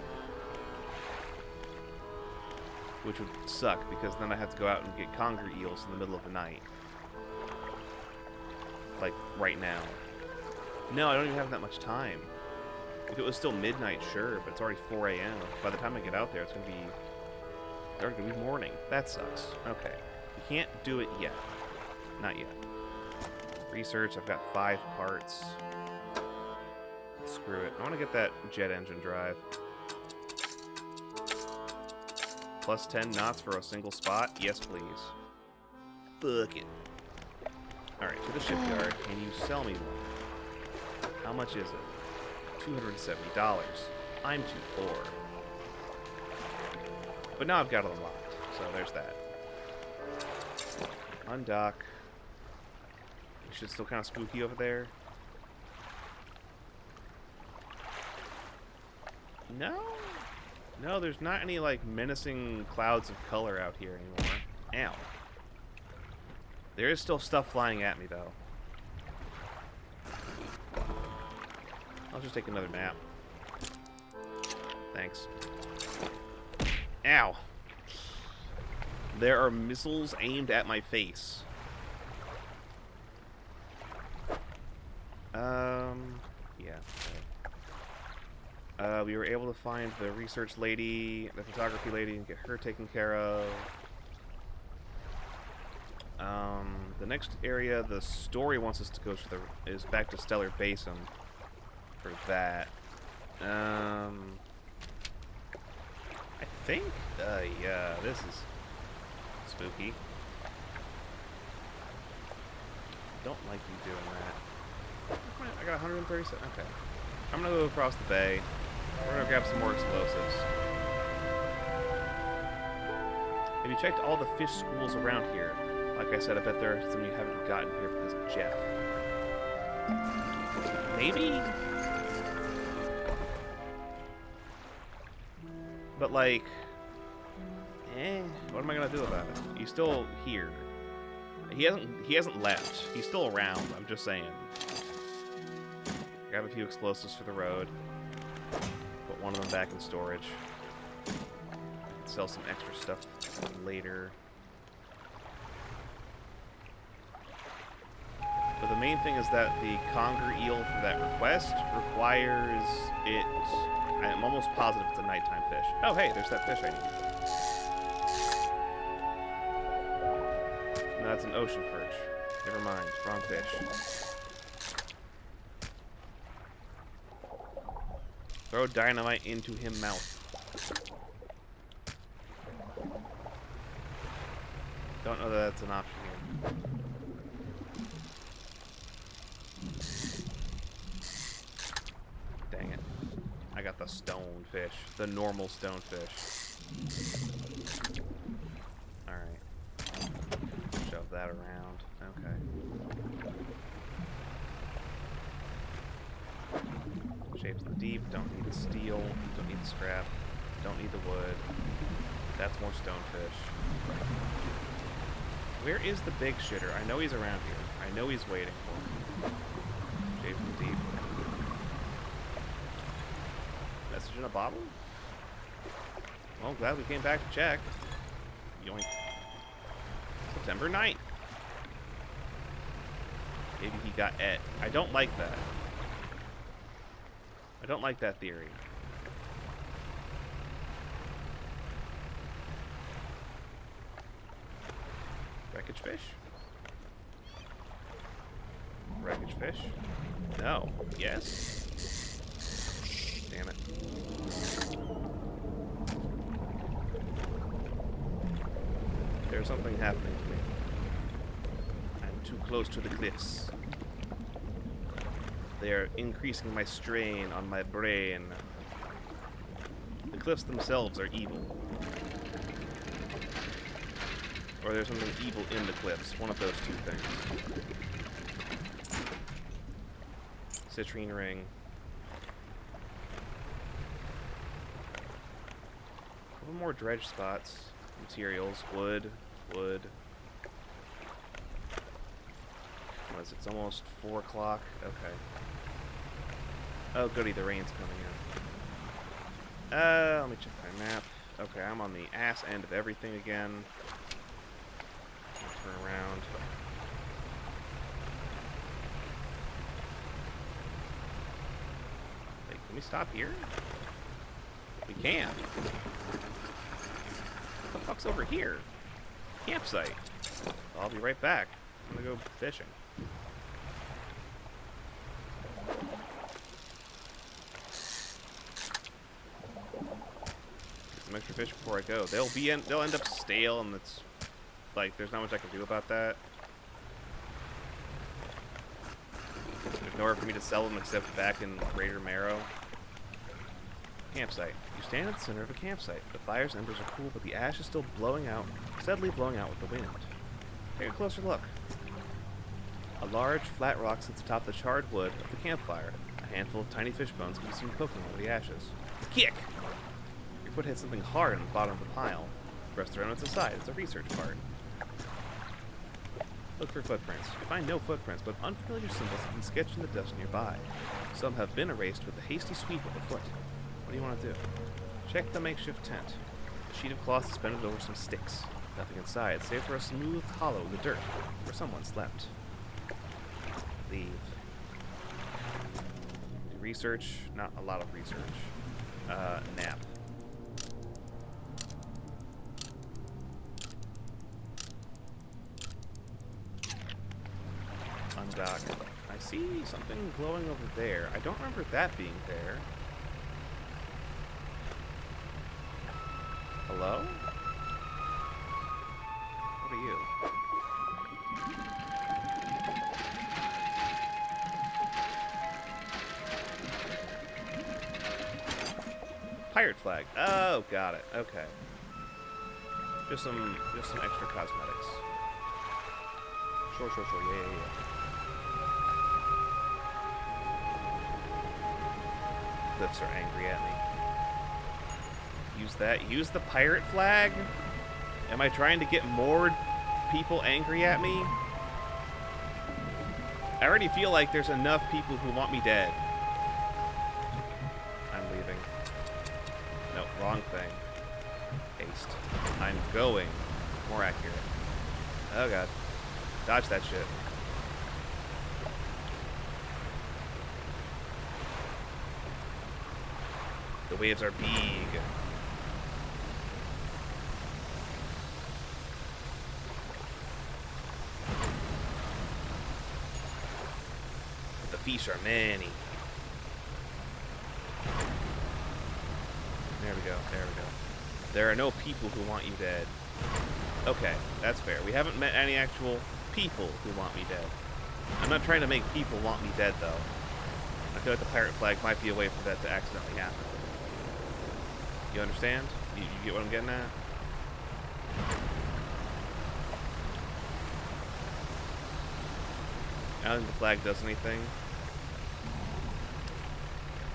Which would suck, because then I have to go out and get conger eels in the middle of the night. Like, right now. No, I don't even have that much time. If it was still midnight, sure, but it's already 4 a.m. By the time I get out there, it's going to be morning. That sucks. Okay. We can't do it yet. Not yet. Research, I've got 5 parts. Screw it. I want to get that jet engine drive. Plus 10 knots for a single spot? Yes, please. Fuck it. Alright, to the shipyard. Can you sell me one? How much is it? $270. I'm too poor. But now I've got it unlocked, so there's that. Undock. Shit's still kind of spooky over there. No? No, there's not any, like, menacing clouds of color out here anymore. Ow. There is still stuff flying at me, though. I'll just take another nap. Thanks. Ow. There are missiles aimed at my face. Yeah. We were able to find the research lady, the photography lady, and get her taken care of. The next area the story wants us to go to is back to Stellar Basin for that. I think, yeah, this is spooky. Don't like you doing that. I got 137. Okay. I'm gonna go across the bay. We're gonna grab some more explosives. Have you checked all the fish schools around here? Like I said, I bet there are some you haven't gotten here because of Jeff. Maybe? But like, what am I gonna do about it? He's still here. He hasn't left. He's still around, I'm just saying. Grab a few explosives for the road. Put one of them back in storage. Sell some extra stuff later. But the main thing is that the conger eel for that request requires it... I'm almost positive it's a nighttime fish. Oh, hey, there's that fish I need. No, that's an ocean perch. Never mind. Wrong fish. Throw dynamite into him mouth. Don't know that that's an option here. Dang it. I got the stonefish. The normal stonefish. Alright. Shove that around. Okay. Shapes in the deep. Don't need the steel. Don't need the scrap. Don't need the wood. That's more stonefish. Where is the big shitter? I know he's around here. I know he's waiting for me. Shapes in the deep. Message in a bottle? Well, glad we came back to check. Yoink. September 9th. Maybe he got et. I don't like that. I don't like that theory. Wreckage fish? Wreckage fish? No. Yes? Damn it. There's something happening to me. I'm too close to the cliffs. They are increasing my strain on my brain. The cliffs themselves are evil. Or there's something evil in the cliffs. One of those two things. Citrine ring. A couple more dredge spots. Materials. Wood. Wood. What is it? It's almost 4 o'clock. Okay. Oh, goody. The rain's coming in. Let me check my map. Okay, I'm on the ass end of everything again. Turn around. Wait, can we stop here? We can. What the fuck's over here? Campsite. I'll be right back. I'm gonna go fishing. Get some extra fish before I go. They'll end up stale, and it's like, there's not much I can do about that. There's nowhere for me to sell them except back in Greater Marrow. Campsite. You stand at the center of a campsite. The fire's embers are cool, but the ash is still blowing out, steadily blowing out with the wind. Take a closer look. A large, flat rock sits atop the charred wood of the campfire. A handful of tiny fish bones can be seen poking over the ashes. Kick! Your foot hits something hard on the bottom of the pile. Press the remnants aside. It's a research part. Look for footprints. You find no footprints, but unfamiliar symbols have been sketched in the dust nearby. Some have been erased with a hasty sweep of the foot. What do you want to do? Check the makeshift tent. A sheet of cloth suspended over some sticks. Nothing inside, save for a smooth hollow in the dirt, where someone slept. Leave. Do research. Not a lot of research. Nap. Undock. I see something glowing over there. I don't remember that being there. Hello? What are you? Pirate flag. Oh, got it. Okay. Just some extra cosmetics. Sure. Yeah. Cliffs are angry at me. Use that. Use the pirate flag? Am I trying to get more people angry at me? I already feel like there's enough people who want me dead. I'm leaving. No, wrong thing. Haste. I'm going. More accurate. Oh god. Dodge that shit. The waves are big. fish are many. There we go, there we go. There are no people who want you dead. Okay, that's fair. We haven't met any actual people who want me dead. I'm not trying to make people want me dead, though. I feel like the pirate flag might be a way for that to accidentally happen. You understand? You get what I'm getting at? I don't think the flag does anything.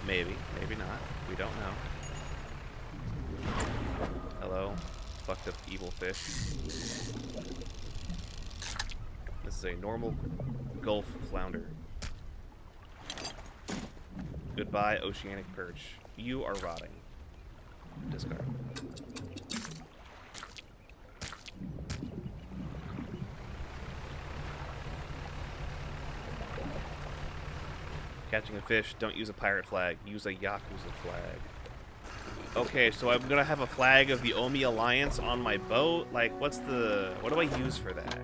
Maybe, maybe not. We don't know. Hello, fucked up evil fish. This is a normal Gulf flounder. Goodbye, oceanic perch. You are rotting. Discard. Catching a fish, don't use a pirate flag. Use a Yakuza flag. Okay, so I'm gonna have a flag of the Omi Alliance on my boat? Like, what do I use for that?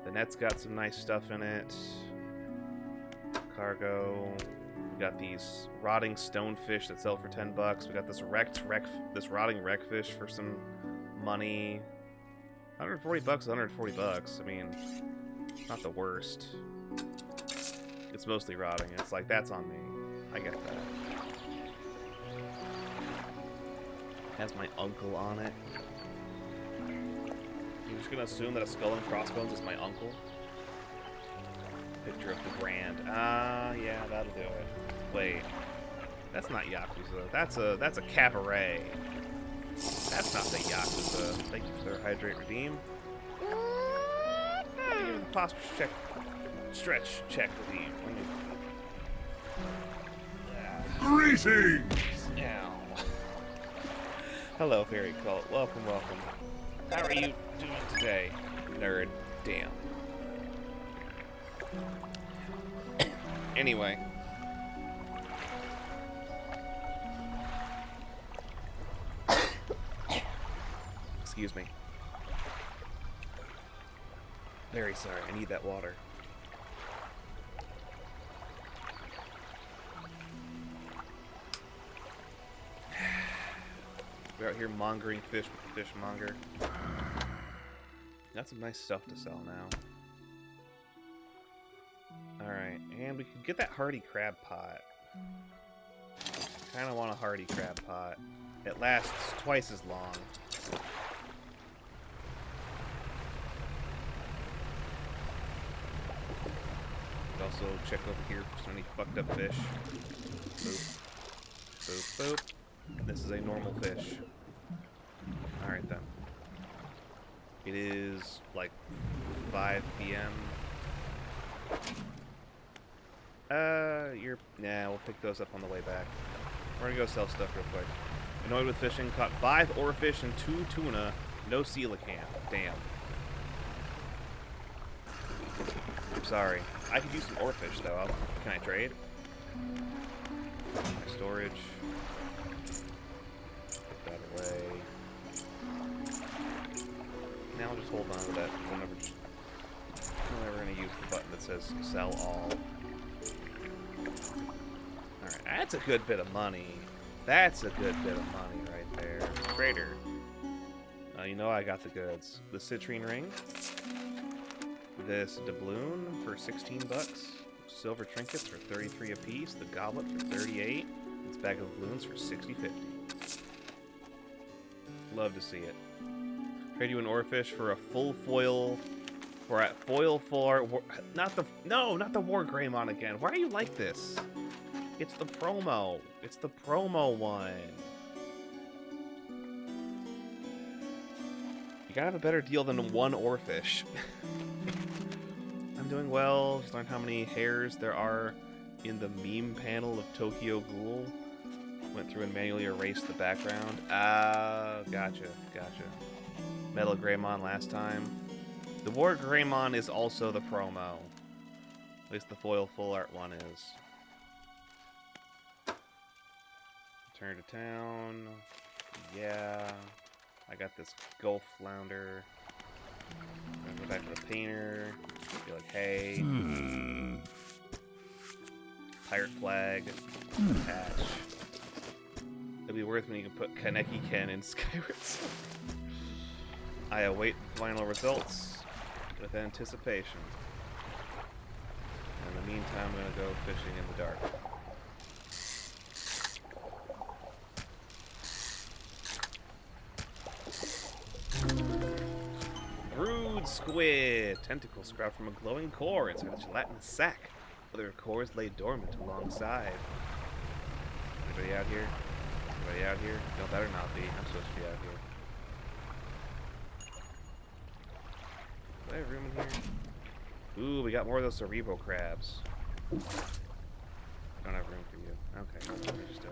The net's got some nice stuff in it. Cargo. We got these rotting stonefish that sell for $10. We got this rotting wreckfish for some money. 140 bucks, 140 bucks. I mean, not the worst. It's mostly rotting. It's like, that's on me. I get that. Has my uncle on it. I'm just gonna assume that a skull and crossbones is my uncle. Picture of the Grand. Yeah, that'll do it. Wait, that's not Yakuza. That's a cabaret. That's not the Yakuza. Thank you for the hydrate redeem. Give me the posture check. Stretch check redeem. Greetings! Ow. Hello, Fairy Cult. Welcome, welcome. How are you doing today, nerd? Damn. Anyway. Excuse me. Very sorry, I need that water. We're out here mongering fish with the fishmonger. Got some nice stuff to sell now. Alright, and we can get that hardy crab pot. Kinda want a hardy crab pot. It lasts twice as long. Also check over here for any fucked up fish. Boop. Boop, boop. This is a normal fish. Alright then. It is like 5 p.m. Nah, we'll pick those up on the way back. We're gonna go sell stuff real quick. Annoyed with fishing, caught 5 oarfish and 2 tuna, no coelacanth. Damn. I'm sorry. I could use some oarfish though. Can I trade? My storage. Put that away. Now I'll just hold on to that. I'm never gonna use the button that says sell all. Alright, that's a good bit of money. That's a good bit of money right there. Trader. You know I got the goods. The citrine ring. This doubloon for 16 bucks. Silver trinkets for 33 apiece. The goblet for 38. This bag of doubloons for 60.50. Love to see it. Trade you an oarfish for a full foil. We're at foil for not the War Greymon again. Why are you like this? It's the promo. It's the promo one. You gotta have a better deal than one oarfish. I'm doing well. Just learned how many hairs there are in the meme panel of Tokyo Ghoul. Went through and manually erased the background. Gotcha. Metal Greymon last time. The War Greymon is also the promo. At least the foil full art one is. Return to town. Yeah. I got this Gulf Flounder. I'm gonna go back to the painter. Be like, hey. pirate flag. Attach. It'll be worth when you can put Kaneki Ken in Skyward Sword. I await the final results with anticipation. In the meantime, I'm gonna go fishing in the dark. Brood squid! Tentacles sprout from a glowing core inside a gelatinous sac. Other cores lay dormant alongside. Anybody out here? Anybody out here? No, better not be. I'm supposed to be out here. Do I have room in here? Ooh, we got more of those cerebral crabs. Don't have room for you. Okay, let me just,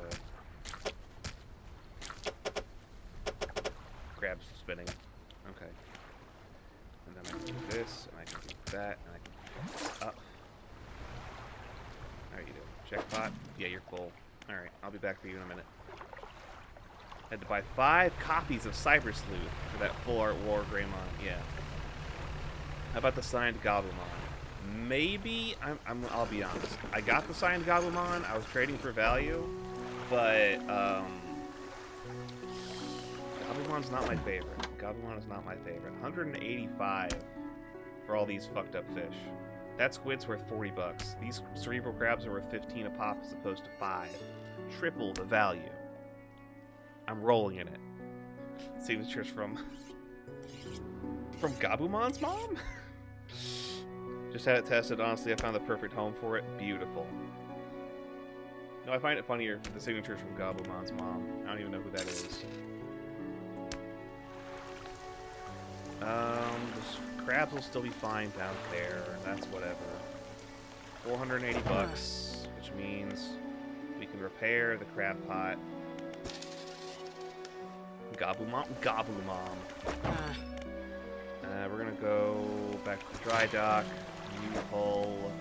crabs spinning. Okay. And then I can do this, and I can do that, and I can do this up. How are you doing? Checkpot? Yeah, you're full. Alright, I'll be back for you in a minute. Had to buy 5 copies of Cyber Sleuth for that full art War Greymon. Yeah. How about the signed Gabumon? Maybe I'll be honest. I got the signed Gabumon. I was trading for value, but Gabumon's not my favorite. Gabumon is not my favorite. 185 for all these fucked up fish. That squid's worth 40 bucks. These cerebral crabs are worth 15 a pop as opposed to 5. Triple the value. I'm rolling in it. Signatures from Gabumon's mom? Just had it tested. Honestly, I found the perfect home for it. Beautiful. No, I find it funnier for the signatures from Gabumon's mom. I don't even know who that is. The crabs will still be fine down there. That's whatever. 480 bucks, which means we can repair the crab pot. Gabumon. We're gonna go back to the dry dock. New hull.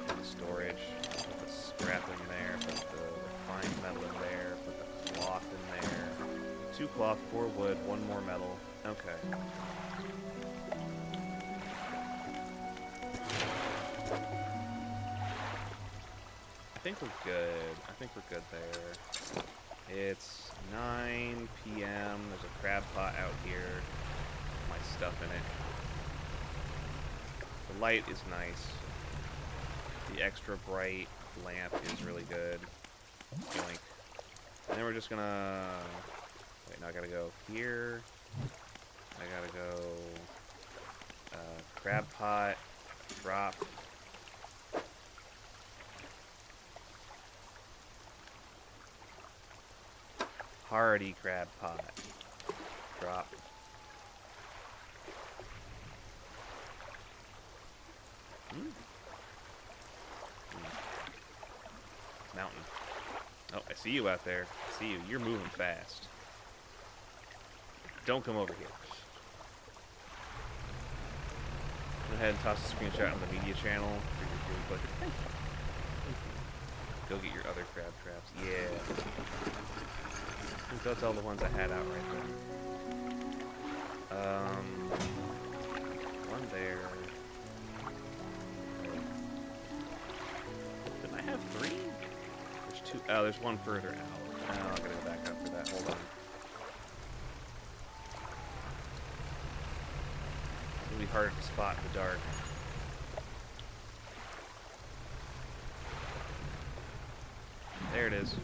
Put the storage. Put the scrap in there. Put the refined metal in there. Put the cloth in there. 2 cloth, 4 wood, 1 more metal. Okay. I think we're good. I think we're good there. It's 9 p.m. There's a crab pot out here. My stuff in it. The light is nice. The extra bright lamp is really good. Yoink. And then we're just gonna... Wait, now I gotta go here. I gotta go... crab pot. Drop. Hardy crab pot. Drop. Mountain. Oh, I see you out there. I see you. You're moving fast. Don't come over here. Go ahead and toss a screenshot on the media channel for your budget. Thank you. Go get your other crab traps. Yeah. I think that's all the ones I had out right there. One there. Didn't I have 3? There's 2. Oh, there's one further out. Oh, I gotta go back up for that. Hold on. It'll be harder to spot in the dark. There it is.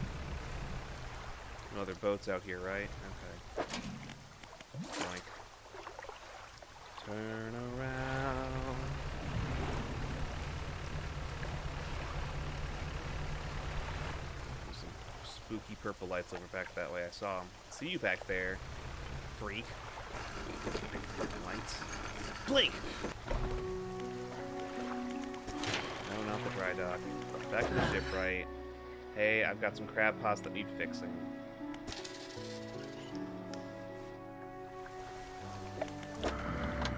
No other boats out here, right? Okay. Like, turn around. There's some spooky purple lights over back that way. I saw them. See you back there, freak. Big fucking lights. Blink! No, not the dry dock. Back to the shipwright. Hey, I've got some crab pots that need fixing.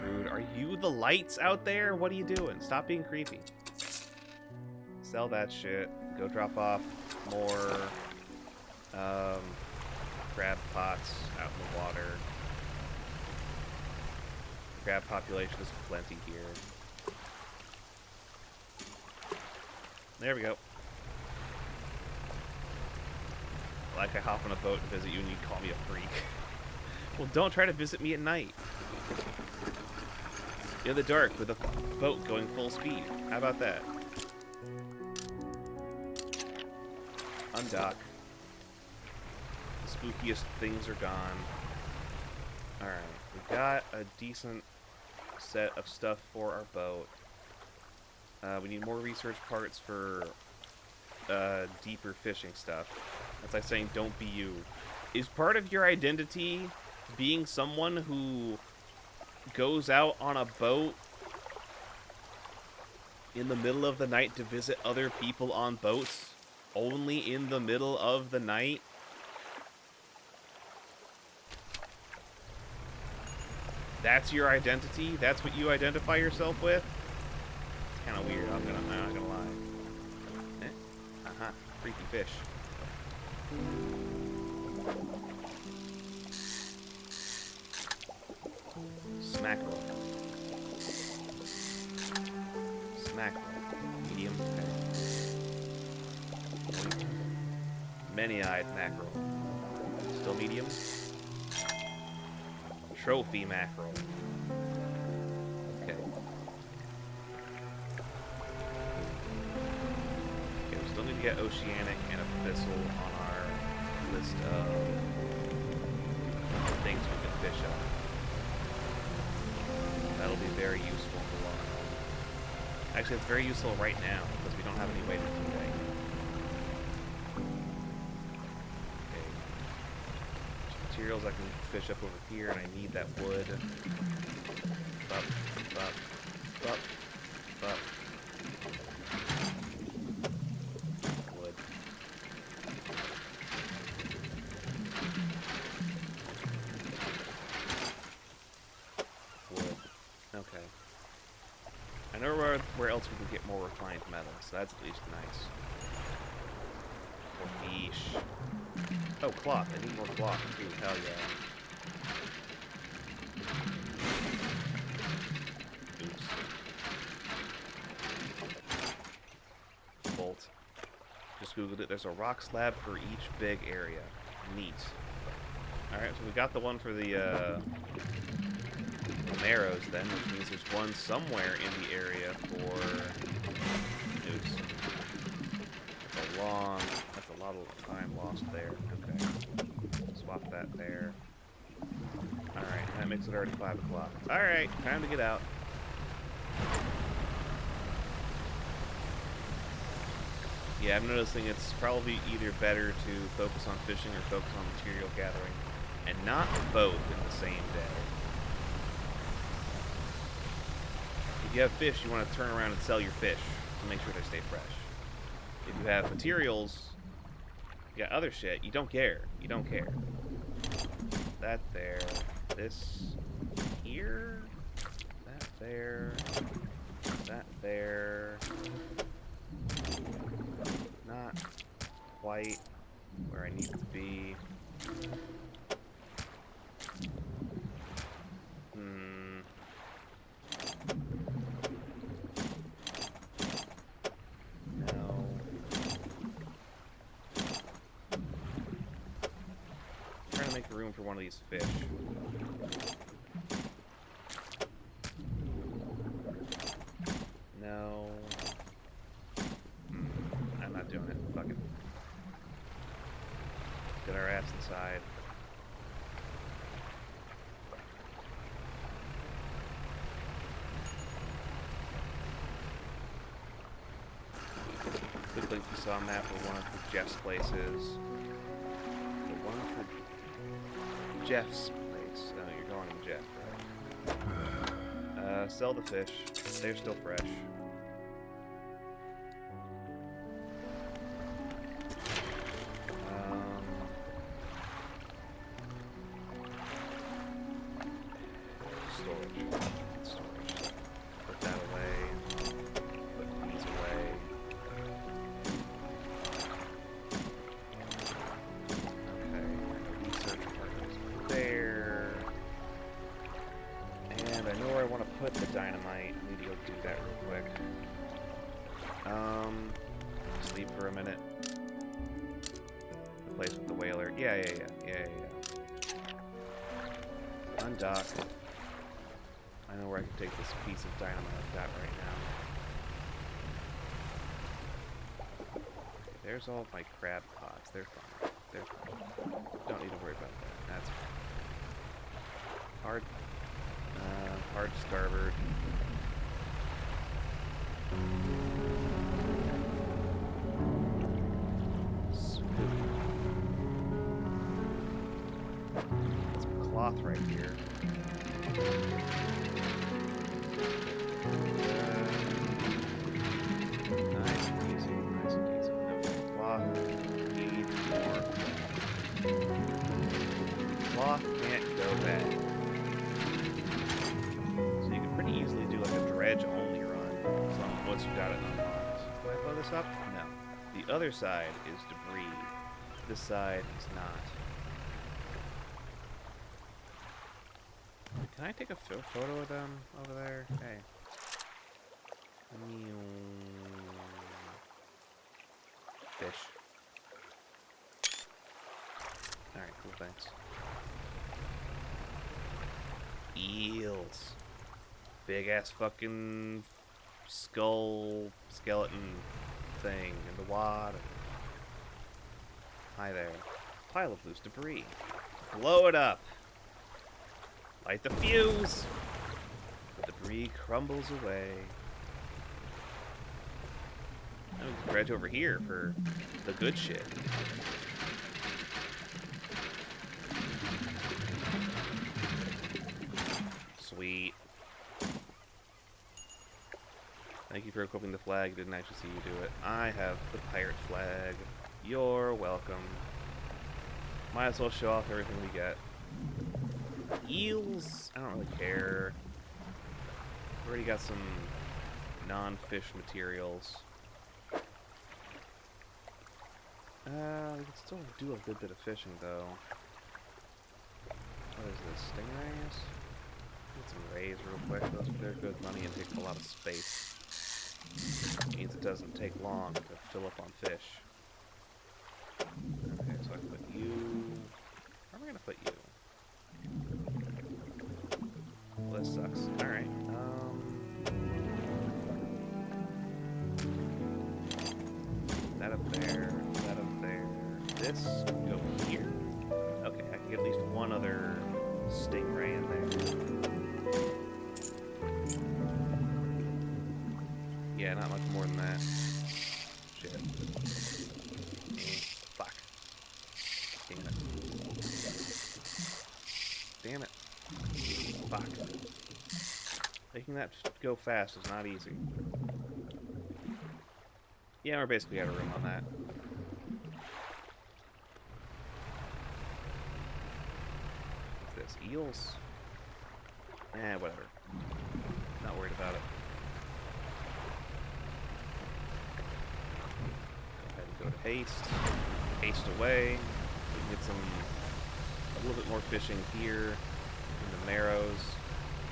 Rude. Are you the lights out there? What are you doing? Stop being creepy. Sell that shit. Go drop off more crab pots out in the water. Crab population is plenty here. There we go. like I hop on a boat and visit you and you call me a freak. Well, don't try to visit me at night. In the dark with a boat going full speed. How about that? Undock. The spookiest things are gone. Alright, we got a decent set of stuff for our boat. We need more research parts for deeper fishing stuff. That's like saying, don't be you. Is part of your identity being someone who goes out on a boat in the middle of the night to visit other people on boats? Only in the middle of the night? That's your identity? That's what you identify yourself with? It's kind of weird, I'm not gonna lie. Freaky fish. Smackerel. Smackerel. Medium. Okay. Many-eyed mackerel. Still medium. Trophy mackerel. Okay. We still need to get oceanic and abyssal on our list of things we can fish up. That'll be very useful in the long run. Actually, it's very useful right now because we don't have any way to do that. Okay. Materials I can fish up over here, and I need that wood. Up, up, up, up. Wood. Wood. Okay. I know where else we can get more refined metal, so that's at least nice. More fish. Oh, cloth. I need more cloth too. Hell yeah. Oops. Bolt. Just googled it. There's a rock slab for each big area. Neat. Alright, so we got the one for the arrows then, which means there's one somewhere in the area for... Oops. That's a lot of time lost there. Okay. Swap that there. Alright, that makes it already 5 o'clock. Alright, time to get out. Yeah, I'm noticing it's probably either better to focus on fishing or focus on material gathering, and not both in the same day. If you have fish, you want to turn around and sell your fish to make sure they stay fresh. If you have materials, you got other shit, you don't care. You don't care. That there. This here. That there. That there. Not quite where I need to be. No. I'm trying to make room for one of these fish. No. I'm not doing it. Fuck it. Get our ass inside. Quick link you saw a map of one of Jeff's places. The one for Jeff's place. Oh, you're going to Jeff, right? Sell the fish. They're still fresh. Storage. Put that away. Put these away. Okay. Research partners there. And I know where I want to put the dynamite. I need to go do that real quick. Sleep for a minute. place with the whaler. Yeah. Undock. I know where I can take this piece of dynamite I've got right now. Okay, there's all of my crab pots. They're fine. They're fine. Don't need to worry about that. That's fine. Hard starboard. Some cloth right here. Nice and easy. Okay, cloth. Need more. Cloth can't go bad. So you can pretty easily do like a dredge only run. So once you've got it unlocked. Can I blow this up? No. The other side is debris. This side is not. Can I take a photo of them over there? Hey. Fish. Alright, cool, thanks. Eels. Big ass fucking skeleton thing in the water. Hi there. Pile of loose debris. Blow it up. Light the fuse. The debris crumbles away. Now we can dredge over here for the good shit. Sweet. Thank you for equipping the flag. Didn't actually see you do it. I have the pirate flag. You're welcome. Might as well show off everything we get. Eels, I don't really care. Already got some non-fish materials. We can still do a good bit of fishing, though. What is this? Stingrays? Get some rays real quick. They're good money and take a lot of space. Means it doesn't take long to fill up on fish. Okay, so I can put you... Where am I gonna put you? Well, this sucks. Alright, that up there, that up there. This can go here. Okay, I can get at least one other stingray in there. Yeah, not much more than that. Shit. Fuck. Damn it. Damn it. Fuck. Making that go fast is not easy. Yeah, we're basically out of room on that. What's this? Eels? Eh, whatever. Not worried about it. Go ahead and go to haste. Haste away. We can get a little bit more fishing here in the marrows.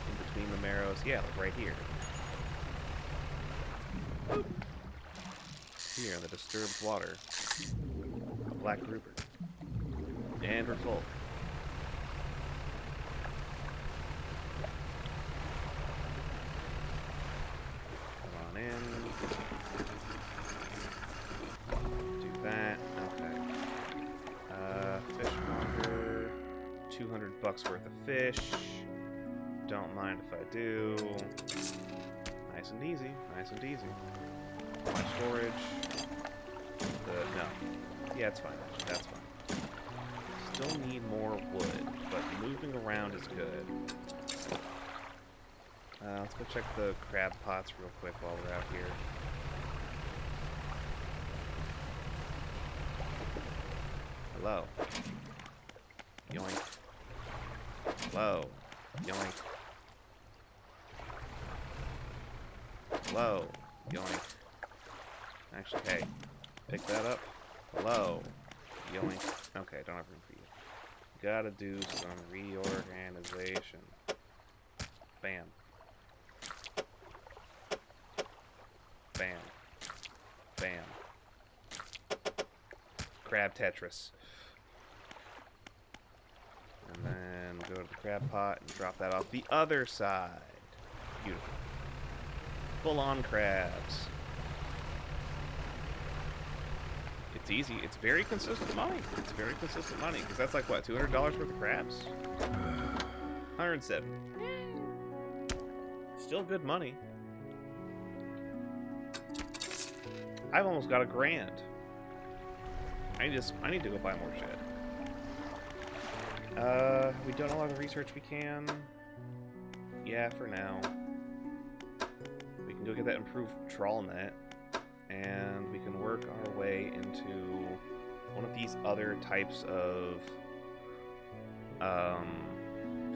In between the marrows. Yeah, like right here. Boop. Here in the disturbed water. Black grouper. And we're full. Come on in. Do that. Okay. Fishmonger. $200 worth of fish. Don't mind if I do. Nice and easy. Nice and easy. My storage. No. Yeah, it's fine. That's fine. Still need more wood, but moving around is good. Let's go check the crab pots real quick while we're out here. Hello. Yoink. Hello. Yoink. Hello. Yoink. Actually, hey. Pick that up. Hello. Yoink. Okay, don't have room for you. Gotta do some reorganization. Bam. Bam. Bam. Crab Tetris. go to the crab pot and drop that off the other side. Beautiful. Full-on crabs. It's easy. It's very consistent money. It's very consistent money. Because that's like, what, $200 worth of crabs? 107. Still good money. I've almost got $1,000. I need to go buy more shit. We done a lot of the research we can. Yeah, for now. We can go get that improved trawl net, and we can work our way into one of these other types of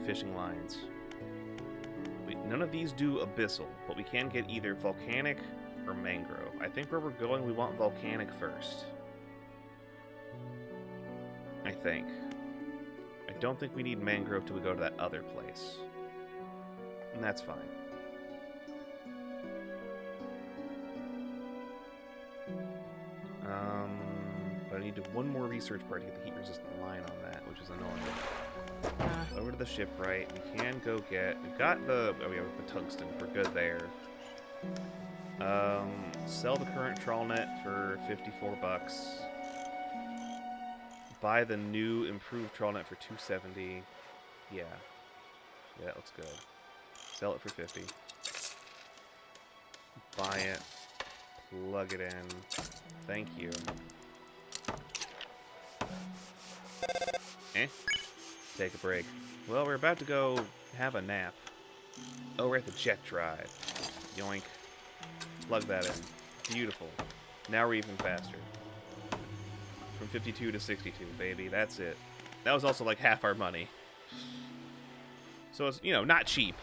fishing lines. None of these do abyssal, but we can get either volcanic or mangrove. I think where we're going, we want volcanic first. I think. I don't think we need mangrove till we go to that other place. And that's fine. But I need to one more research part to get the heat-resistant line on that, which is annoying. Over to the shipwright. We can go get... We've got the... Oh, we have the tungsten. We're good there. Sell the current trawl net for $54. Buy the new improved trawl net for $270. Yeah. Yeah, that looks good. Sell it for $50. Buy it. Plug it in. Thank you. Take a break. Well, we're about to go have a nap. Oh, we're at the jet drive. Yoink. Plug that in. Beautiful. Now we're even faster. From 52 to 62, baby. That's it. That was also like half our money. So it's, you know, not cheap.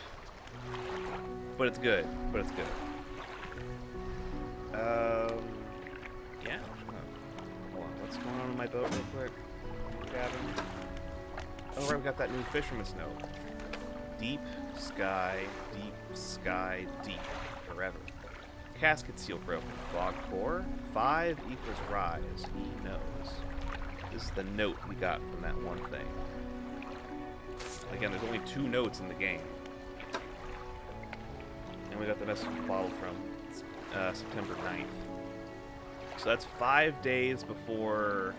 But it's good. But it's good. Yeah. Hold on. What's going on with my boat real quick? Cabin. Oh, right, we got that new fisherman's note. Deep sky, deep, forever. Casket seal broken. Fog core. 5 equals rise. He knows. This is the note we got from that one thing. Again, there's only 2 notes in the game. And we got the message bottle from September 9th. So that's 5 days before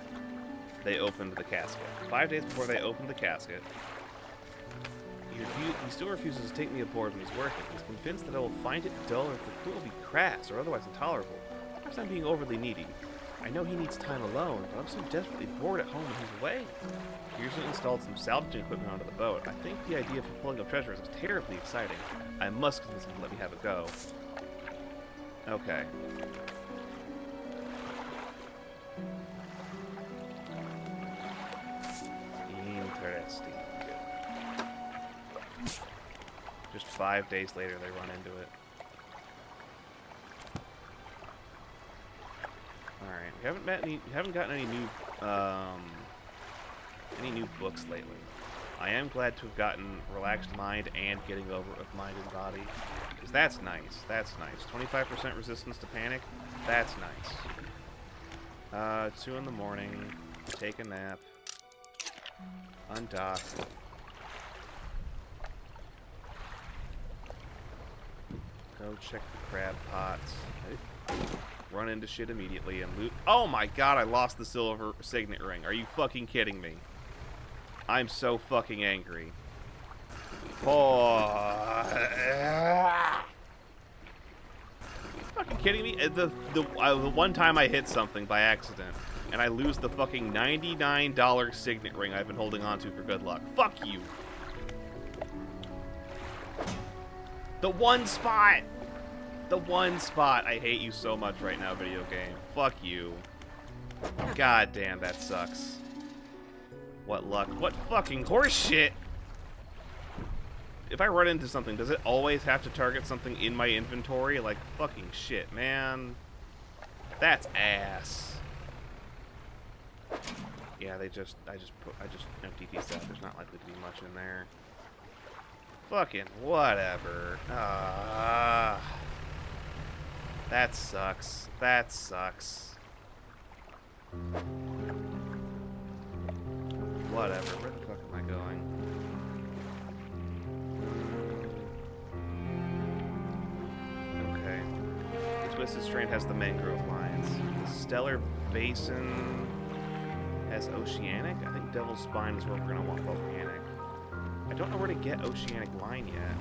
they opened the casket. 5 days before they opened the casket. He still refuses to take me aboard when he's working. He's convinced that I will find it dull or if the crew will be crass or otherwise intolerable. Perhaps I'm being overly needy. I know he needs time alone, but I'm so desperately bored at home when he's away. He recently installed some salvaging equipment onto the boat. I think the idea of him pulling up treasure is terribly exciting. I must convince him to let me have a go. Okay. Interesting. Just 5 days later, they run into it. All right, we haven't gotten any new books lately. I am glad to have gotten Relaxed Mind and Getting Over of Mind and Body, because that's nice. That's nice. 25% resistance to panic. That's nice. 2 in the morning. Take a nap. Undock. Go check the crab pots. Run into shit immediately and loot. Oh my god, I lost the silver signet ring. Are you fucking kidding me? I'm so fucking angry. Oh. Are you fucking kidding me? The one time I hit something by accident and I lose the fucking $99 signet ring I've been holding on to for good luck. Fuck you. The one spot! The one spot! I hate you so much right now, video game. Fuck you. God damn, that sucks. What luck. What fucking horseshit! If I run into something, does it always have to target something in my inventory? Like, fucking shit, man. That's ass. Yeah, I just emptied these out. There's not likely to be much in there. Fucking whatever. That sucks. That sucks. Whatever. Where the fuck am I going? Twisted Strand has the mangrove lines. The Stellar Basin has oceanic. I think Devil's Spine is where we're going to want volcanic. I don't know where to get oceanic line yet.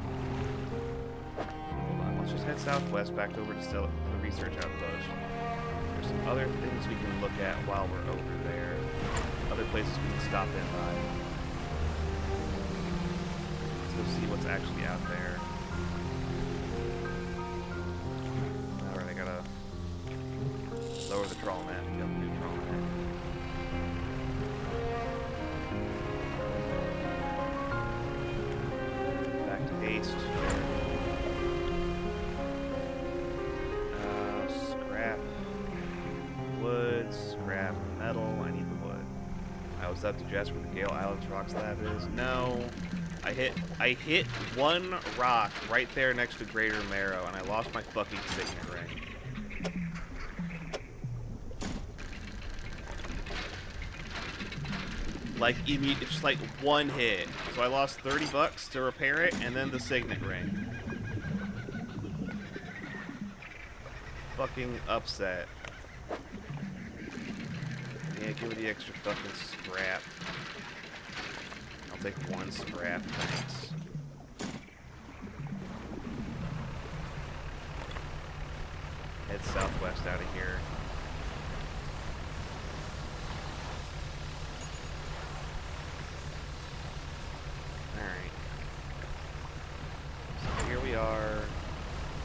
Hold on, let's just head southwest back over to the research outpost. There's some other things we can look at while we're over there. Other places we can stop in by. Let's go see what's actually out there. Alright, I gotta lower the trawl net. Get the new trawl net. Back to haste. Scrap. Wood, scrap, metal. I need the wood. I was up to just where the Gale Islands rock slab is. No. I hit one rock right there next to Greater Marrow, and I lost my fucking signet ring. Like, it's just like one hit. So I lost $30 to repair it, and then the signet ring. Fucking upset. Yeah, give me the extra fucking scrap. I'll take one scrap, thanks. Head southwest out of here. Alright. So here we are,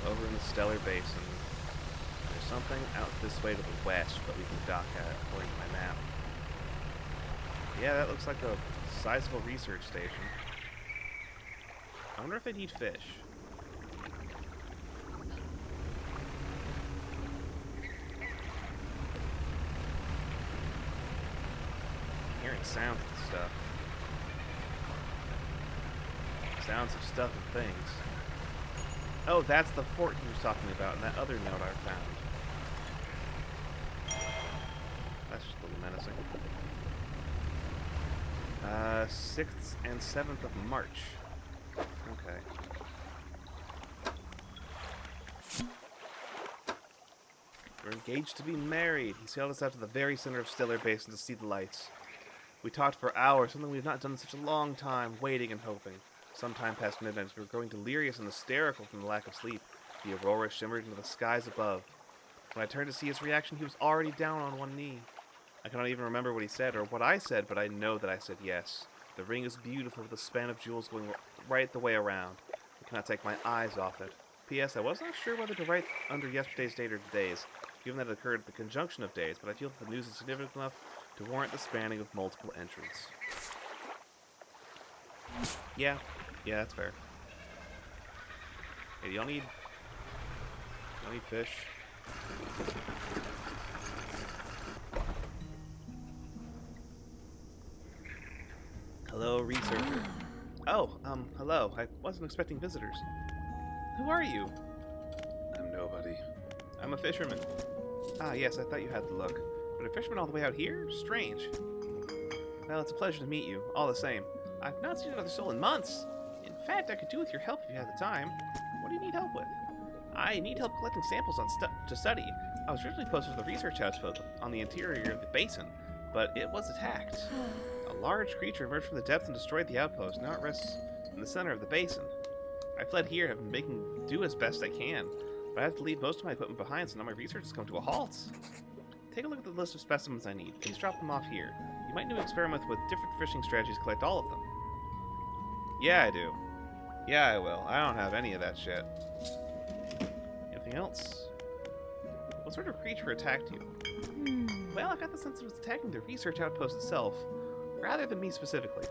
over in the Stellar Basin. There's something out this way to the west that we can dock at, according to my map. Yeah, that looks like a sizable research station. I wonder if they need fish. I'm hearing sounds and stuff. Sounds of stuff and things. Oh, that's the fort he was talking about in that other note I found. That's just a little menacing. 6th and 7th of March. Okay. We're engaged to be married. He sailed us out to the very center of Stellar Basin to see the lights. We talked for hours, something we've not done in such a long time, waiting and hoping. Sometime past midnight, we were growing delirious and hysterical from the lack of sleep. The aurora shimmered into the skies above. When I turned to see his reaction, he was already down on one knee. I cannot even remember what he said or what I said, but I know that I said yes. The ring is beautiful with a span of jewels going right the way around. I cannot take my eyes off it. P.S. I was not sure whether to write under yesterday's date or today's, given that it occurred at the conjunction of days, but I feel that the news is significant enough to warrant the spanning of multiple entries. Yeah, that's fair. Hey, y'all need fish? Hello, researcher. Oh, hello. I wasn't expecting visitors. Who are you? I'm nobody. I'm a fisherman. Ah, yes, I thought you had the look. But a fisherman all the way out here? Strange. Well, it's a pleasure to meet you, all the same. I've not seen another soul in months. In fact, I could do with your help if you had the time. What do you need help with? I need help collecting samples to study. I was originally posted to the research outpost on the interior of the basin, but it was attacked. A large creature emerged from the depths and destroyed the outpost. Now it rests in the center of the basin. I fled here, have been making do as best I can, but I have to leave most of my equipment behind, so now my research has come to a halt. Take a look at the list of specimens I need. Please drop them off here. You might need to experiment with different fishing strategies to collect all of them. Yeah, I do. Yeah, I will. I don't have any of that shit. Anything else? What sort of creature attacked you? Well, I got the sense it was attacking the research outpost itself, rather than me specifically.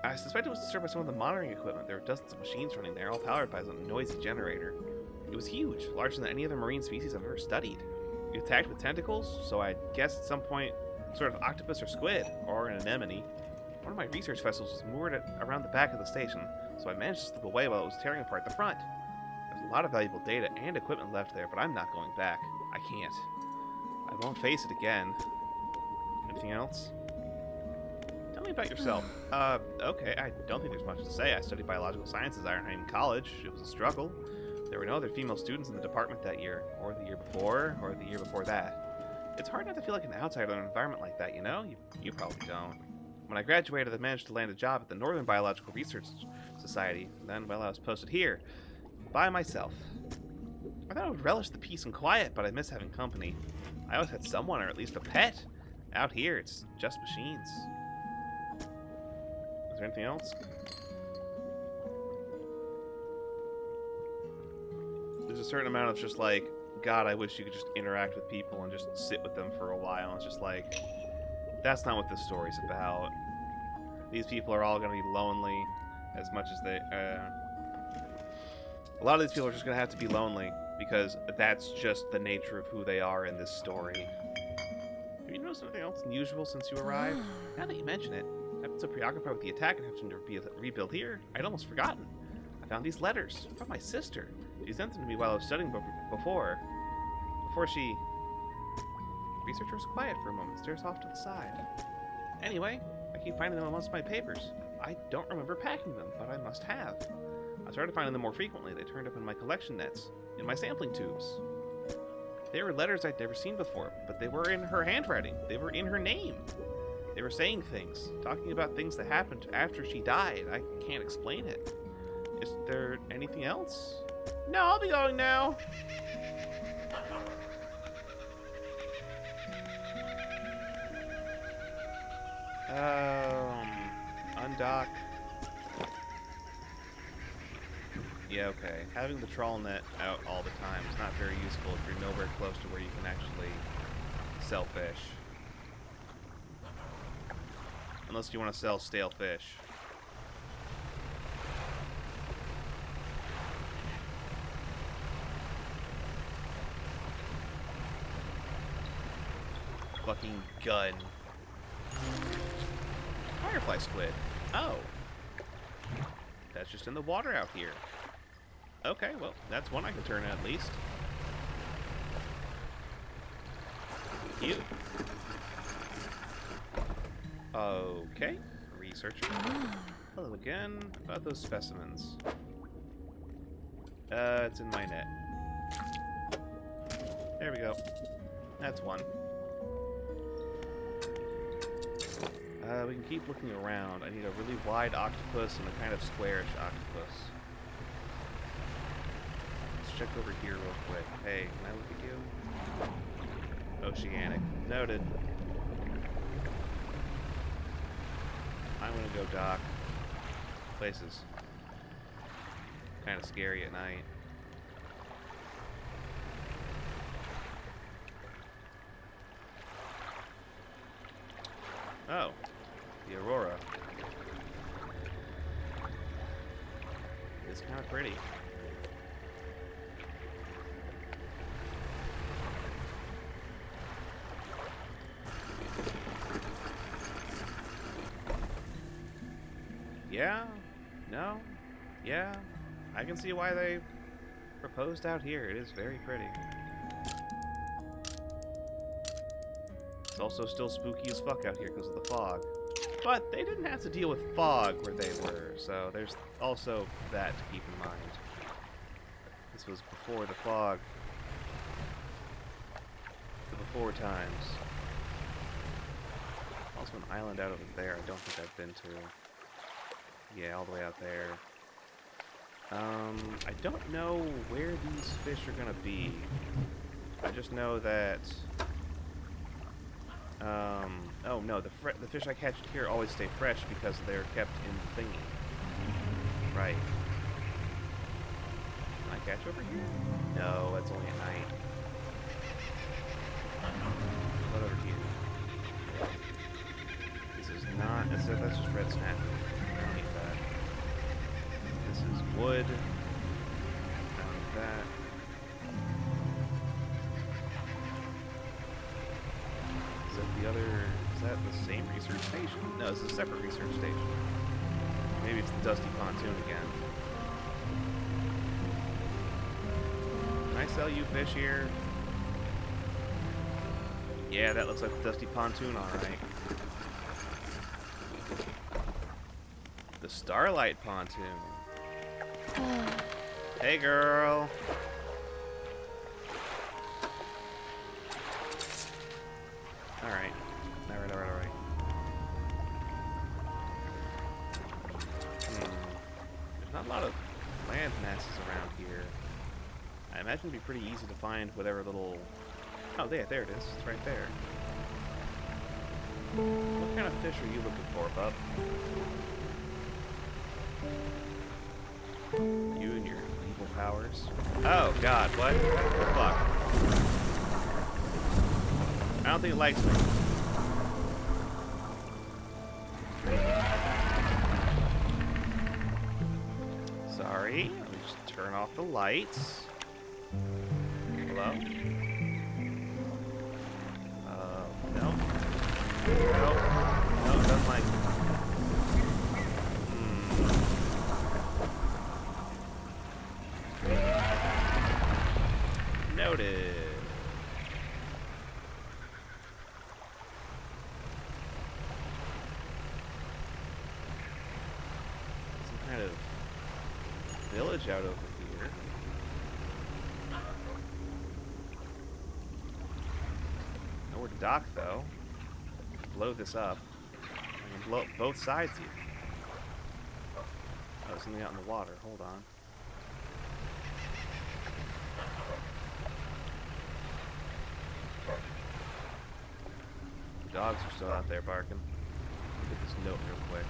I suspect it was disturbed by some of the monitoring equipment. There were dozens of machines running there, all powered by some noisy generator. It was huge, larger than any other marine species I've ever studied. It attacked with tentacles, so I guess at some point, sort of octopus or squid, or an anemone. One of my research vessels was moored around the back of the station, so I managed to slip away while it was tearing apart the front. There's a lot of valuable data and equipment left there, but I'm not going back. I can't. I won't face it again. Anything else? Tell me about yourself. Okay, I don't think there's much to say. I studied biological sciences at Ironheim College. It was a struggle. There were no other female students in the department that year, or the year before, or the year before that. It's hard not to feel like an outsider in an environment like that, you know? You probably don't. When I graduated, I managed to land a job at the Northern Biological Research Society. Then, well, I was posted here, by myself. I thought I would relish the peace and quiet, but I miss having company. I always had someone, or at least a pet. Out here, it's just machines. Is there anything else? There's a certain amount of just like, God, I wish you could just interact with people and just sit with them for a while. It's just like, that's not what this story's about. These people are all going to be lonely as much as they... a lot of these people are just going to have to be lonely because that's just the nature of who they are in this story. Have you noticed anything else unusual since you arrived? Now that you mention it, I've been so preoccupied with the attack and having to rebuild here, I'd almost forgotten. I found these letters from my sister. She sent them to me while I was studying before she... Researcher was quiet for a moment, stares off to the side. Anyway, I keep finding them amongst my papers. I don't remember packing them, but I must have. I started finding them more frequently. They turned up in my collection nets, in my sampling tubes. They were letters I'd never seen before, but they were in her handwriting. They were in her name. They were saying things, talking about things that happened after she died. I can't explain it. Is there anything else? No, I'll be going now. Undock. Yeah, okay. Having the trawl net out all the time is not very useful if you're nowhere close to where you can actually sell fish. Unless you want to sell stale fish. Fucking gun. Firefly squid. Oh. That's just in the water out here. Okay, well, that's one I can turn at least. Cute. Okay. Researcher. Hello again. About those specimens. It's in my net. There we go. That's one. We can keep looking around. I need a really wide octopus and a kind of squarish octopus. Let's check over here real quick. Hey, can I look at you? Oceanic. Noted. I'm gonna go dock. Place is kind of scary at night. Oh. The aurora. It's kind of pretty. Yeah? No? Yeah? I can see why they proposed out here. It is very pretty. It's also still spooky as fuck out here because of the fog. But they didn't have to deal with fog where they were, so there's also that to keep in mind. This was before the fog. The before times. Also an island out over there I don't think I've been to. Yeah, all the way out there. I don't know where these fish are gonna be. I just know that... oh no, the fish I catch here always stay fresh because they're kept in the thingy. Right. Can I catch over here? No, that's only at night. What over here? This is not, that's just red snapper. I don't need that. This is wood. I don't need that. Is that the other... Is that the same research station? No, this is a separate research station. Maybe it's the Dusty Pontoon again. Can I sell you fish here? Yeah, that looks like the Dusty Pontoon, alright. The Starlight Pontoon. Hey, girl. Alright. Alright. There's not a lot of land masses around here. I imagine it'd be pretty easy to find whatever little... Oh, there it is. It's right there. What kind of fish are you looking for, bub? You and your evil powers. Oh, God, what? The fuck? I don't think it likes me. Sorry, let me just turn off the lights. Hello? No. No, it doesn't like me. Noted. Some kind of village out over here. Nowhere to dock, though. Blow this up. I can blow up both sides here. Oh, there's something out in the water. Hold on. The dogs are still out there barking. Get this note real quick.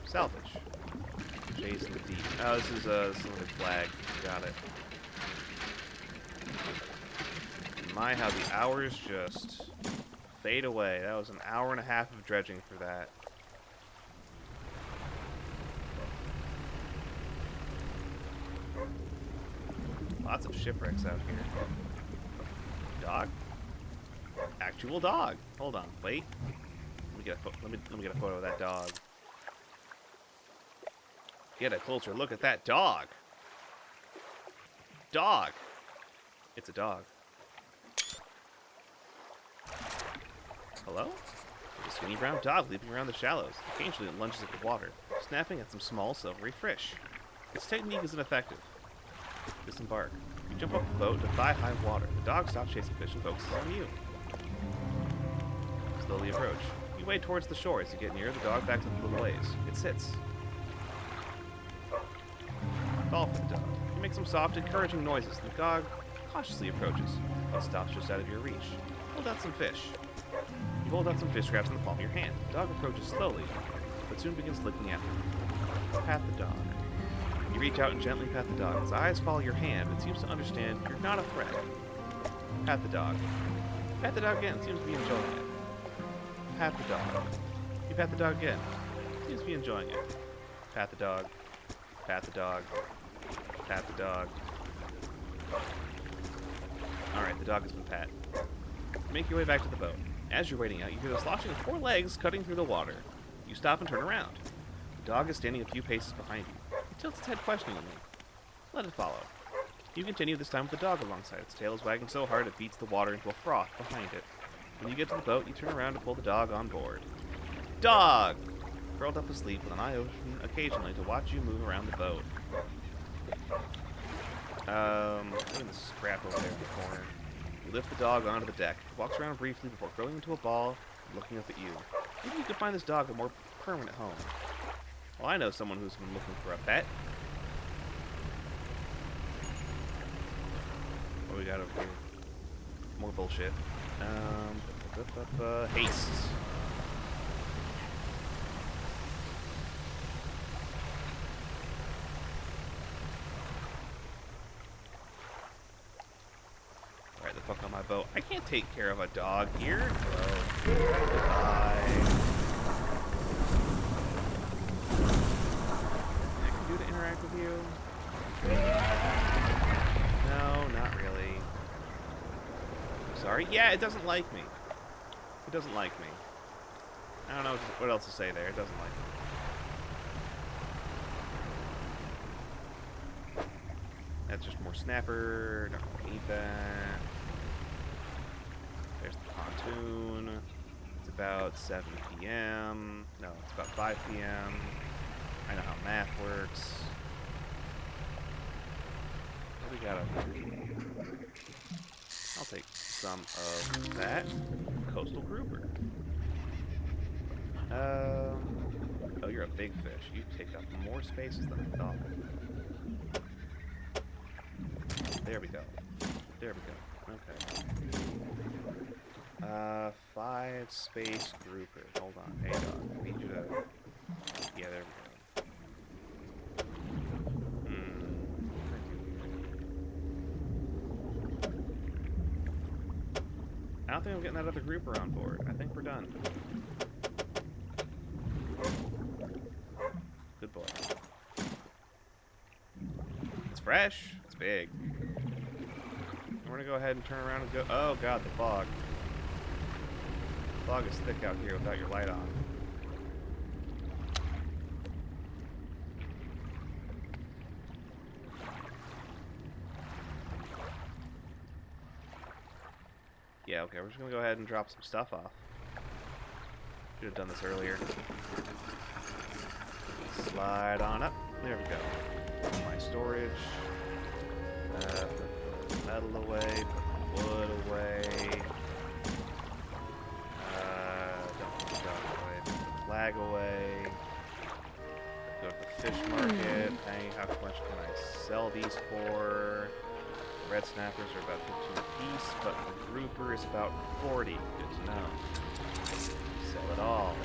Salvage. Chase in the deep. Oh, this is a flag. Got it. My, how the hours just fade away. That was an hour and a half of dredging for that. Lots of shipwrecks out here. Dog? Actual dog. Hold on, wait. Let me get a photo of that dog. Get a closer look at that dog. Dog. It's a dog. Hello? There's a skinny brown dog leaping around the shallows. Occasionally it lunges at the water, snapping at some small silvery fish. Its technique is ineffective. Disembark. You jump off the boat into thigh-high water. The dog stops chasing fish and focuses on you. Slowly approach. You wade towards the shore. As you get near, the dog backs up a little ways. It sits. Call for the dog. You make some soft, encouraging noises. The dog cautiously approaches. It stops just out of your reach. Hold out some fish. You hold out some fish scraps in the palm of your hand. The dog approaches slowly, but soon begins licking at you. Pat the dog. You reach out and gently pat the dog. Its eyes follow your hand. It seems to understand you're not a threat. Pat the dog. Pat the dog again. It seems to be enjoying it. Pat the dog. You pat the dog again. It seems to be enjoying it. Pat the dog. Pat the dog. Pat the dog. Alright, the dog has been pat. Make your way back to the boat. As you're wading out, you hear the sloshing of 4 legs cutting through the water. You stop and turn around. The dog is standing a few paces behind you. It tilts its head questioningly. Let it follow. You continue, this time with the dog alongside. Its tail is wagging so hard it beats the water into a froth behind it. When you get to the boat, you turn around to pull the dog on board. Dog! Curled up asleep with an eye open occasionally to watch you move around the boat. Look at the scrap over there in the corner. You lift the dog onto the deck. It walks around briefly before curling into a ball and looking up at you. Maybe you could find this dog a more permanent home. Well, I know someone who's been looking for a pet. What do we got over here? More bullshit. Haste. Alright, the fuck on my boat. I can't take care of a dog here. Hello. Goodbye. To interact with you? No, not really. I'm sorry? Yeah, it doesn't like me. It doesn't like me. I don't know what else to say there. It doesn't like me. That's just more snapper. Don't need that. There's the pontoon. It's about 7 p.m. No, it's about 5 p.m. I know how math works. we got over here? I'll take some of that. Coastal grouper. Oh, you're a big fish. You take up more spaces than I thought. There we go. There we go. Okay. 5 space groupers. Hold on. Hey, dog. I need you to... Yeah, there we go. I don't think I'm getting that other grouper on board. I think we're done. Good boy. It's fresh. It's big. We're gonna go ahead and turn around and go. Oh god, the fog. The fog is thick out here without your light on. Yeah, okay, we're just gonna go ahead and drop some stuff off. Should have done this earlier. Slide on up. There we go. My storage. Put the metal away. Put the wood away. Don't put the dog away. Put the flag away. Go to the fish market. Hey, how much can I sell these for? Red snappers are about 15 apiece, but the grouper is about 40. Good to know. Sell it all.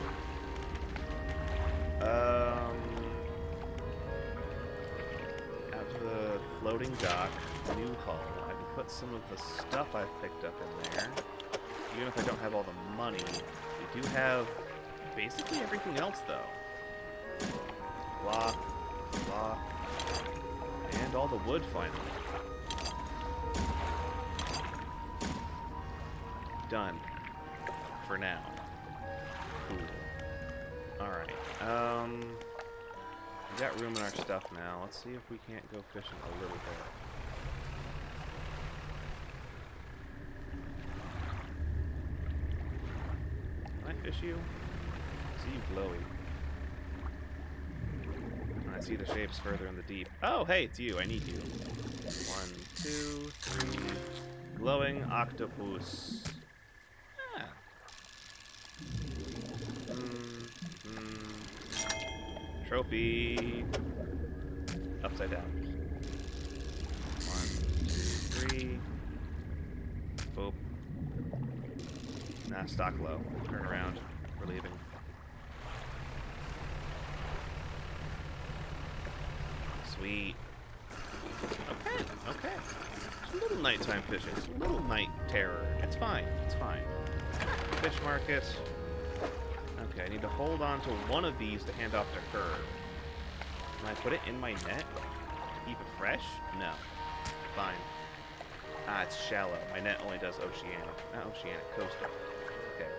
Out to the floating dock, new hull. I can put some of the stuff I've picked up in there. Even if I don't have all the money. We do have basically everything else, though. Cloth, and all the wood, finally. Done. For now. Cool. Alright. We got room in our stuff now. Let's see if we can't go fishing a little bit. Can I fish you? I see you glowy. And I see the shapes further in the deep. Oh, hey, it's you. I need you. 1, 2, 3. Glowing octopus. Trophy. Upside down. 1, 2, 3. Boop. Nah, stock low. Turn around. We're leaving. Sweet. Okay, okay. It's a little nighttime fishing. It's a little night terror. It's fine. It's fine. Fish market. Okay, I need to hold on to one of these to hand off to her. Can I put it in my net? Keep it fresh? No. Fine. Ah, it's shallow. My net only does oceanic. Not oceanic, coastal. Okay.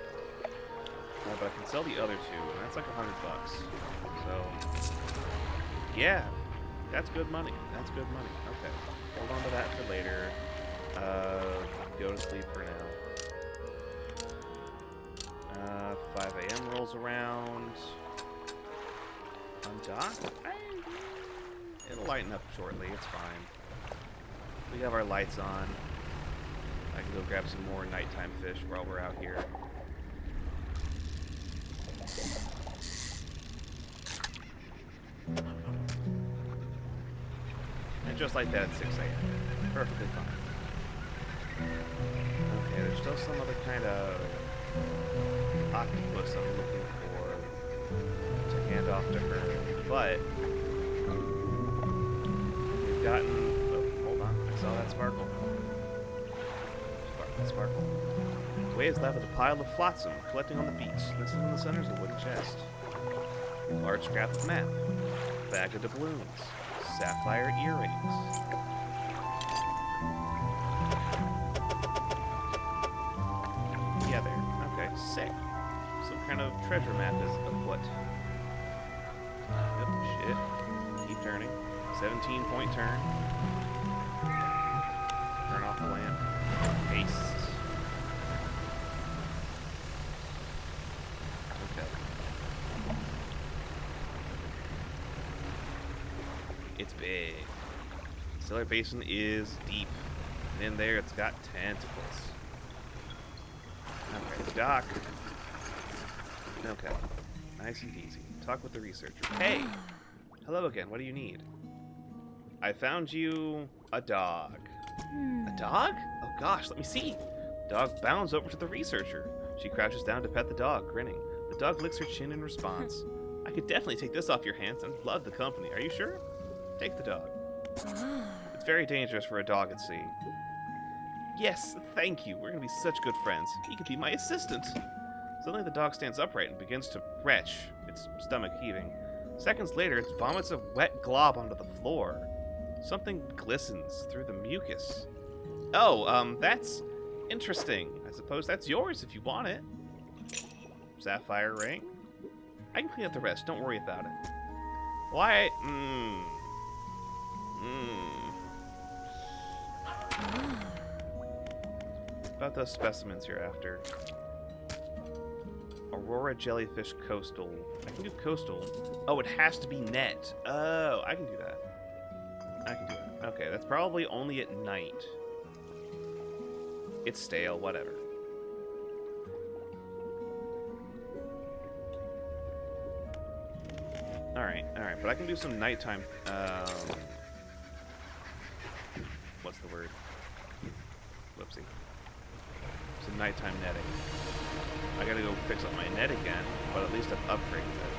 But I can sell the other two, and that's like $100. So, yeah. That's good money. That's good money. Okay. Hold on to that for later. Go to sleep for now. 5 a.m. rolls around. Undock? It'll lighten up shortly. It's fine. We have our lights on. I can go grab some more nighttime fish while we're out here. And just like that at 6 a.m. Perfectly fine. Okay, there's still some other kind of octopus I'm looking for to hand off to her, but we've gotten... Oh, hold on. I saw that sparkle. Sparkle. Waves left with a pile of flotsam collecting on the beach. This in the center is a wooden chest. Large scrap of map. Bag of doubloons. Sapphire earrings. Yeah, there. Okay, sick. Some kind of treasure map is afoot. Oh, shit. Keep turning. 17-point turn. Turn off the lamp. Paste. Okay. It's big. Stellar Basin is deep. And in there, it's got tentacles. Okay, Doc. Okay. Nice and easy. Talk with the researcher. Hey! Hello again. What do you need? I found you a dog. A dog? Oh gosh, let me see. Dog bounds over to the researcher. She crouches down to pet the dog, grinning. The dog licks her chin in response. I could definitely take this off your hands and love the company. Are you sure? Take the dog. It's very dangerous for a dog at sea. Yes, thank you. We're going to be such good friends. He could be my assistant. Suddenly the dog stands upright and begins to retch, its stomach heaving. Seconds later, it vomits a wet glob onto the floor. Something glistens through the mucus. Oh, that's interesting. I suppose that's yours if you want it. Sapphire ring? I can clean up the rest. Don't worry about it. Why? About those specimens you're after. Aurora jellyfish coastal. I can do coastal. Oh, it has to be net. Oh, I can do that. I can do that. Okay, that's probably only at night. It's stale, whatever. Alright, but I can do some nighttime, what's the word? Whoopsie. Some nighttime netting. I gotta go fix up my net again, but at least I've upgraded it.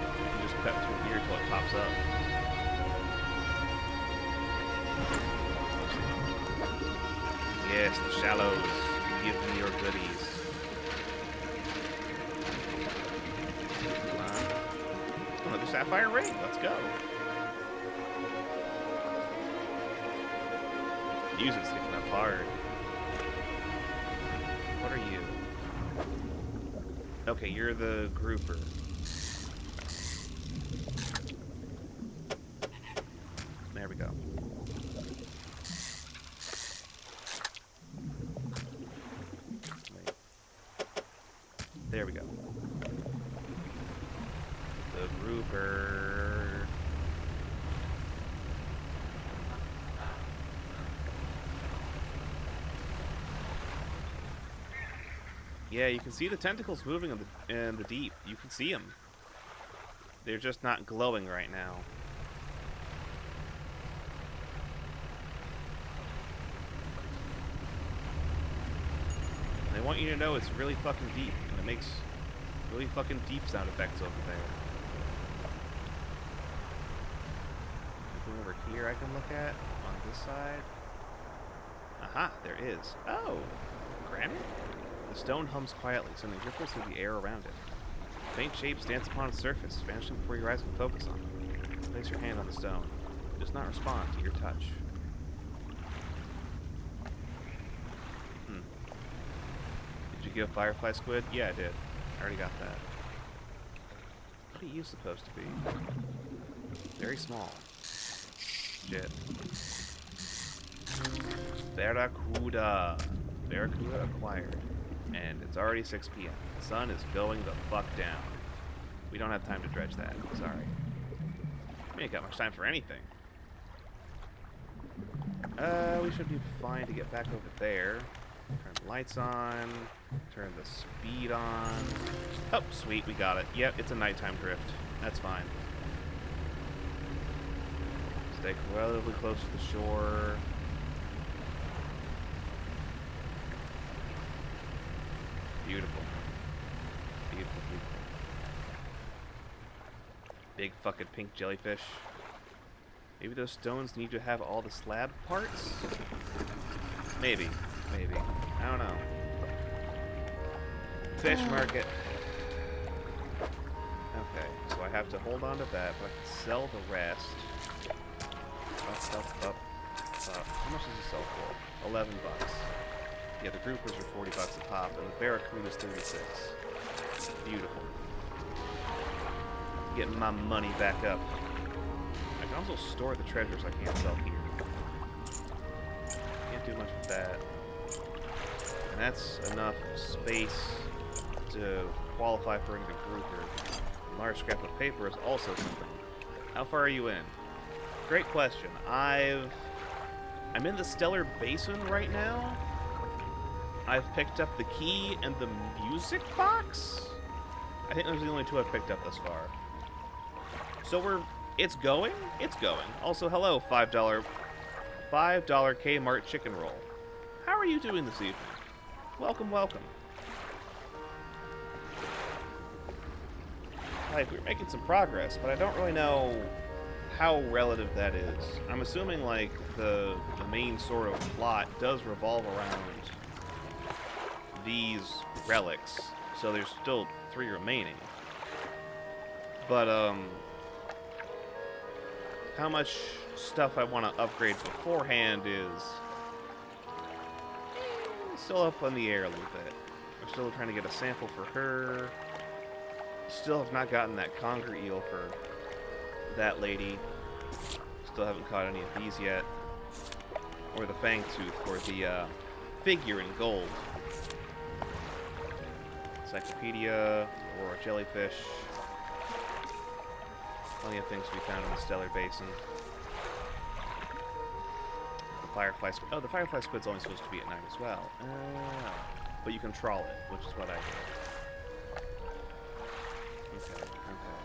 I can just cut through here till it pops up. Yes, the shallows. Give me your goodies. Come on. Another sapphire ring. Let's go. Music's hitting up hard. What are you? Okay, you're the grouper. There we go. Wait. There we go. The grouper. Yeah, you can see the tentacles moving in the deep. You can see them. They're just not glowing right now. They want you to know it's really fucking deep, and it makes really fucking deep sound effects over there. Anything over here I can look at on this side? Aha, there is. Oh, granite? The stone hums quietly, sending ripples through the air around it. Faint shapes dance upon its surface, vanishing before your eyes can focus on them. Place your hand on the stone. It does not respond to your touch. Did you give Firefly Squid? Yeah, I did. I already got that. What are you supposed to be? Very small. Shit. Barracuda. Barracuda acquired. And it's already 6 p.m. The sun is going the fuck down. We don't have time to dredge that. Sorry. We ain't got much time for anything. We should be fine to get back over there. Turn the lights on. Turn the speed on. Oh, sweet, we got it. Yep, it's a nighttime drift. That's fine. Stay relatively close to the shore. Beautiful. Beautiful, beautiful. Big fucking pink jellyfish. Maybe those stones need to have all the slab parts? Maybe. Maybe. I don't know. Fish market. Okay, so I have to hold on to that, but I can sell the rest. Up. How much does it sell for? 11 bucks. Yeah, the groupers are 40 bucks a pop, and the Barracuda is 36. Beautiful. Getting my money back up. I can also store the treasures I can't sell here. Can't do much with that. And that's enough space to qualify for the grouper. Large scrap of paper is also something. How far are you in? Great question. I'm in the Stellar Basin right now. I've picked up the key and the music box. I think those are the only two I've picked up thus far. So it's going? It's going. Also, hello, $5 Kmart chicken roll. How are you doing this evening? Welcome, welcome. Like, we're making some progress, but I don't really know how relative that is. I'm assuming, like, the main sort of plot does revolve around these relics, so there's still 3 remaining. But, how much stuff I want to upgrade beforehand is still up in the air a little bit. I'm still trying to get a sample for her. Still have not gotten that conger eel for that lady. Still haven't caught any of these yet. Or the fang tooth for the figure in gold. Encyclopedia or jellyfish. Plenty of things to be found in the Stellar Basin. The firefly squid. Oh, the firefly squid's only supposed to be at night as well. But you can trawl it, which is what I did. Okay, okay.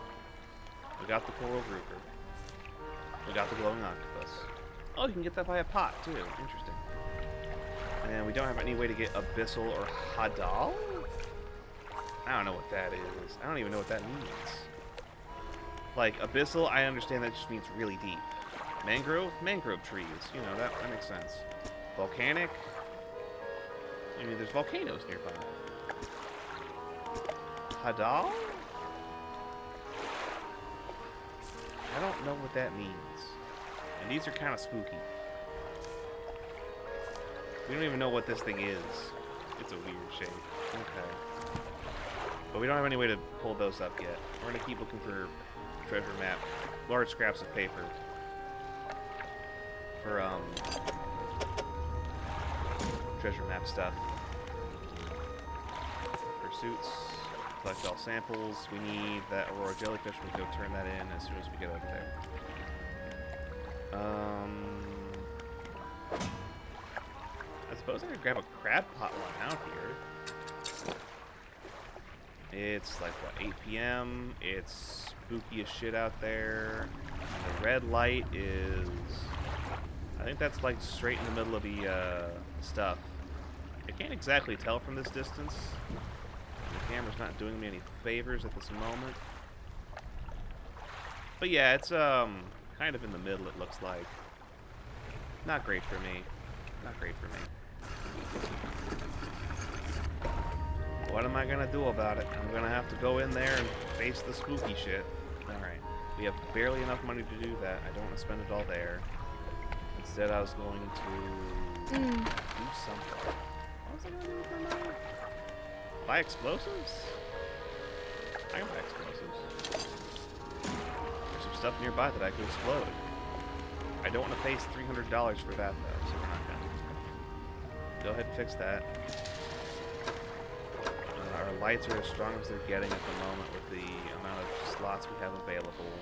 We got the coral grouper. We got the glowing octopus. Oh, you can get that by a pot, too. Interesting. And we don't have any way to get abyssal or hadal? I don't know what that is. I don't even know what that means. Like, abyssal, I understand that just means really deep. Mangrove? Mangrove trees. You know, that makes sense. Volcanic? I mean, there's volcanoes nearby. Hadal? I don't know what that means. And these are kind of spooky. We don't even know what this thing is. It's a weird shape. Okay. But we don't have any way to pull those up yet. We're going to keep looking for treasure map. Large scraps of paper. For, treasure map stuff. Pursuits. Collect all samples. We need that aurora jellyfish. We can go turn that in as soon as we get over there. I suppose I could grab a crab pot while I'm out here. It's like, what, 8 p.m.? It's spooky as shit out there. The red light is... I think that's like straight in the middle of the stuff. I can't exactly tell from this distance. The camera's not doing me any favors at this moment. But yeah, it's kind of in the middle, it looks like. Not great for me. Not great for me. What am I gonna do about it? I'm gonna have to go in there and face the spooky shit. Alright. We have barely enough money to do that. I don't want to spend it all there. Instead, I was going to do something. What was I going to do with my money? Buy explosives? I can buy explosives. There's some stuff nearby that I could explode. I don't want to pay $300 for that, though, so we're not going to. Go ahead and fix that. Our lights are as strong as they're getting at the moment with the amount of slots we have available.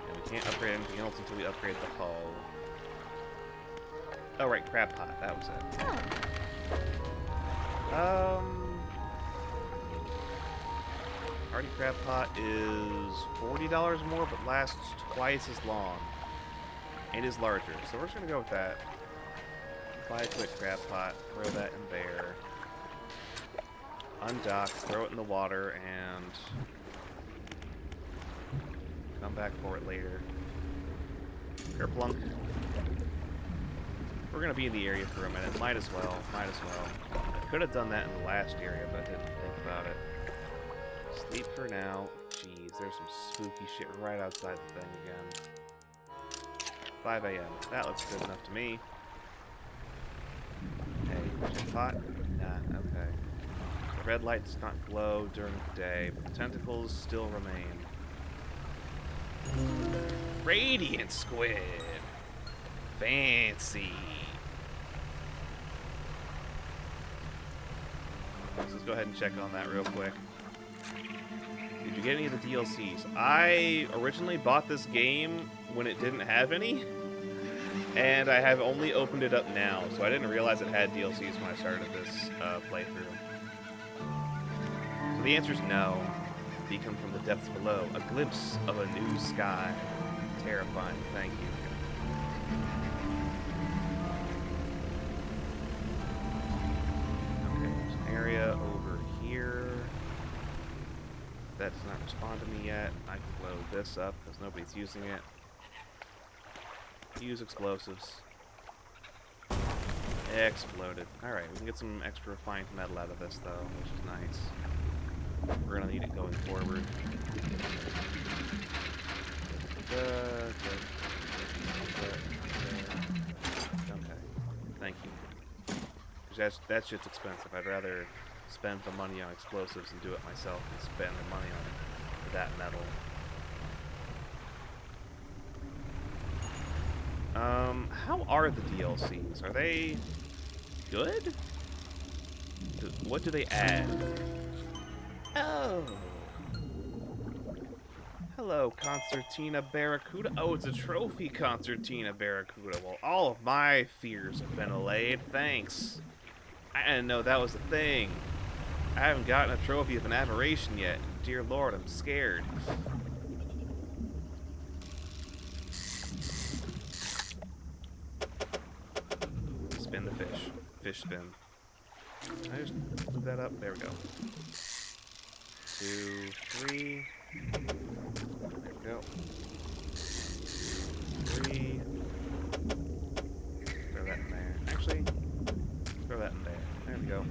And we can't upgrade anything else until we upgrade the hull. Oh, right, crab pot. That was it. Hardy crab pot is $40 more, but lasts twice as long. And is larger. So we're just going to go with that. Buy a quick crab pot. Throw that in there. Undock. Throw it in the water. And come back for it later. Kerplunk. We're going to be in the area for a minute. Might as well. Might as well. I could have done that in the last area, but didn't think about it. Sleep for now. Jeez, there's some spooky shit right outside the thing again. 5 a.m. That looks good enough to me. Hey, chip pot? Nah, okay. The red light does not glow during the day, but the tentacles still remain. Radiant squid! Fancy! Let's just go ahead and check on that real quick. Did you get any of the DLCs? I originally bought this game when it didn't have any, and I have only opened it up now, so I didn't realize it had DLCs when I started this playthrough. So the answer is no. Beacon from the depths below. A glimpse of a new sky. Terrifying. Thank you. Okay, there's an area over here. That does not respond to me yet. I can blow this up because nobody's using it. Use explosives. Exploded. Alright, we can get some extra refined metal out of this though, which is nice. We're gonna need it going forward. Okay. Thank you. That shit's expensive. I'd rather spend the money on explosives and do it myself than spend the money on that metal. How are the DLCs? Are they good? What do they add? Oh! Hello, Concertina Barracuda. Oh, it's a trophy Concertina Barracuda. Well, all of my fears have been allayed. Thanks. I didn't know that was a thing. I haven't gotten a trophy of an aberration yet. Dear Lord, I'm scared. Spin the fish. Fish spin. Can I just move that up? There we go. 2, 3. There we go. 3. Throw that in there. Actually, throw that in there. There we go.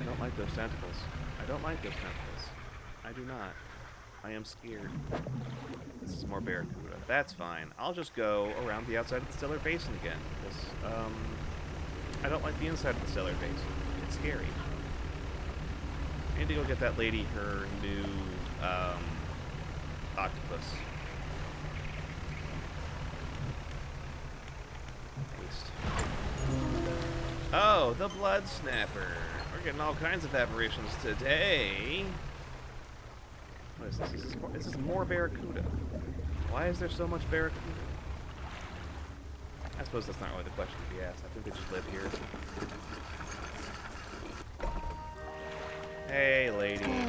I don't like those tentacles. I don't like those tentacles. I do not. I am scared. This is more Barracuda. That's fine. I'll just go around the outside of the Stellar Basin again, because, I don't like the inside of the Stellar Basin. It's scary. I need to go get that lady her new, octopus. Paste. Oh, the Blood Snapper. We're getting all kinds of aberrations today. What is this? This is more Barracuda. Why is there so much Barracuda? I suppose that's not really the question to be asked. I think they just live here. Hey, lady.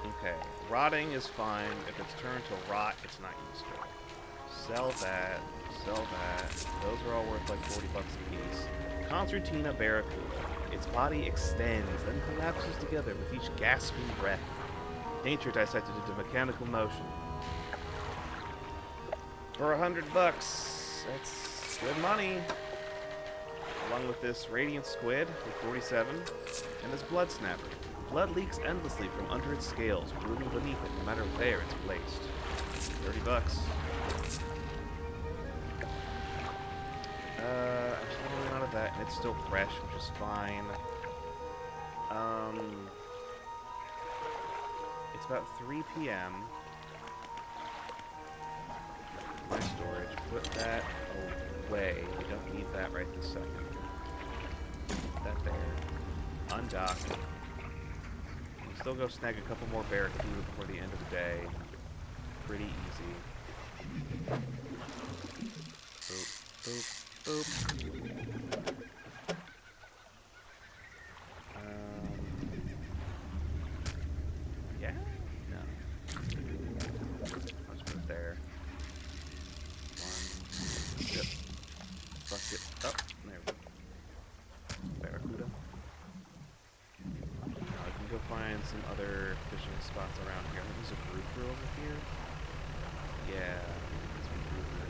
Okay. Rotting is fine. If it's turned to rot, it's not useful. Sell that. Sell that. Those are all worth like 40 bucks a piece. Concertina Barracuda. Its body extends, then collapses together with each gasping breath. Nature dissected into mechanical motion. For 100 bucks, that's good money. Along with this radiant squid for 47, and this blood snapper. Blood leaks endlessly from under its scales, pooling beneath it no matter where it's placed. 30 bucks. I'm still running out of that, and it's still fresh, which is fine. It's about 3 p.m. My storage. Put that away. We don't need that right this second. Put that there. Undock. We'll still go snag a couple more barracuda before the end of the day. Pretty easy. Boop, boop, boop. Yeah? No. I'll just put it there. Yep. Fuck it up. There we go. Barracuda. Now I can go find some other fishing spots around here. I think there's a grouper over here. Yeah. There's a grouper.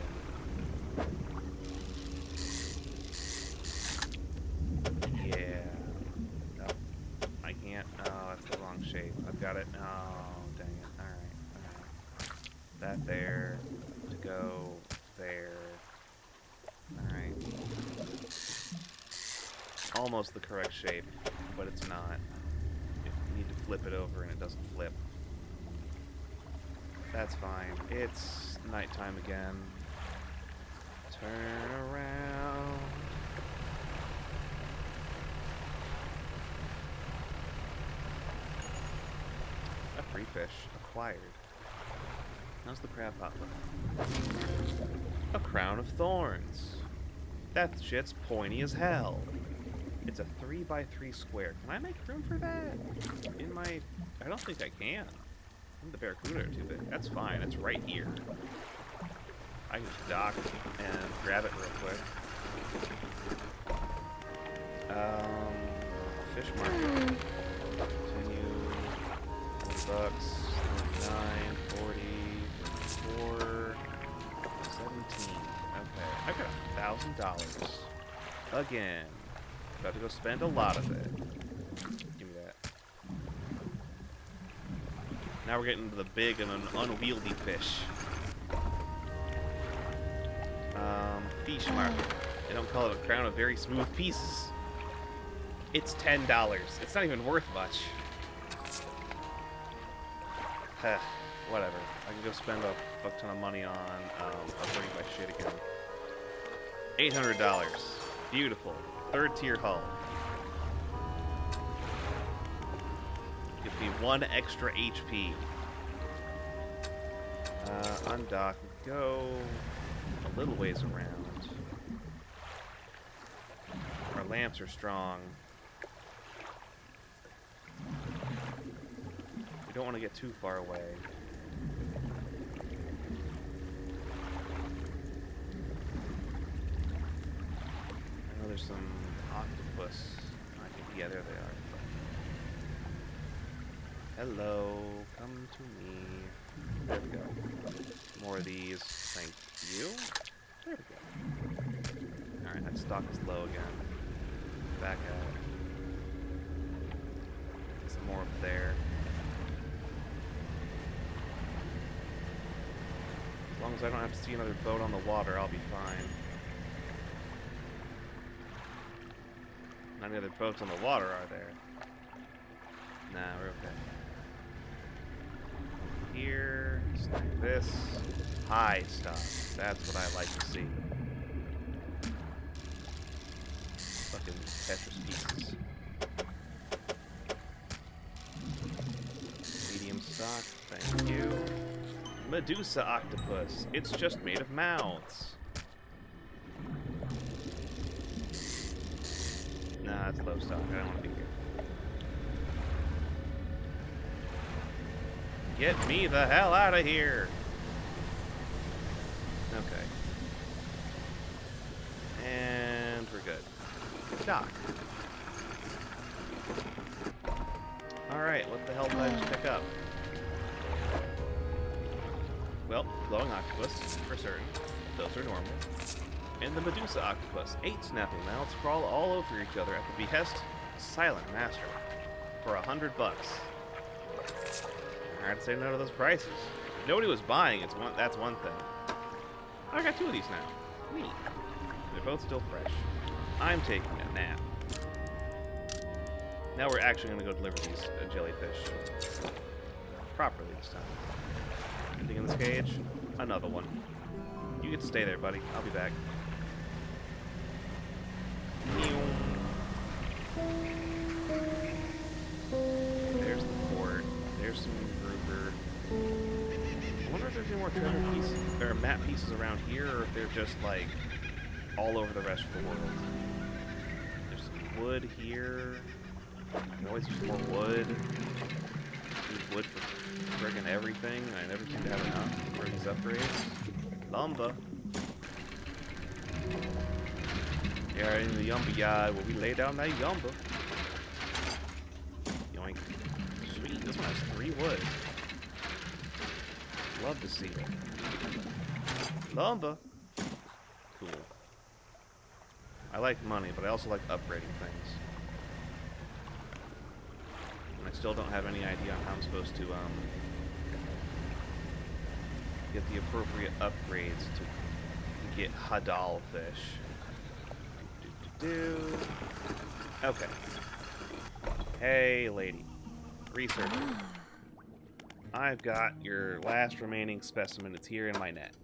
Yeah. No. I can't. Oh, that's the wrong shape. I've got it. Oh, dang it. Alright. Alright. That there. To go there. Alright. Almost the correct shape, but it's not. You need to flip it over and it doesn't flip. That's fine. It's nighttime again. Turn around. Free fish. Acquired. How's the crab pot look? A crown of thorns. That shit's pointy as hell. It's a 3x3 square. Can I make room for that? In my... I don't think I can. The barracuda are too big. That's fine. It's right here. I can just dock and grab it real quick. Fish market. Continue. $20. 39, 40, 44, 17. Okay. I've got $1,000. Again. About to go spend a lot of it. Give me that. Now we're getting to the big and unwieldy fish. Fish market. They don't call it a crown of very smooth pieces. It's $10. It's not even worth much. Whatever. I can go spend a fuck ton of money on upgrading my shit again. $800. Beautiful. 3rd tier hull. Gives me 1 extra HP. Undock. Go a little ways around. Our lamps are strong. We don't want to get too far away. I know there's some octopus. Yeah, there they are. Hello, come to me. There we go. More of these. Thank you. There we go. Alright, that stock is low again. Back at it. Some more up there. As long as I don't have to see another boat on the water, I'll be fine. Not any other boats on the water, are there? Nah, we're okay. Here, snag this. High stuff. That's what I like to see. Fucking Tetris pieces. Medium stock, thank you. Medusa octopus. It's just made of mouths. Nah, it's low stock. I don't want to be here. Get me the hell out of here! Okay. And we're good. Dock. Alright, what the hell did I just pick up? Well, glowing octopus, for certain. Those are normal. And the Medusa octopus. 8 snapping mouths crawl all over each other at the behest of Silent Master. For $100. Hard to say no to those prices. If nobody was buying, that's one thing. I got 2 of these now. Neat. They're both still fresh. I'm taking a nap. Now we're actually going to go deliver these jellyfish. Properly this time. Anything in this cage? Another one. You get to stay there, buddy. I'll be back. There's the fort. There's some grouper. I wonder if there's any more treasure pieces or map pieces around here, or if they're just like all over the rest of the world. There's some wood here. I can always use more wood. Use wood for friggin' everything. I never seem to have enough for these upgrades. Lumber. Yeah, in the yumber yard where we lay down that yumber. Yoink. Sweet, this one has 3 wood. Love to see it. Lumber. Cool. I like money, but I also like upgrading things. And I still don't have any idea on how I'm supposed to get the appropriate upgrades to get Hadal fish. Okay. Hey, lady. Researcher. I've got your last remaining specimen. It's here in my net.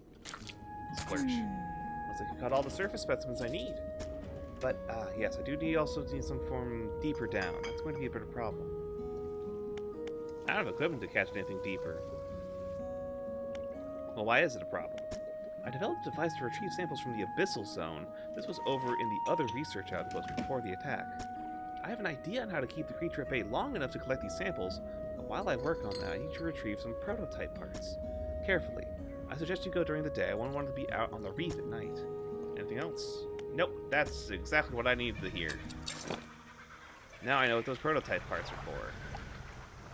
Splurge. Looks like you caught all the surface specimens I need. But, yes, I do also need some form deeper down. That's going to be a bit of a problem. I don't have equipment to catch anything deeper. Well, why is it a problem? I developed a device to retrieve samples from the abyssal zone. This was over in the other research outpost before the attack. I have an idea on how to keep the creature at bay long enough to collect these samples, but while I work on that, I need to retrieve some prototype parts. Carefully. I suggest you go during the day. I won't want to be out on the reef at night. Anything else? Nope, that's exactly what I needed to hear. Now I know what those prototype parts are for.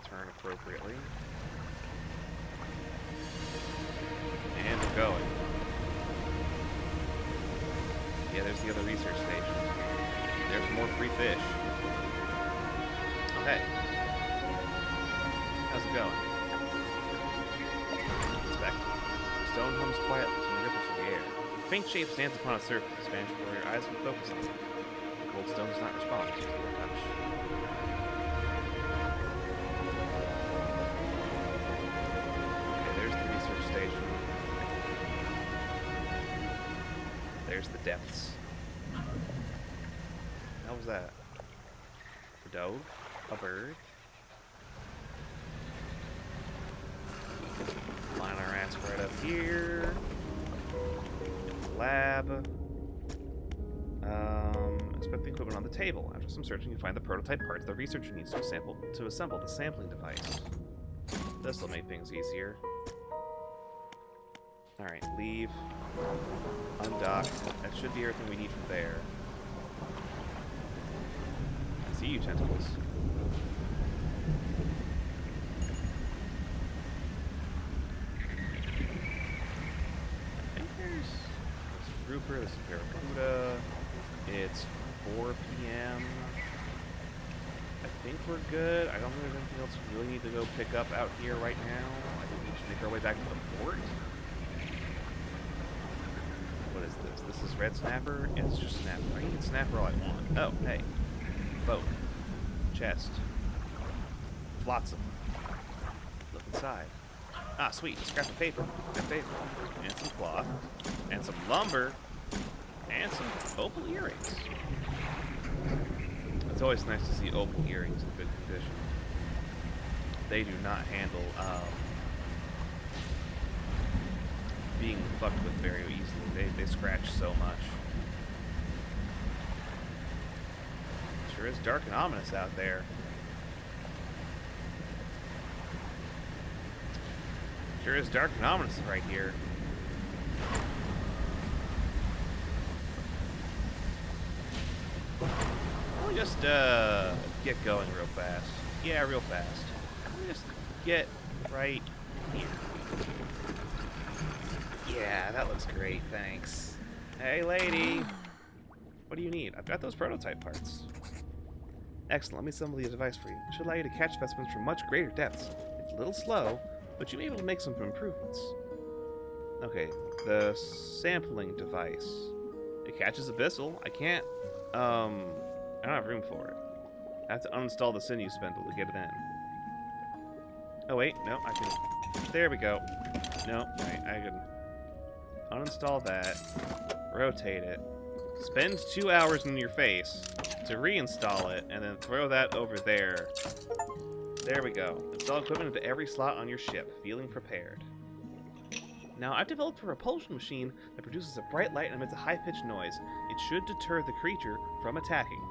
Turn appropriately. And we're going. Yeah, there's the other research station. There's more free fish. Okay. How's it going? Inspect. The stone hums quietly from the ripples of the air. A faint shape stands upon its surface, vanished before your eyes can focus on it. The cold stone does not respond to your touch. Okay, there's the research station. There's the depths. How was that? A dove? A bird? Line our ass right up here. Lab. Inspect the equipment on the table. After some searching, you find the prototype parts the researcher needs to assemble the sampling device. This will make things easier. Alright, leave. Undock. That should be everything we need from there. I see you, tentacles. I think there's a grouper, there's a barracuda. It's 4 p.m. I think we're good. I don't think there's anything else we really need to go pick up out here right now. I think we should make our way back to the fort. What is this? This is red snapper? It's just snapper. I can get snapper all I want. Oh, hey. Boat. Chest. Flotsam. Look inside. Ah, sweet. Scrap of paper. Good paper. And some cloth. And some lumber. And some opal earrings. It's always nice to see opal earrings in good condition. They do not handle being fucked with very easily. They scratch so much. Sure is dark and ominous out there. Sure is dark and ominous right here. Let me just get going real fast. Yeah, real fast. Let me just get right here. Yeah, that looks great, thanks. Hey, lady. What do you need? I've got those prototype parts. Excellent, let me assemble the device for you. It should allow you to catch specimens from much greater depths. It's a little slow, but you may be able to make some improvements. Okay, the sampling device. It catches abyssal. I can't, I don't have room for it. I have to uninstall the sinew spindle to get it in. Oh wait, no, I can, there we go. No, right, I can uninstall that, rotate it, spend 2 hours in your face to reinstall it, and then throw that over there. There we go. Install equipment into every slot on your ship. Feeling prepared. Now, I've developed a repulsion machine that produces a bright light and emits a high-pitched noise. It should deter the creature from attacking.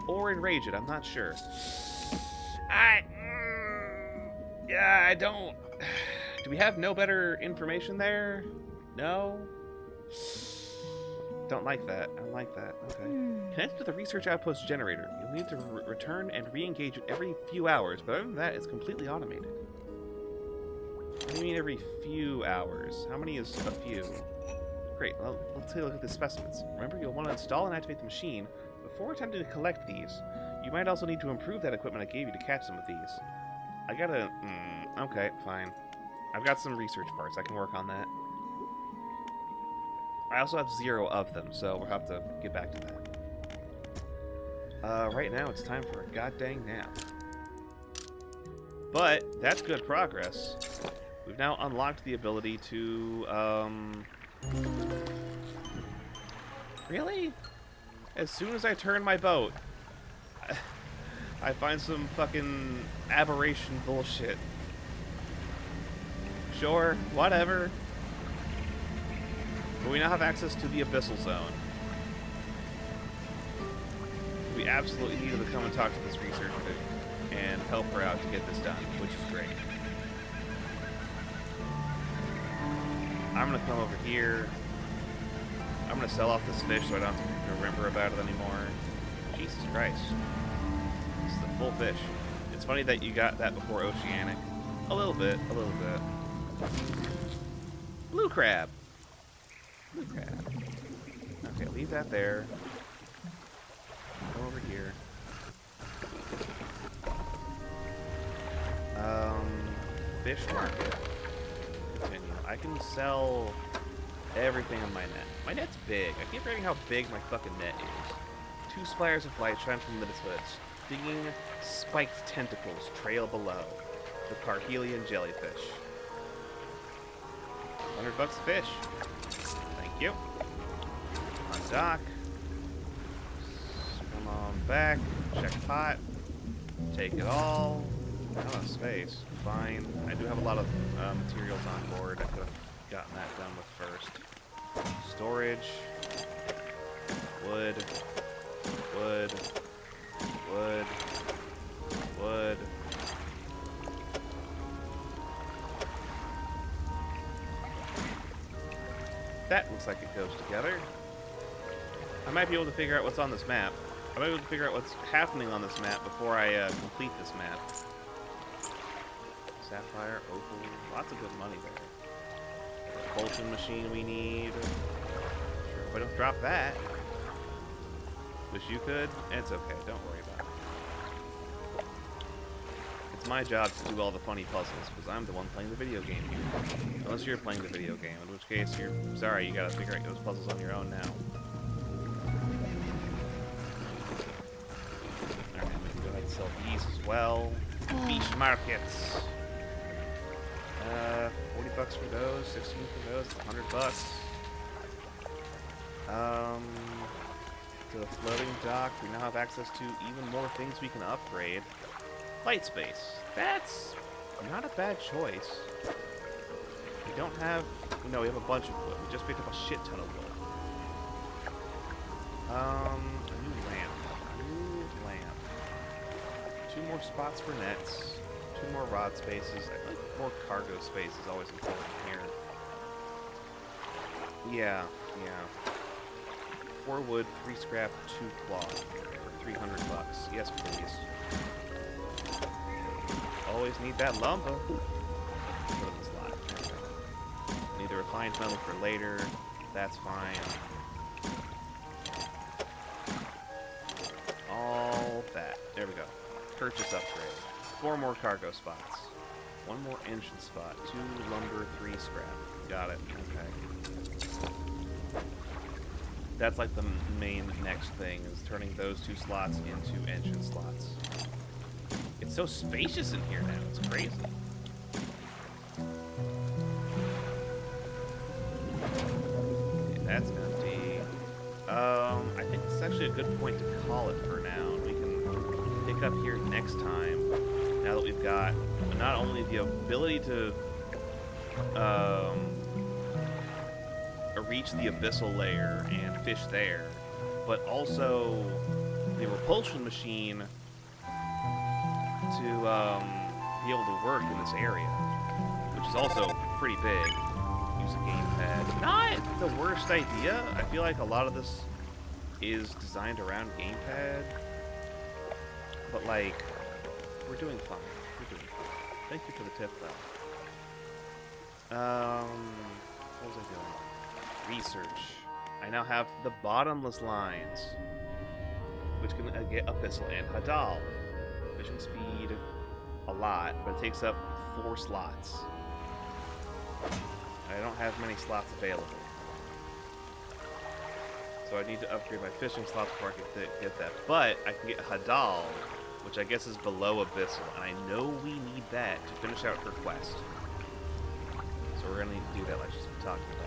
Or enrage it, I'm not sure. Yeah, I don't... Do we have no better information there? No? Don't like that. I don't like that. Okay. Connected to the research outpost generator. You'll need to return and re-engage it every few hours, but other than that, it's completely automated. What do you mean every few hours? How many is a few? Great. Well, let's take a look at the specimens. Remember, you'll want to install and activate the machine before attempting to collect these. You might also need to improve that equipment I gave you to catch some of these. I gotta... okay, fine. I've got some research parts. I can work on that. I also have 0 of them, so we'll have to get back to that. Right now, it's time for a goddamn nap. But, that's good progress. We've now unlocked the ability to, Really? As soon as I turn my boat, I find some fucking aberration bullshit. Sure, whatever. But we now have access to the Abyssal Zone. We absolutely needed to come and talk to this researcher and help her out to get this done, which is great. I'm gonna come over here. I'm gonna sell off this fish so I don't have to remember about it anymore. Jesus Christ. This is a full fish. It's funny that you got that before Oceanic. A little bit, a little bit. Blue crab. Blue crab. Okay, leave that there. Go over here. Fish market. Continue. I can sell everything on my net. My net's big. I keep forgetting how big my fucking net is. 2 spires of light shine from its hoods. Stinging, spiked tentacles trail below. The Parhelion jellyfish. 100 bucks a fish. Thank you. On dock. Come on back. Check pot. Take it all. Not enough space. Fine. I do have a lot of materials on board. I could have gotten that done with first. Storage. Wood. Wood. Wood. Wood. That looks like it goes together. I might be able to figure out what's on this map. I might be able to figure out what's happening on this map before I complete this map. Sapphire, opal, lots of good money there. Propulsion machine we need. Sure, if I don't drop that. Wish you could. It's okay, don't worry about it. It's my job to do all the funny puzzles, because I'm the one playing the video game here. Unless you're playing the video game, in which case you're sorry, you gotta figure out those puzzles on your own now. Alright, we can go ahead and sell these as well. Fish markets. 40 bucks for those, 16 for those, 100 bucks. To the floating dock, we now have access to even more things we can upgrade. Light space. That's not a bad choice. We don't have... No, we have a bunch of wood. We just picked up a shit ton of wood. A new lamp. New lamp. 2 more spots for nets. 2 more rod spaces. I feel like more cargo space is always important here. Yeah, yeah. 4 wood, 3 scrap, 2 cloth for 300 bucks. Yes, please. Always need that lumber. Put it in the slot. Okay. Need the refined metal for later. That's fine. All that. There we go. Purchase upgrade. 4 more cargo spots. 1 more engine spot. 2 lumber, 3 scrap. Got it. Okay. That's like the main next thing, is turning those 2 slots into engine slots. It's so spacious in here now. It's crazy. Okay, that's empty. I think this is actually a good point to call it for now. We can pick up here next time. Now that we've got not only the ability to reach the abyssal layer and fish there, but also the repulsion machine to be able to work in this area, which is also pretty big. Use a gamepad. Not the worst idea. I feel like a lot of this is designed around gamepad, but like, we're doing fine. We're doing fine. Thank you for the tip, though. What was I doing? Research. I now have the bottomless lines, which can get Abyssal and Hadal. Vision speed, a lot, but it takes up 4 slots. I don't have many slots available. So I need to upgrade my fishing slots before I can get that. But I can get Hadal, which I guess is below Abyssal, and I know we need that to finish out her quest. So we're gonna need to do that like she's been talking about.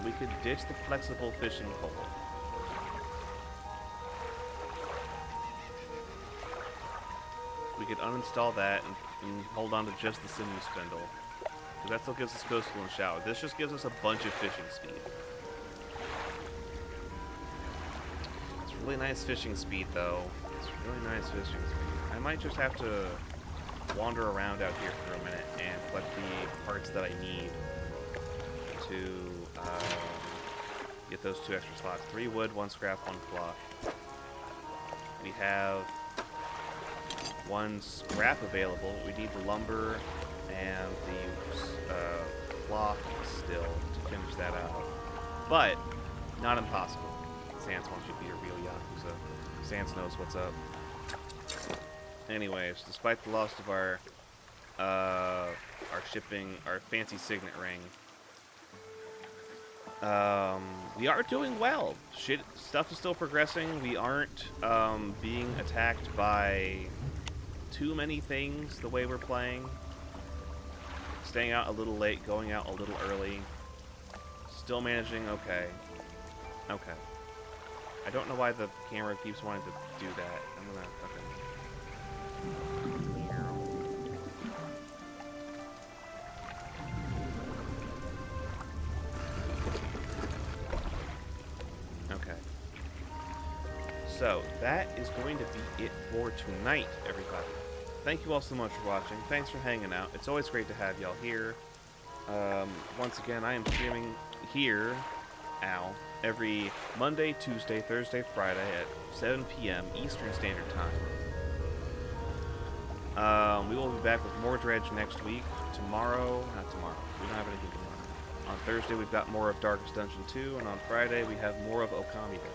We could ditch the flexible fishing pole. we could uninstall that and hold on to just the sinew spindle. Because that still gives us coastal and shower. This just gives us a bunch of fishing speed. It's really nice fishing speed, though. It's really nice fishing speed. I might just have to wander around out here for a minute and collect the parts that I need to get those 2 extra slots. 3 wood, 1 scrap, 1 cloth. We have 1 scrap available. We need the lumber and the cloth still to finish that out. But not impossible. Sans wants you to be a real Yakuza. Sans knows what's up. Anyways, despite the loss of our shipping, our fancy signet ring, we are doing well. Stuff is still progressing. We aren't being attacked by too many things the way we're playing. Staying out a little late, going out a little early. Still managing okay. Okay. I don't know why the camera keeps wanting to do that. I'm gonna... Okay. Okay. So, that is going to be it for tonight, everybody. Thank you all so much for watching. Thanks for hanging out. It's always great to have y'all here. Once again, I am streaming here, every Monday, Tuesday, Thursday, Friday at 7 p.m. Eastern Standard Time. We will be back with more Dredge next week. Not tomorrow. We don't have anything tomorrow. On Thursday, we've got more of Darkest Dungeon 2, and on Friday, we have more of Okami Day.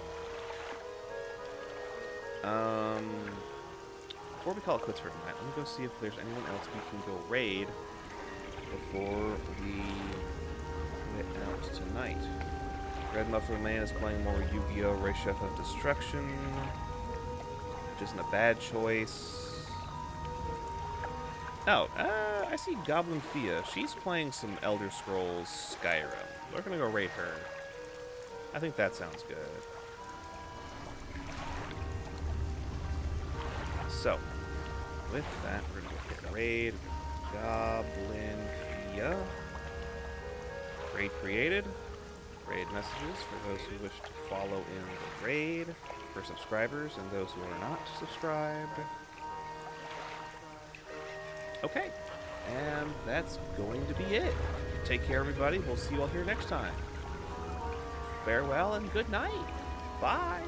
Before we call it quits for tonight, let me go see if there's anyone else we can go raid before we quit out tonight. Red Muffler Man is playing more Yu-Gi-Oh! Race Chef of Destruction, which isn't a bad choice. Oh, I see Goblin Fia. She's playing some Elder Scrolls Skyrim. We're gonna go raid her. I think that sounds good. So, with that, we're going to hit raid. Goblin Fia. Raid created. Raid messages for those who wish to follow in the raid. For subscribers and those who are not subscribed. Okay. And that's going to be it. Take care, everybody. We'll see you all here next time. Farewell and good night. Bye.